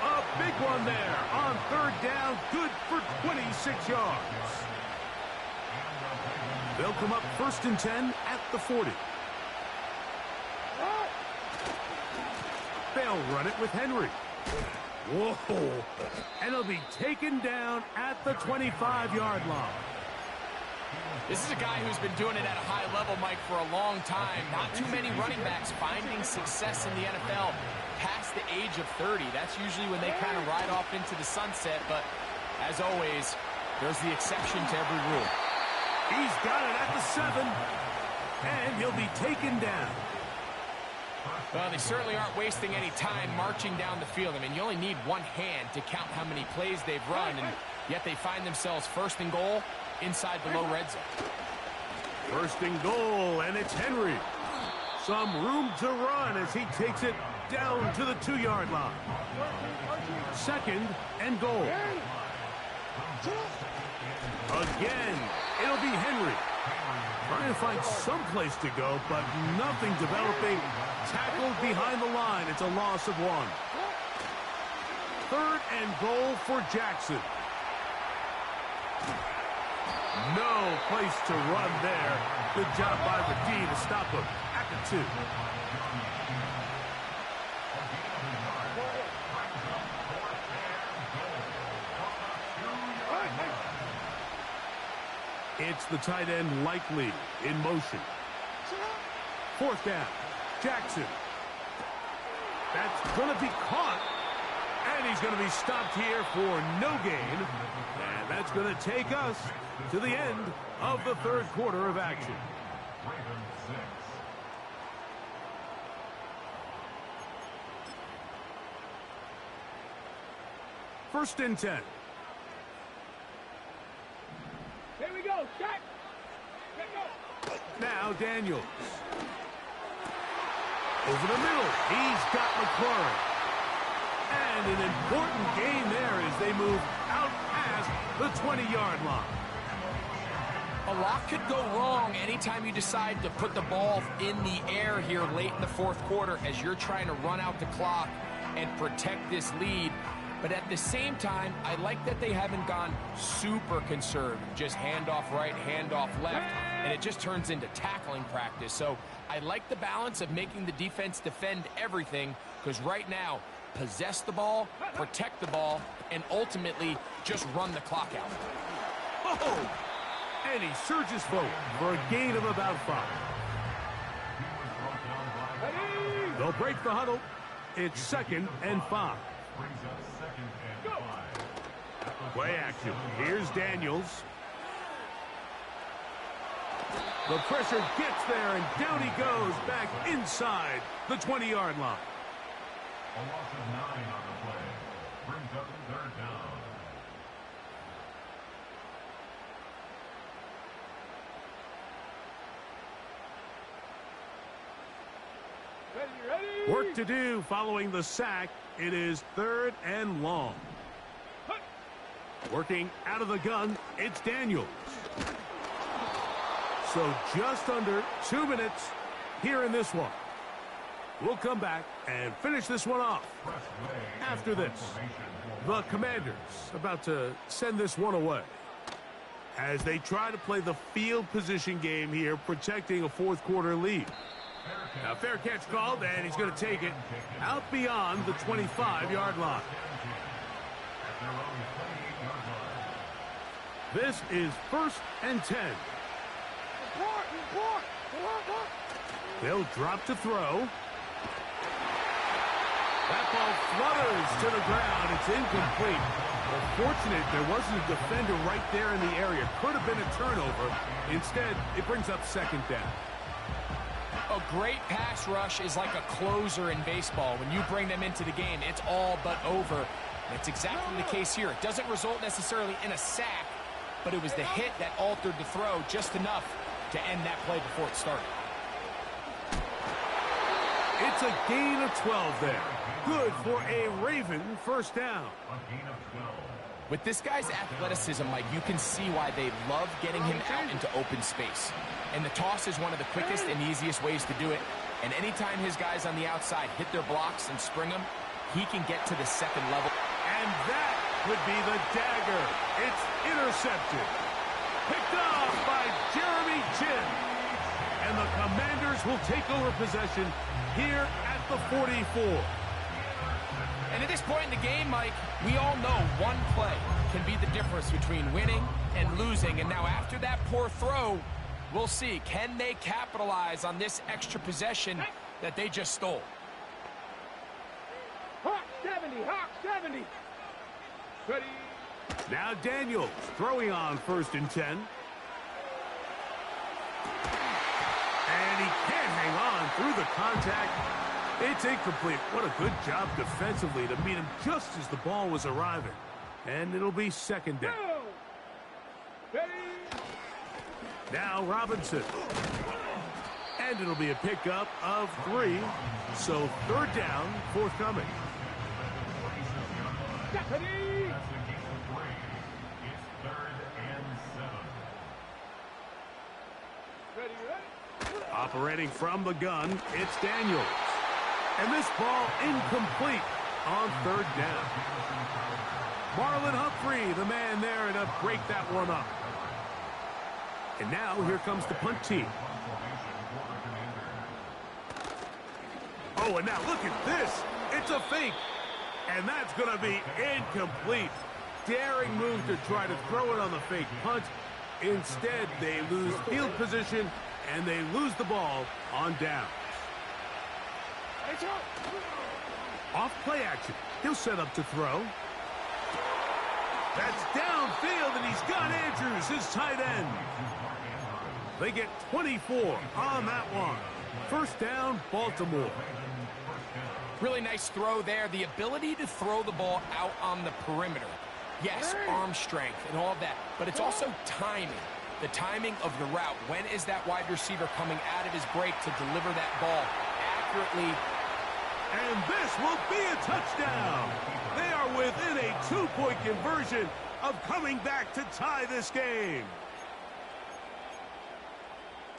G: A big one there on 3rd down. Good for 26 yards. They'll come up 1st and 10 at the 40. They'll run it with Henry. Whoa. And he'll be taken down at the 25-yard line.
H: This is a guy who's been doing it at a high level, Mike, for a long time. Not too many running backs finding success in the NFL past the age of 30. That's usually when they kind of ride off into the sunset. But as always, there's the exception to every rule.
G: He's got it at the 7. And he'll be taken down.
H: Well, they certainly aren't wasting any time marching down the field. I mean, you only need one hand to count how many plays they've run, and yet they find themselves 1st and goal inside the low red zone.
G: 1st and goal, and it's Henry. Some room to run as he takes it down to the 2-yard line. 2nd and goal. Again, it'll be Henry. Trying to find some place to go, but nothing developing. Tackled behind the line. It's a loss of 1. 3rd and goal for Jackson. No place to run there. Good job by the D to stop him at the 2. It's the tight end Likely in motion. 4th down. Jackson. That's going to be caught. And he's going to be stopped here for no gain. And that's going to take us to the end of the 3rd quarter of action. First and 10.
C: Here we go. Shot. Let go.
G: Now Daniels. Over the middle. He's got McLaurin. And an important gain there as they move out past the 20-yard line.
H: A lot could go wrong anytime you decide to put the ball in the air here late in the 4th quarter as you're trying to run out the clock and protect this lead. But at the same time, I like that they haven't gone super conservative. Just handoff right, handoff left, and it just turns into tackling practice. So I like the balance of making the defense defend everything, because right now, possess the ball, protect the ball, and ultimately just run the clock out.
G: Oh! And he surges forward for a gain of about 5. They'll break the huddle. It's 2nd and 5. Play action. Here's Daniels. The pressure gets there, and down he goes back inside the 20-yard line.
F: A loss of 9 on the play. Brings up 3rd down.
C: Ready.
G: Work to do following the sack. It is 3rd and long. Working out of the gun, it's Daniels. So just under 2 minutes here in this one. We'll come back and finish this one off after this. The Commanders about to send this one away as they try to play the field position game here, protecting a 4th quarter lead. Now, fair catch called, and he's going to take it out beyond the 25-yard line. This is 1st and 10. They'll drop to throw. That ball flutters to the ground. It's incomplete. Well, fortunate there wasn't a defender right there in the area. Could have been a turnover. Instead, it brings up 2nd down.
H: A great pass rush is like a closer in baseball. When you bring them into the game, it's all but over. That's exactly the case here. It doesn't result necessarily in a sack, but it was the hit that altered the throw just enough to end that play before it started.
G: It's a gain of 12 there. Good for a Raven 1st down.
H: With this guy's athleticism, Mike, you can see why they love getting him out into open space. And the toss is one of the quickest and easiest ways to do it. And anytime his guys on the outside hit their blocks and spring them, he can get to the 2nd level.
G: And that would be the dagger. It's intercepted. Picked off by Jeremy will take over possession here at the 44.
H: And at this point in the game, Mike, we all know one play can be the difference between winning and losing. And now after that poor throw, we'll see, can they capitalize on this extra possession that they just stole?
C: Hawk 70, Hawk 70. Ready.
G: Now Daniels throwing on 1st and 10. And he can't hang on through the contact. It's incomplete. What a good job defensively to meet him just as the ball was arriving. And it'll be 2nd down.
C: Ready.
G: Now Robinson. And it'll be a pickup of 3. So 3rd down, forthcoming.
C: Ready.
G: Operating from the gun, it's Daniels. And this ball incomplete on 3rd down. Marlon Humphrey, the man there to break that one up. And now here comes the punt team. Oh, and now look at this. It's a fake. And that's going to be incomplete. Daring move to try to throw it on the fake punt. Instead, they lose field position, and they lose the ball on downs. Off play action. He'll set up to throw. That's downfield, and he's got Andrews, his tight end. They get 24 on that one. 1st down, Baltimore.
H: Really nice throw there. The ability to throw the ball out on the perimeter. Yes, arm strength and all of that, but it's also timing. The timing of the route. When is that wide receiver coming out of his break to deliver that ball accurately?
G: And this will be a touchdown. They are within a 2-point conversion of coming back to tie this game.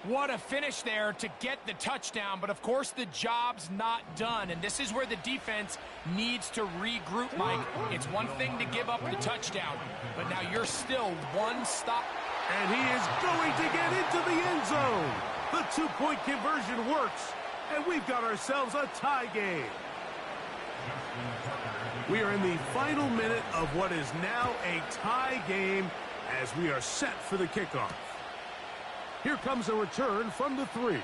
H: What a finish there to get the touchdown, but of course the job's not done, and this is where the defense needs to regroup, Mike. It's one thing to give up the touchdown, but now you're still one stop.
G: And he is going to get into the end zone. The 2-point conversion works, and we've got ourselves a tie game. We are in the final minute of what is now a tie game as we are set for the kickoff. Here comes a return from the 3.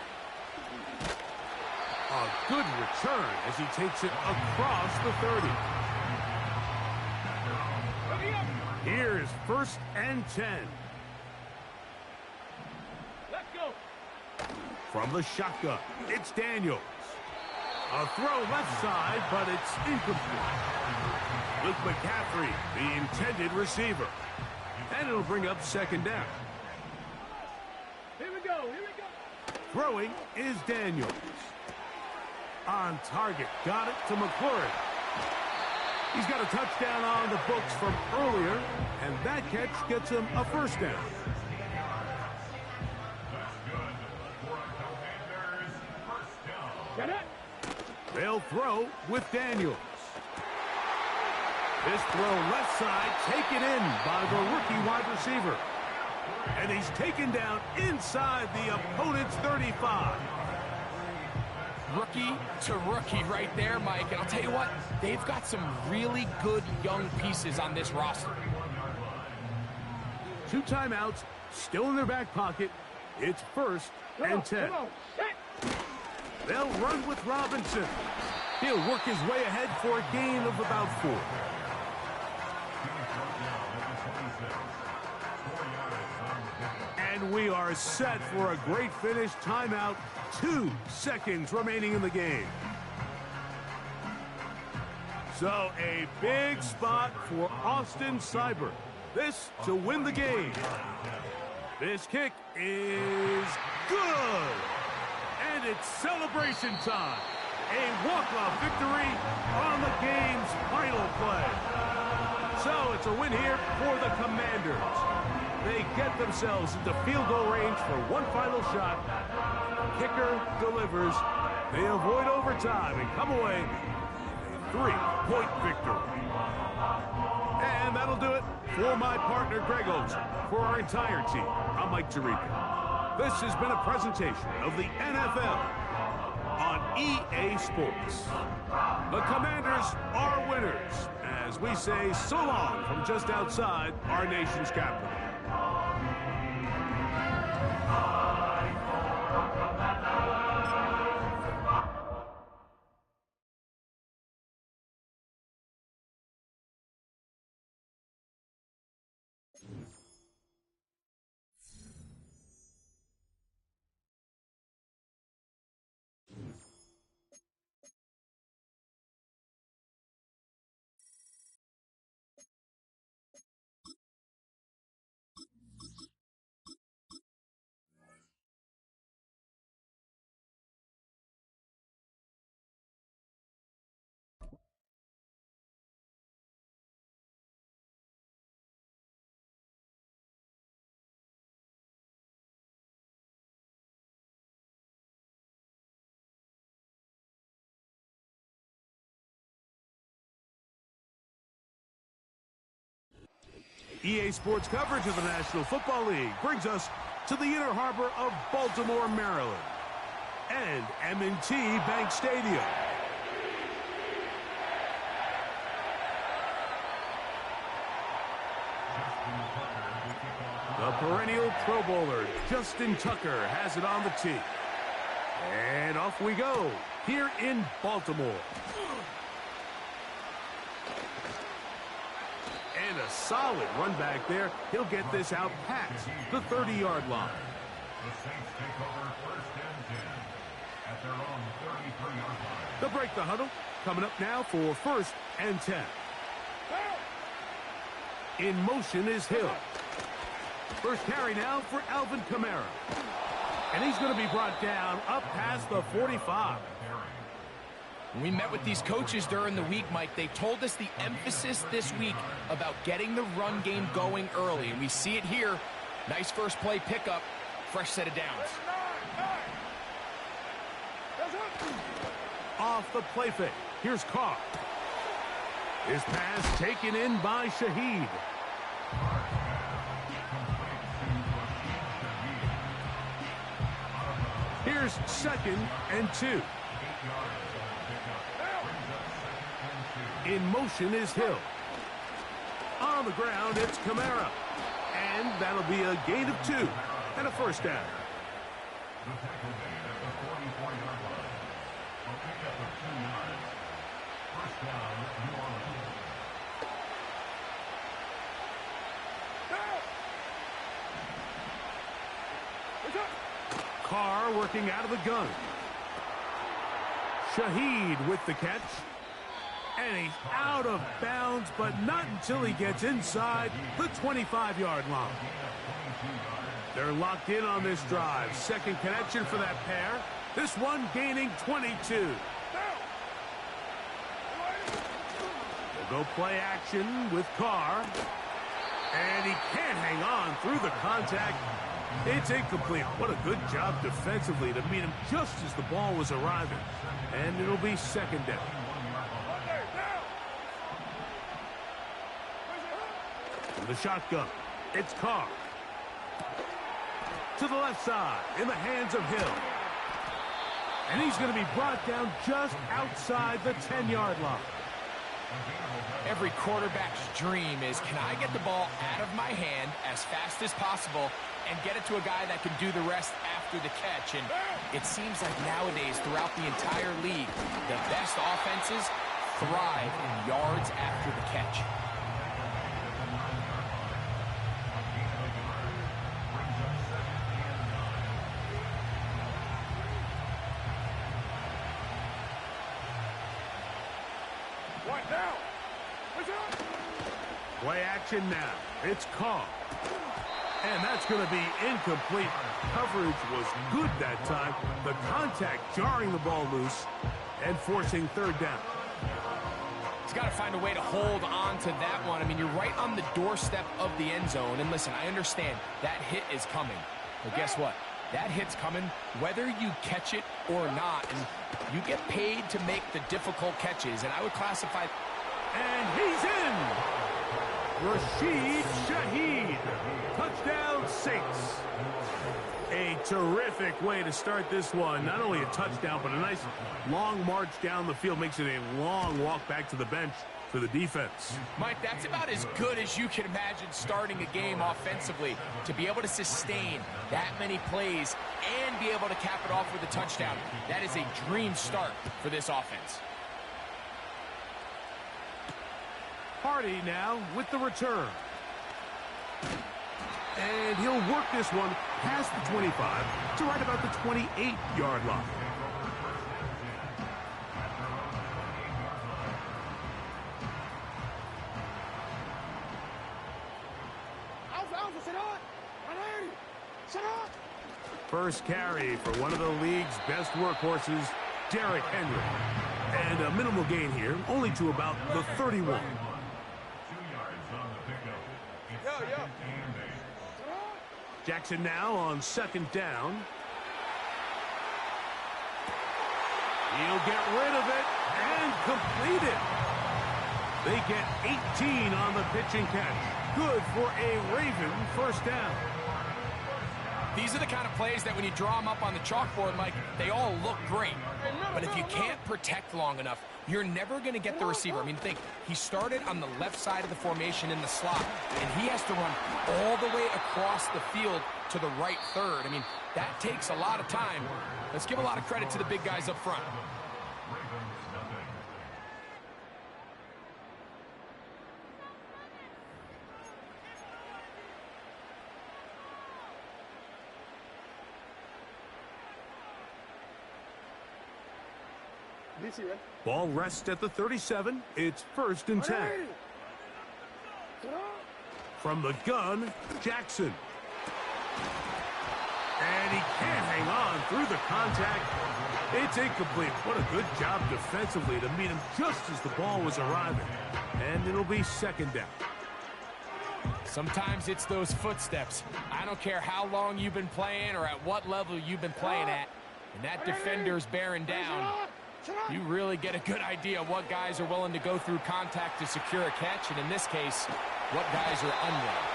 G: A good return as he takes it across the 30. Here's 1st and 10.
C: Let's go.
G: From the shotgun, it's Daniels. A throw left side, but it's incomplete. Luke McCaffrey, the intended receiver. And it'll bring up 2nd down.
C: Here we go. Here we go.
G: Throwing is Daniels. On target. Got it to McClure. He's got a touchdown on the books from earlier, and that catch gets him a 1st down.
C: Get it.
G: They'll throw with Daniels. This throw left side taken in by the rookie wide receiver. And he's taken down inside the opponent's 35.
H: Rookie to rookie right there, Mike. And I'll tell you what, they've got some really good young pieces on this roster.
G: 2 timeouts, still in their back pocket. It's 1st and 10.
C: Come on. Set.
G: They'll run with Robinson. He'll work his way ahead for a gain of about 4. And we are set for a great finish. Timeout. 2 seconds remaining in the game. So a big spot for Austin Seibert. This to win the game. This kick is good. And it's celebration time. A walk-off victory on the game's final play. So it's a win here for the Commanders. They get themselves into field goal range for one final shot. Kicker delivers. They avoid overtime and come away with a 3-point victory. And that'll do it for my partner, Greg Olson. For our entire team, I'm Mike Tirico. This has been a presentation of the NFL on EA Sports. The Commanders are winners, as we say so long from just outside our nation's capital. EA Sports coverage of the National Football League brings us to the inner harbor of Baltimore, Maryland, and M&T Bank Stadium. The perennial Pro Bowler, Justin Tucker, has it on the tee. And off we go, here in Baltimore. And a solid run back there. He'll get this out past the 30-yard line.
F: The Saints take over first and 10 at their own 33-yard line.
G: They'll break the huddle. Coming up now for first and 10. In motion is Hill. First carry now for Alvin Kamara. And he's going to be brought down up past the 45.
H: We met with these coaches during the week, Mike. They told us the emphasis this week about getting the run game going early. And we see it here. Nice first play pickup. Fresh set of downs.
G: Off the play fake. Here's Carr. His pass taken in by Shaheed. Here's second and 2. In motion is Hill. On the ground, it's Kamara. And that'll be a gain of 2 and a first down.
F: The tackle made at the 44-yard line. A pickup of 2 yards. First down, New Orleans.
G: Carr working out of the gun. Shaheed with the catch. And he's out of bounds, but not until he gets inside the 25-yard line. They're locked in on this drive. Second connection for that pair. This one gaining 22. They'll go play action with Carr. And he can't hang on through the contact. It's incomplete. What a good job defensively to meet him just as the ball was arriving. And it'll be second down. The shotgun. It's Carr. To the left side, in the hands of Hill. And he's going to be brought down just outside the 10-yard line.
H: Every quarterback's dream is, can I get the ball out of my hand as fast as possible and get it to a guy that can do the rest after the catch? And it seems like nowadays, throughout the entire league, the best offenses thrive in yards after the catch.
G: Play action now. It's Carr. And that's going to be incomplete. Coverage was good that time. The contact jarring the ball loose and forcing third down.
H: He's got to find a way to hold on to that one. I mean, you're right on the doorstep of the end zone. And listen, I understand that hit is coming. But guess what? That hit's coming whether you catch it or not. And you get paid to make the difficult catches. And I would classify...
G: And he's in! Rashid Shaheed. Touchdown, Saints. A terrific way to start this one. Not only a touchdown, but a nice long march down the field. Makes it a long walk back to the bench for the defense.
H: Mike, that's about as good as you can imagine starting a game offensively. To be able to sustain that many plays and be able to cap it off with a touchdown, that is a dream start for this offense.
G: Hardy now with the return. And he'll work this one past the 25 to right about the 28-yard line. First carry for one of the league's best workhorses, Derrick Henry. And a minimal gain here, only to about the 31.
F: 2 yards on the pickup.
G: Jackson now on second down. He'll get rid of it and complete it. They get 18 on the pitch and catch. Good for a Raven first down.
H: These are the kind of plays that when you draw them up on the chalkboard, Mike, they all look great. But if you can't protect long enough, you're never going to get the receiver. I mean, think, he started on the left side of the formation in the slot, and he has to run all the way across the field to the right third. I mean, that takes a lot of time. Let's give a lot of credit to the big guys up front.
G: Ball rests at the 37. It's 1st and 10. From the gun, Jackson. And he can't hang on through the contact. It's incomplete. What a good job defensively to meet him just as the ball was arriving. And it'll be 2nd down.
H: Sometimes it's those footsteps. I don't care how long you've been playing or at what level you've been playing at. And that defender's bearing down. You really get a good idea of what guys are willing to go through contact to secure a catch, and in this case, what guys are unwilling.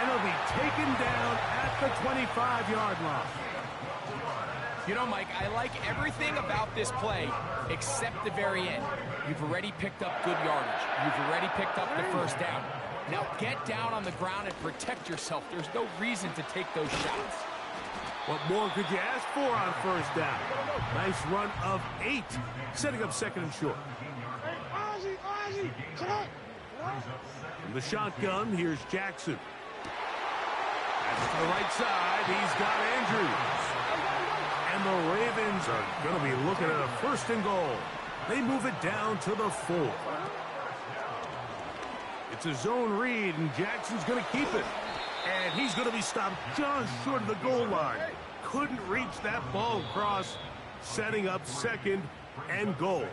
G: And he'll be taken down at the 25-yard line.
H: You know, Mike, I like everything about this play except the very end. You've already picked up good yardage. You've already picked up the first down. Now get down on the ground and protect yourself. There's no reason to take those shots.
G: What more could you ask for on first down? Nice run of 8, setting up 2nd and short. From the shotgun, here's Jackson. That's to the right side. He's got Andrews. And the Ravens are going to be looking at a 1st and goal. They move it down to the 4. It's a zone read, and Jackson's going to keep it. And he's going to be stopped just short of the goal line. Couldn't reach that ball across, setting up 2nd and goal.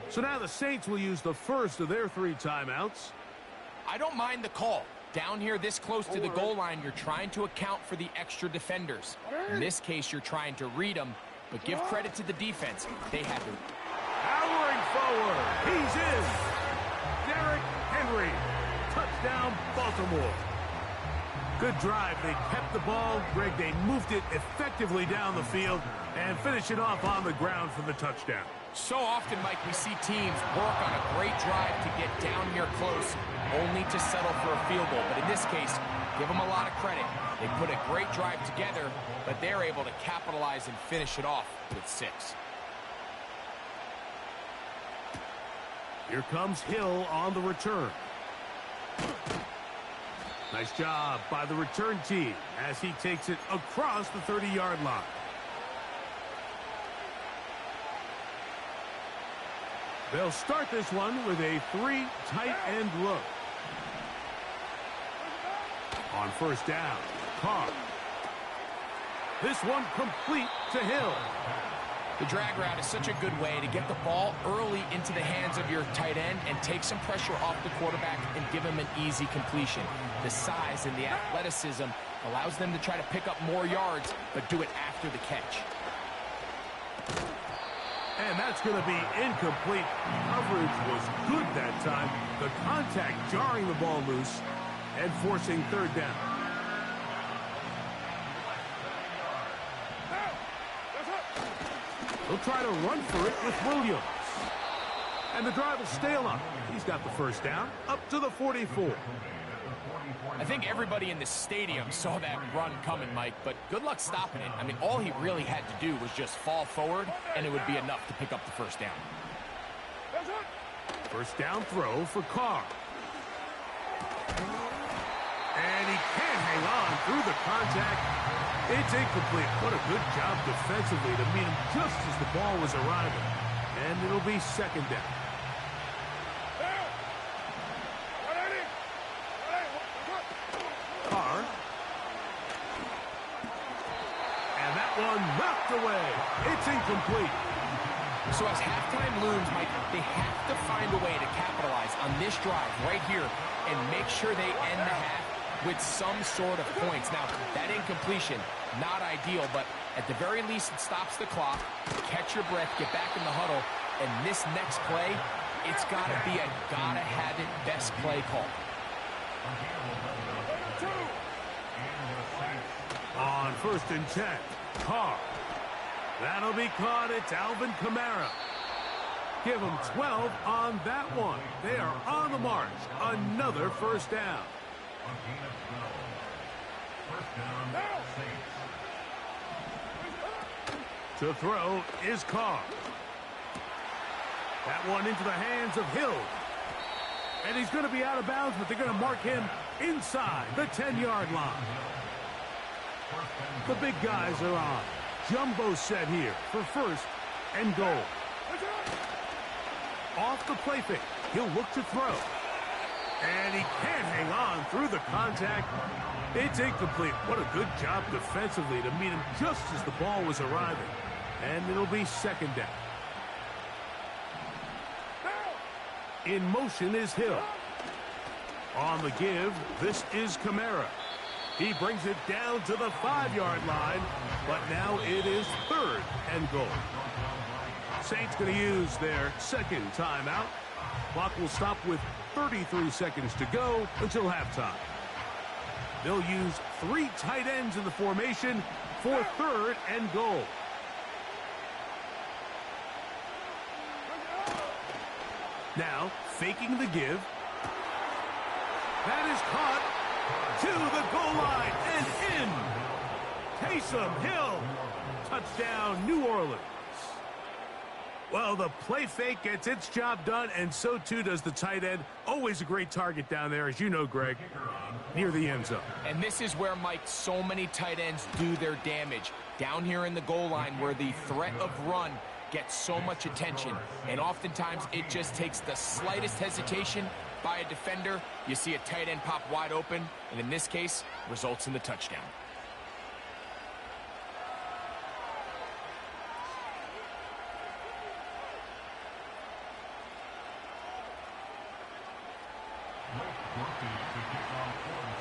G: So now the Saints will use the first of their 3 timeouts.
H: I don't mind the call. Down here this close to the goal line, you're trying to account for the extra defenders. In this case, you're trying to read them, but give credit to the defense. They had to.
G: Powering forward. He's in. Derrick Henry. Touchdown, Baltimore. Good drive. They kept the ball. Greg, they moved it effectively down the field and finish it off on the ground for the touchdown.
H: So often, Mike, we see teams work on a great drive to get down here close, only to settle for a field goal. But in this case, give them a lot of credit. They put a great drive together, but they're able to capitalize and finish it off with 6.
G: Here comes Hill on the return. Nice job by the return team as he takes it across the 30-yard line. They'll start this one with a 3 tight end look. On first down, Carr. This one complete to Hill.
H: The drag route is such a good way to get the ball early into the hands of your tight end and take some pressure off the quarterback and give him an easy completion. The size and the athleticism allows them to try to pick up more yards, but do it after the catch.
G: And that's going to be incomplete. Coverage was good that time. The contact jarring the ball loose and forcing 3rd down. He'll try to run for it with Williams. And the drive will stay alive. He's got the first down up to the 44.
H: I think everybody in the stadium saw that run coming, Mike, but good luck stopping it. I mean, all he really had to do was just fall forward, and it would be enough to pick up the first down.
G: First down throw for Carr. And he can't hang on through the contact. It's incomplete. What a good job defensively to meet him just as the ball was arriving. And it'll be second down. Carr. And that one knocked away. It's incomplete.
H: So as halftime looms, Mike, they have to find a way to capitalize on this drive right here and make sure they end the half with some sort of points. Now, that incompletion, not ideal, but at the very least, it stops the clock. Catch your breath, get back in the huddle, and this next play, it's got to be a gotta-have-it best play call.
G: On first and 10, Carr. That'll be caught. It's Alvin Kamara. Give him 12 on that one. They are on the march. Another first down. To throw is Carr. That one into the hands of Hill. And he's going to be out of bounds, but they're going to mark him inside the 10-yard line. The big guys are on. Jumbo set here for first and goal. Off the play fake. He'll look to throw. And he can't hang on through the contact. It's incomplete. What a good job defensively to meet him just as the ball was arriving. And it'll be second down. In motion is Hill. On the give, this is Kamara. He brings it down to the 5-yard line, but now it is third and goal. Saints going to use their second timeout. Clock will stop with 33 seconds to go until halftime. They'll use 3 tight ends in the formation for third and goal. Now, faking the give. That is caught to the goal line and in. Taysom Hill. Touchdown, New Orleans. Well, the play fake gets its job done, and so too does the tight end. Always a great target down there, as you know, Greg, near the end zone.
H: And this is where, Mike, so many tight ends do their damage. Down here in the goal line where the threat of run gets so much attention. And oftentimes it just takes the slightest hesitation by a defender. You see a tight end pop wide open, and in this case, results in the touchdown.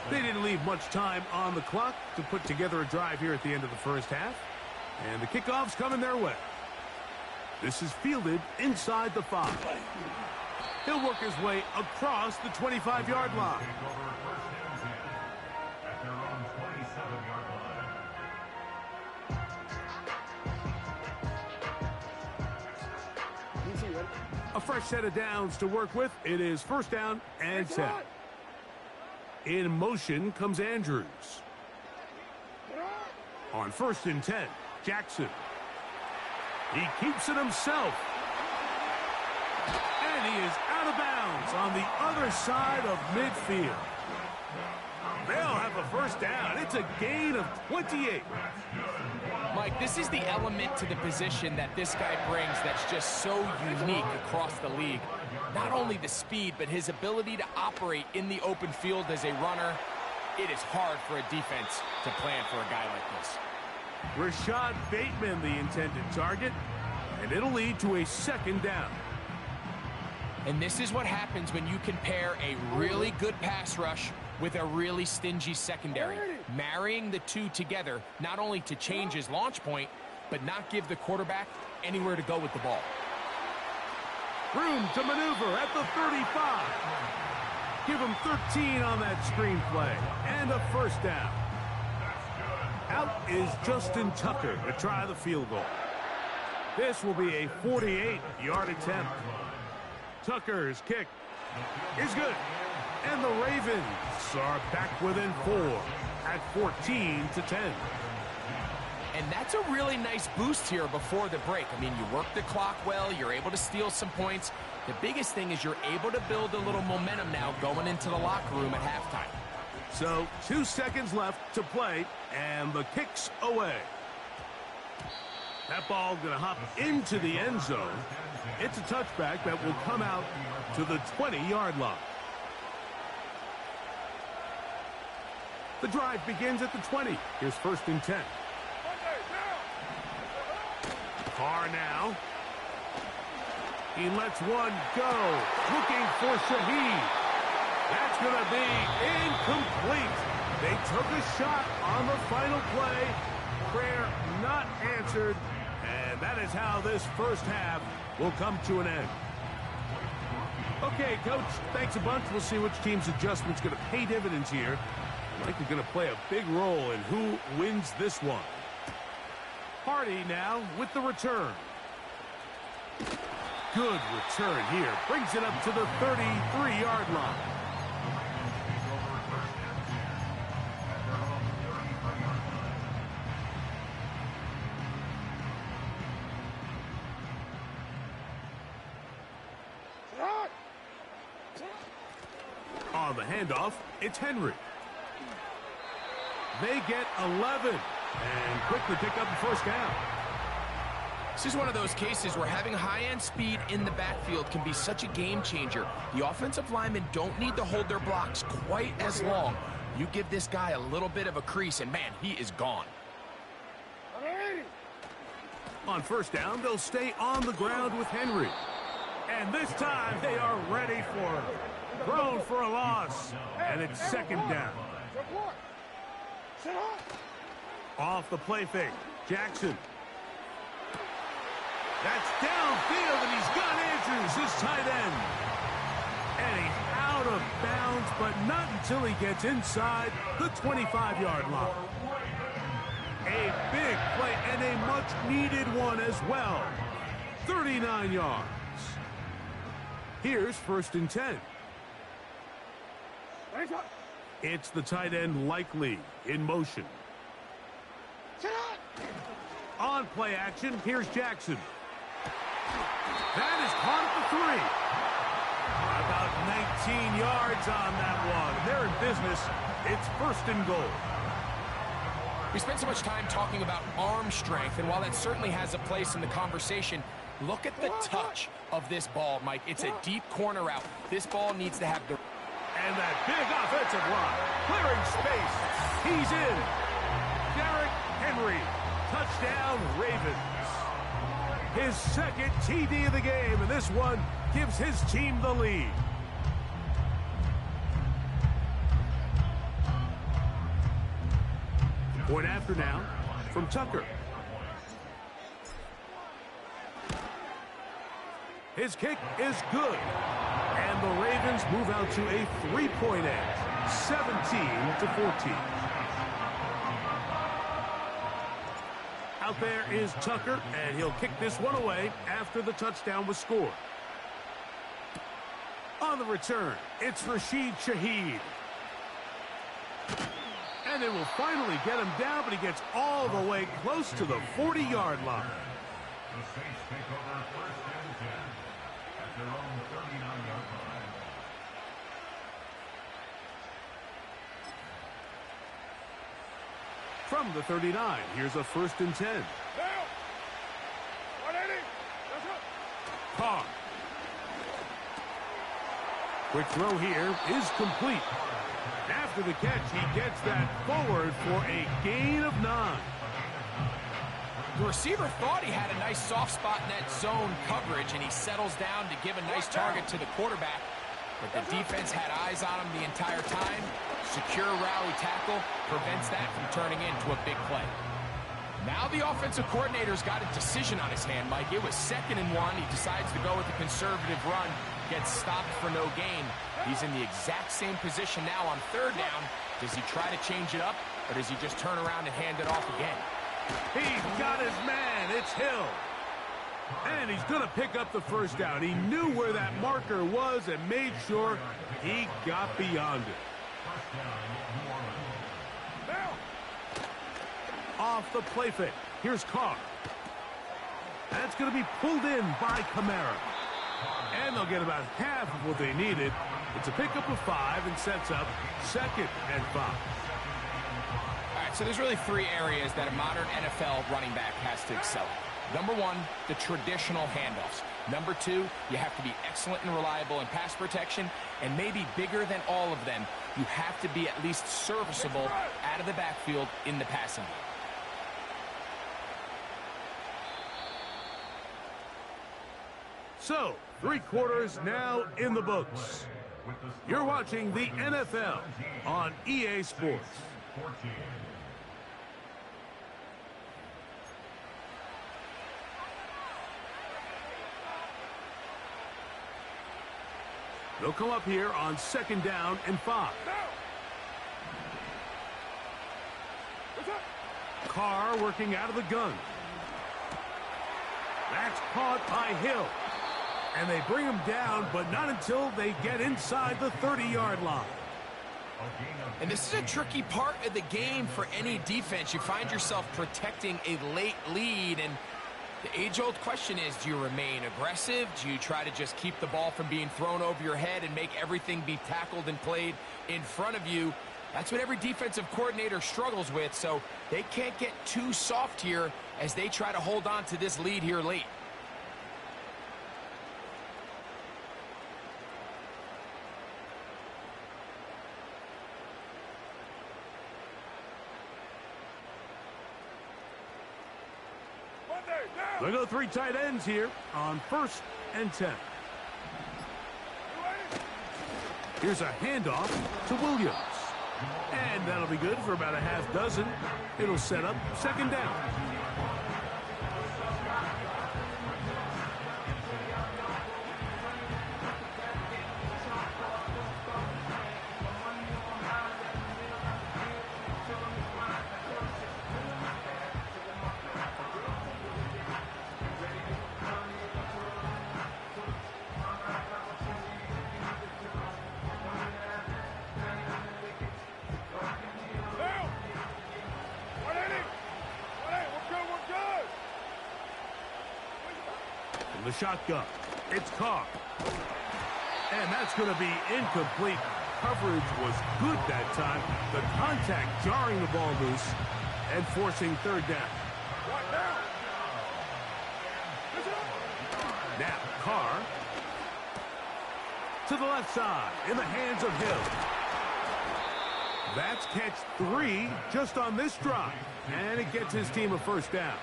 G: They didn't leave much time on the clock to put together a drive here at the end of the first half. And the kickoff's coming their way. This is fielded inside the 5. He'll work his way across the 25-yard line. A fresh set of downs to work with. It is first down and 10. In motion comes Andrews. On first and 10, Jackson. He keeps it himself. And he is out of bounds on the other side of midfield. They'll have a first down. It's a gain of 28.
H: Mike, this is the element to the position that this guy brings that's just so unique across the league. Not only the speed, but his ability to operate in the open field as a runner. It is hard for a defense to plan for a guy like this.
G: Rashad Bateman, the intended target, and it'll lead to a second down.
H: And this is what happens when you can pair a really good pass rush with a really stingy secondary. Marrying the two together, not only to change his launch point, but not give the quarterback anywhere to go with the ball.
G: Room to maneuver at the 35. Give him 13 on that screen play. And a first down. Out is Justin Tucker to try the field goal. This will be a 48-yard attempt. Tucker's kick is good. And the Ravens are back within 4 at 14-10.
H: And that's a really nice boost here before the break. I mean, you work the clock well. You're able to steal some points. The biggest thing is you're able to build a little momentum now going into the locker room at halftime.
G: So 2 seconds left to play, and the kick's away. That ball going to hop into the end zone. It's a touchback that will come out to the 20-yard line. The drive begins at the 20. Here's 1st and 10. Carr now. He lets one go. Looking for Shaheed. That's going to be incomplete. They took a shot on the final play. Prayer not answered. And that is how this first half will come to an end. Okay, Coach, thanks a bunch. We'll see which team's adjustment's going to pay dividends here. Likely going to play a big role in who wins this one. Hardy now with the return. Good return here. Brings it up to the 33-yard line. On the handoff, it's Henry. They get 11 and quickly pick up the first down.
H: This is one of those cases where having high-end speed in the backfield can be such a game changer. The offensive linemen don't need to hold their blocks quite as long. You give this guy a little bit of a crease, and man, he is gone.
G: On first down, they'll stay on the ground with Henry. And this time, they are ready for it. Thrown for a loss, and it's 2nd down. Off the play fake, Jackson. That's downfield, and he's got Andrews, his tight end. And he's out of bounds, but not until he gets inside the 25-yard line. A big play and a much-needed one as well. 39 yards. Here's 1st and 10. It's the tight end Likely in motion. On play action, here's Jackson. That is caught at the 3. About 19 yards on that one. They're in business. It's 1st and goal.
H: We spent so much time talking about arm strength, and while that certainly has a place in the conversation, look at the touch of this ball, Mike. It's a deep corner route. This ball needs to have the...
G: And that big offensive line, clearing space. He's in. Derrick Henry, touchdown Ravens. His 2nd TD of the game, and this one gives his team the lead. Point after now from Tucker. His kick is good. And the Ravens move out to a 3-point edge, 17-14. Out there is Tucker, and he'll kick this one away after the touchdown was scored. On the return, it's Rashid Shaheed. And they will finally get him down, but he gets all the way close to the 40-yard line.
F: The Saints take over 1st and 10 at their own 39-yard line.
G: From the 39, here's a 1st and 10. Carr. Quick throw here is complete. After the catch, he gets that forward for a gain of 9.
H: The receiver thought he had a nice soft spot in that zone coverage, and he settles down to give a nice target to the quarterback. But the defense had eyes on him the entire time. Secure rally tackle prevents that from turning into a big play. Now the offensive coordinator's got a decision on his hand, Mike. It was 2nd and 1. He decides to go with a conservative run, gets stopped for no gain. He's in the exact same position now on 3rd down. Does he try to change it up, or does he just turn around and hand it off again?
G: He's got his man. It's Hill. And he's going to pick up the first down. He knew where that marker was and made sure he got beyond it. Off the play fake. Here's Carr. That's going to be pulled in by Kamara. And they'll get about half of what they needed. It's a pickup of 5 and sets up 2nd and 5.
H: All right, so there's really 3 areas that a modern NFL running back has to excel at. Number 1, the traditional handoffs. Number 2, you have to be excellent and reliable in pass protection. And maybe bigger than all of them, you have to be at least serviceable out of the backfield in the passing game.
G: So, 3 quarters now in the books. You're watching the NFL on EA Sports. They'll come up here on 2nd down and 5. Carr working out of the gun. That's caught by Hill. And they bring him down, but not until they get inside the 30-yard line.
H: And this is a tricky part of the game for any defense. You find yourself protecting a late lead, and the age-old question is, do you remain aggressive? Do you try to just keep the ball from being thrown over your head and make everything be tackled and played in front of you? That's what every defensive coordinator struggles with, so they can't get too soft here as they try to hold on to this lead here late.
G: They go 3 tight ends here on 1st and 10. Here's a handoff to Williams. And that'll be good for about a half dozen. It'll set up 2nd down. The shotgun. It's Carr. And that's going to be incomplete. Coverage was good that time. The contact jarring the ball loose and forcing 3rd down. Now Carr to the left side in the hands of Hill. That's catch 3 just on this drive. And it gets his team a 1st down.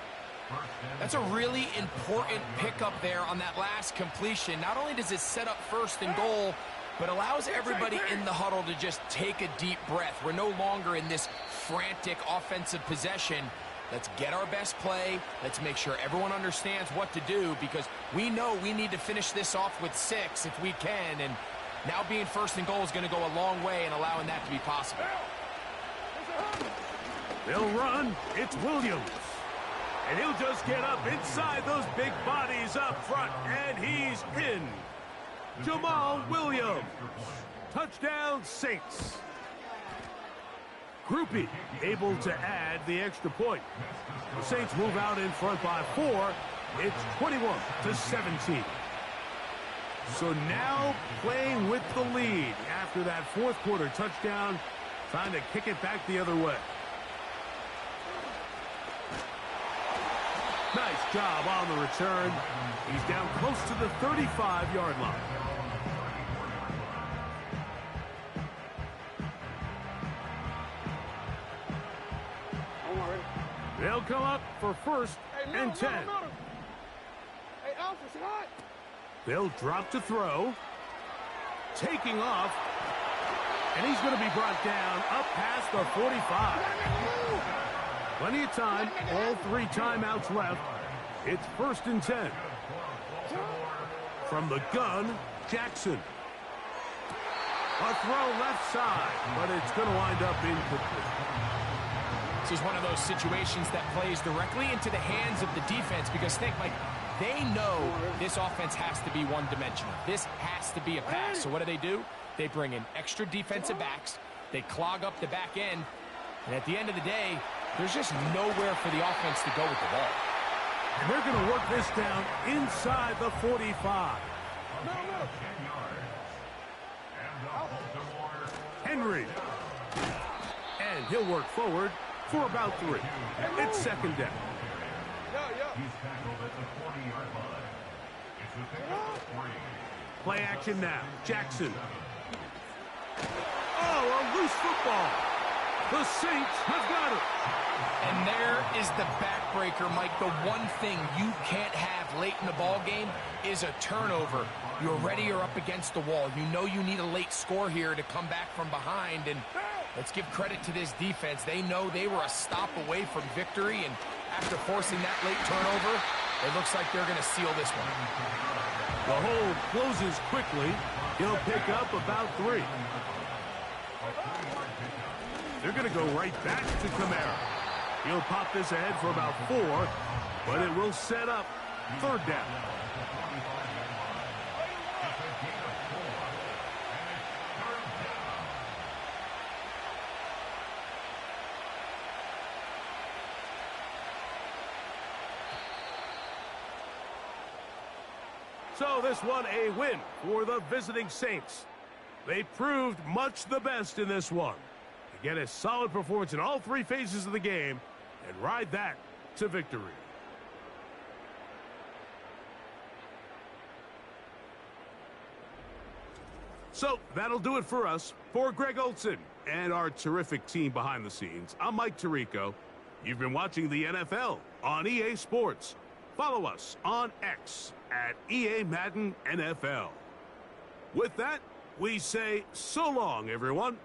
H: That's a really important pickup there on that last completion. Not only does it set up 1st and goal, but allows everybody in the huddle to just take a deep breath. We're no longer in this frantic offensive possession. Let's get our best play. Let's make sure everyone understands what to do, because we know we need to finish this off with 6 if we can. And now being 1st and goal is going to go a long way in allowing that to be possible.
G: They'll run. It's Williams. And he'll just get up inside those big bodies up front, and he's in. Jamal Williams. Touchdown, Saints. Groupie able to add the extra point. The Saints move out in front by 4. It's 21-17. So now playing with the lead after that 4th quarter touchdown, trying to kick it back the other way. Nice job on the return. He's down close to the 35-yard line. They'll come up for 1st and 10.
C: Hey, Alpha, it's hot.
G: They'll drop to throw. Taking off. And he's going to be brought down up past the 45. Plenty of time. All 3 timeouts left. It's 1st and 10. From the gun, Jackson. A throw left side, but it's going to wind up incomplete.
H: This is one of those situations that plays directly into the hands of the defense, because think, like, They know this offense has to be one-dimensional. This has to be a pass. So what do? They bring in extra defensive backs. They clog up the back end. And at the end of the day, there's just nowhere for the offense to go with the ball.
G: And they're going to work this down inside the 45. Henry. And he'll work forward for about 3. It's second down.
F: He's tackled at the 40-yard line. It's a pickup of 3.
G: Play action now. Jackson. Oh, a loose football. The Saints have got it.
H: And there is the backbreaker, Mike. The one thing you can't have late in the ball game is a turnover. You're ready, you're up against the wall. You know you need a late score here to come back from behind. And let's give credit to this defense. They know they were a stop away from victory. And after forcing that late turnover, it looks like they're going to seal this one.
G: The hold closes quickly. He'll pick up about 3. They're going to go right back to Kamara. He'll pop this ahead for about 4, but it will set up third down. So this one a win for the visiting Saints. They proved much the best in this one. To get a solid performance in all 3 phases of the game and ride that to victory. So that'll do it for us. For Greg Olson and our terrific team behind the scenes, I'm Mike Tirico. You've been watching the NFL on EA Sports. Follow us on X at EA Madden NFL. With that, we say so long, everyone.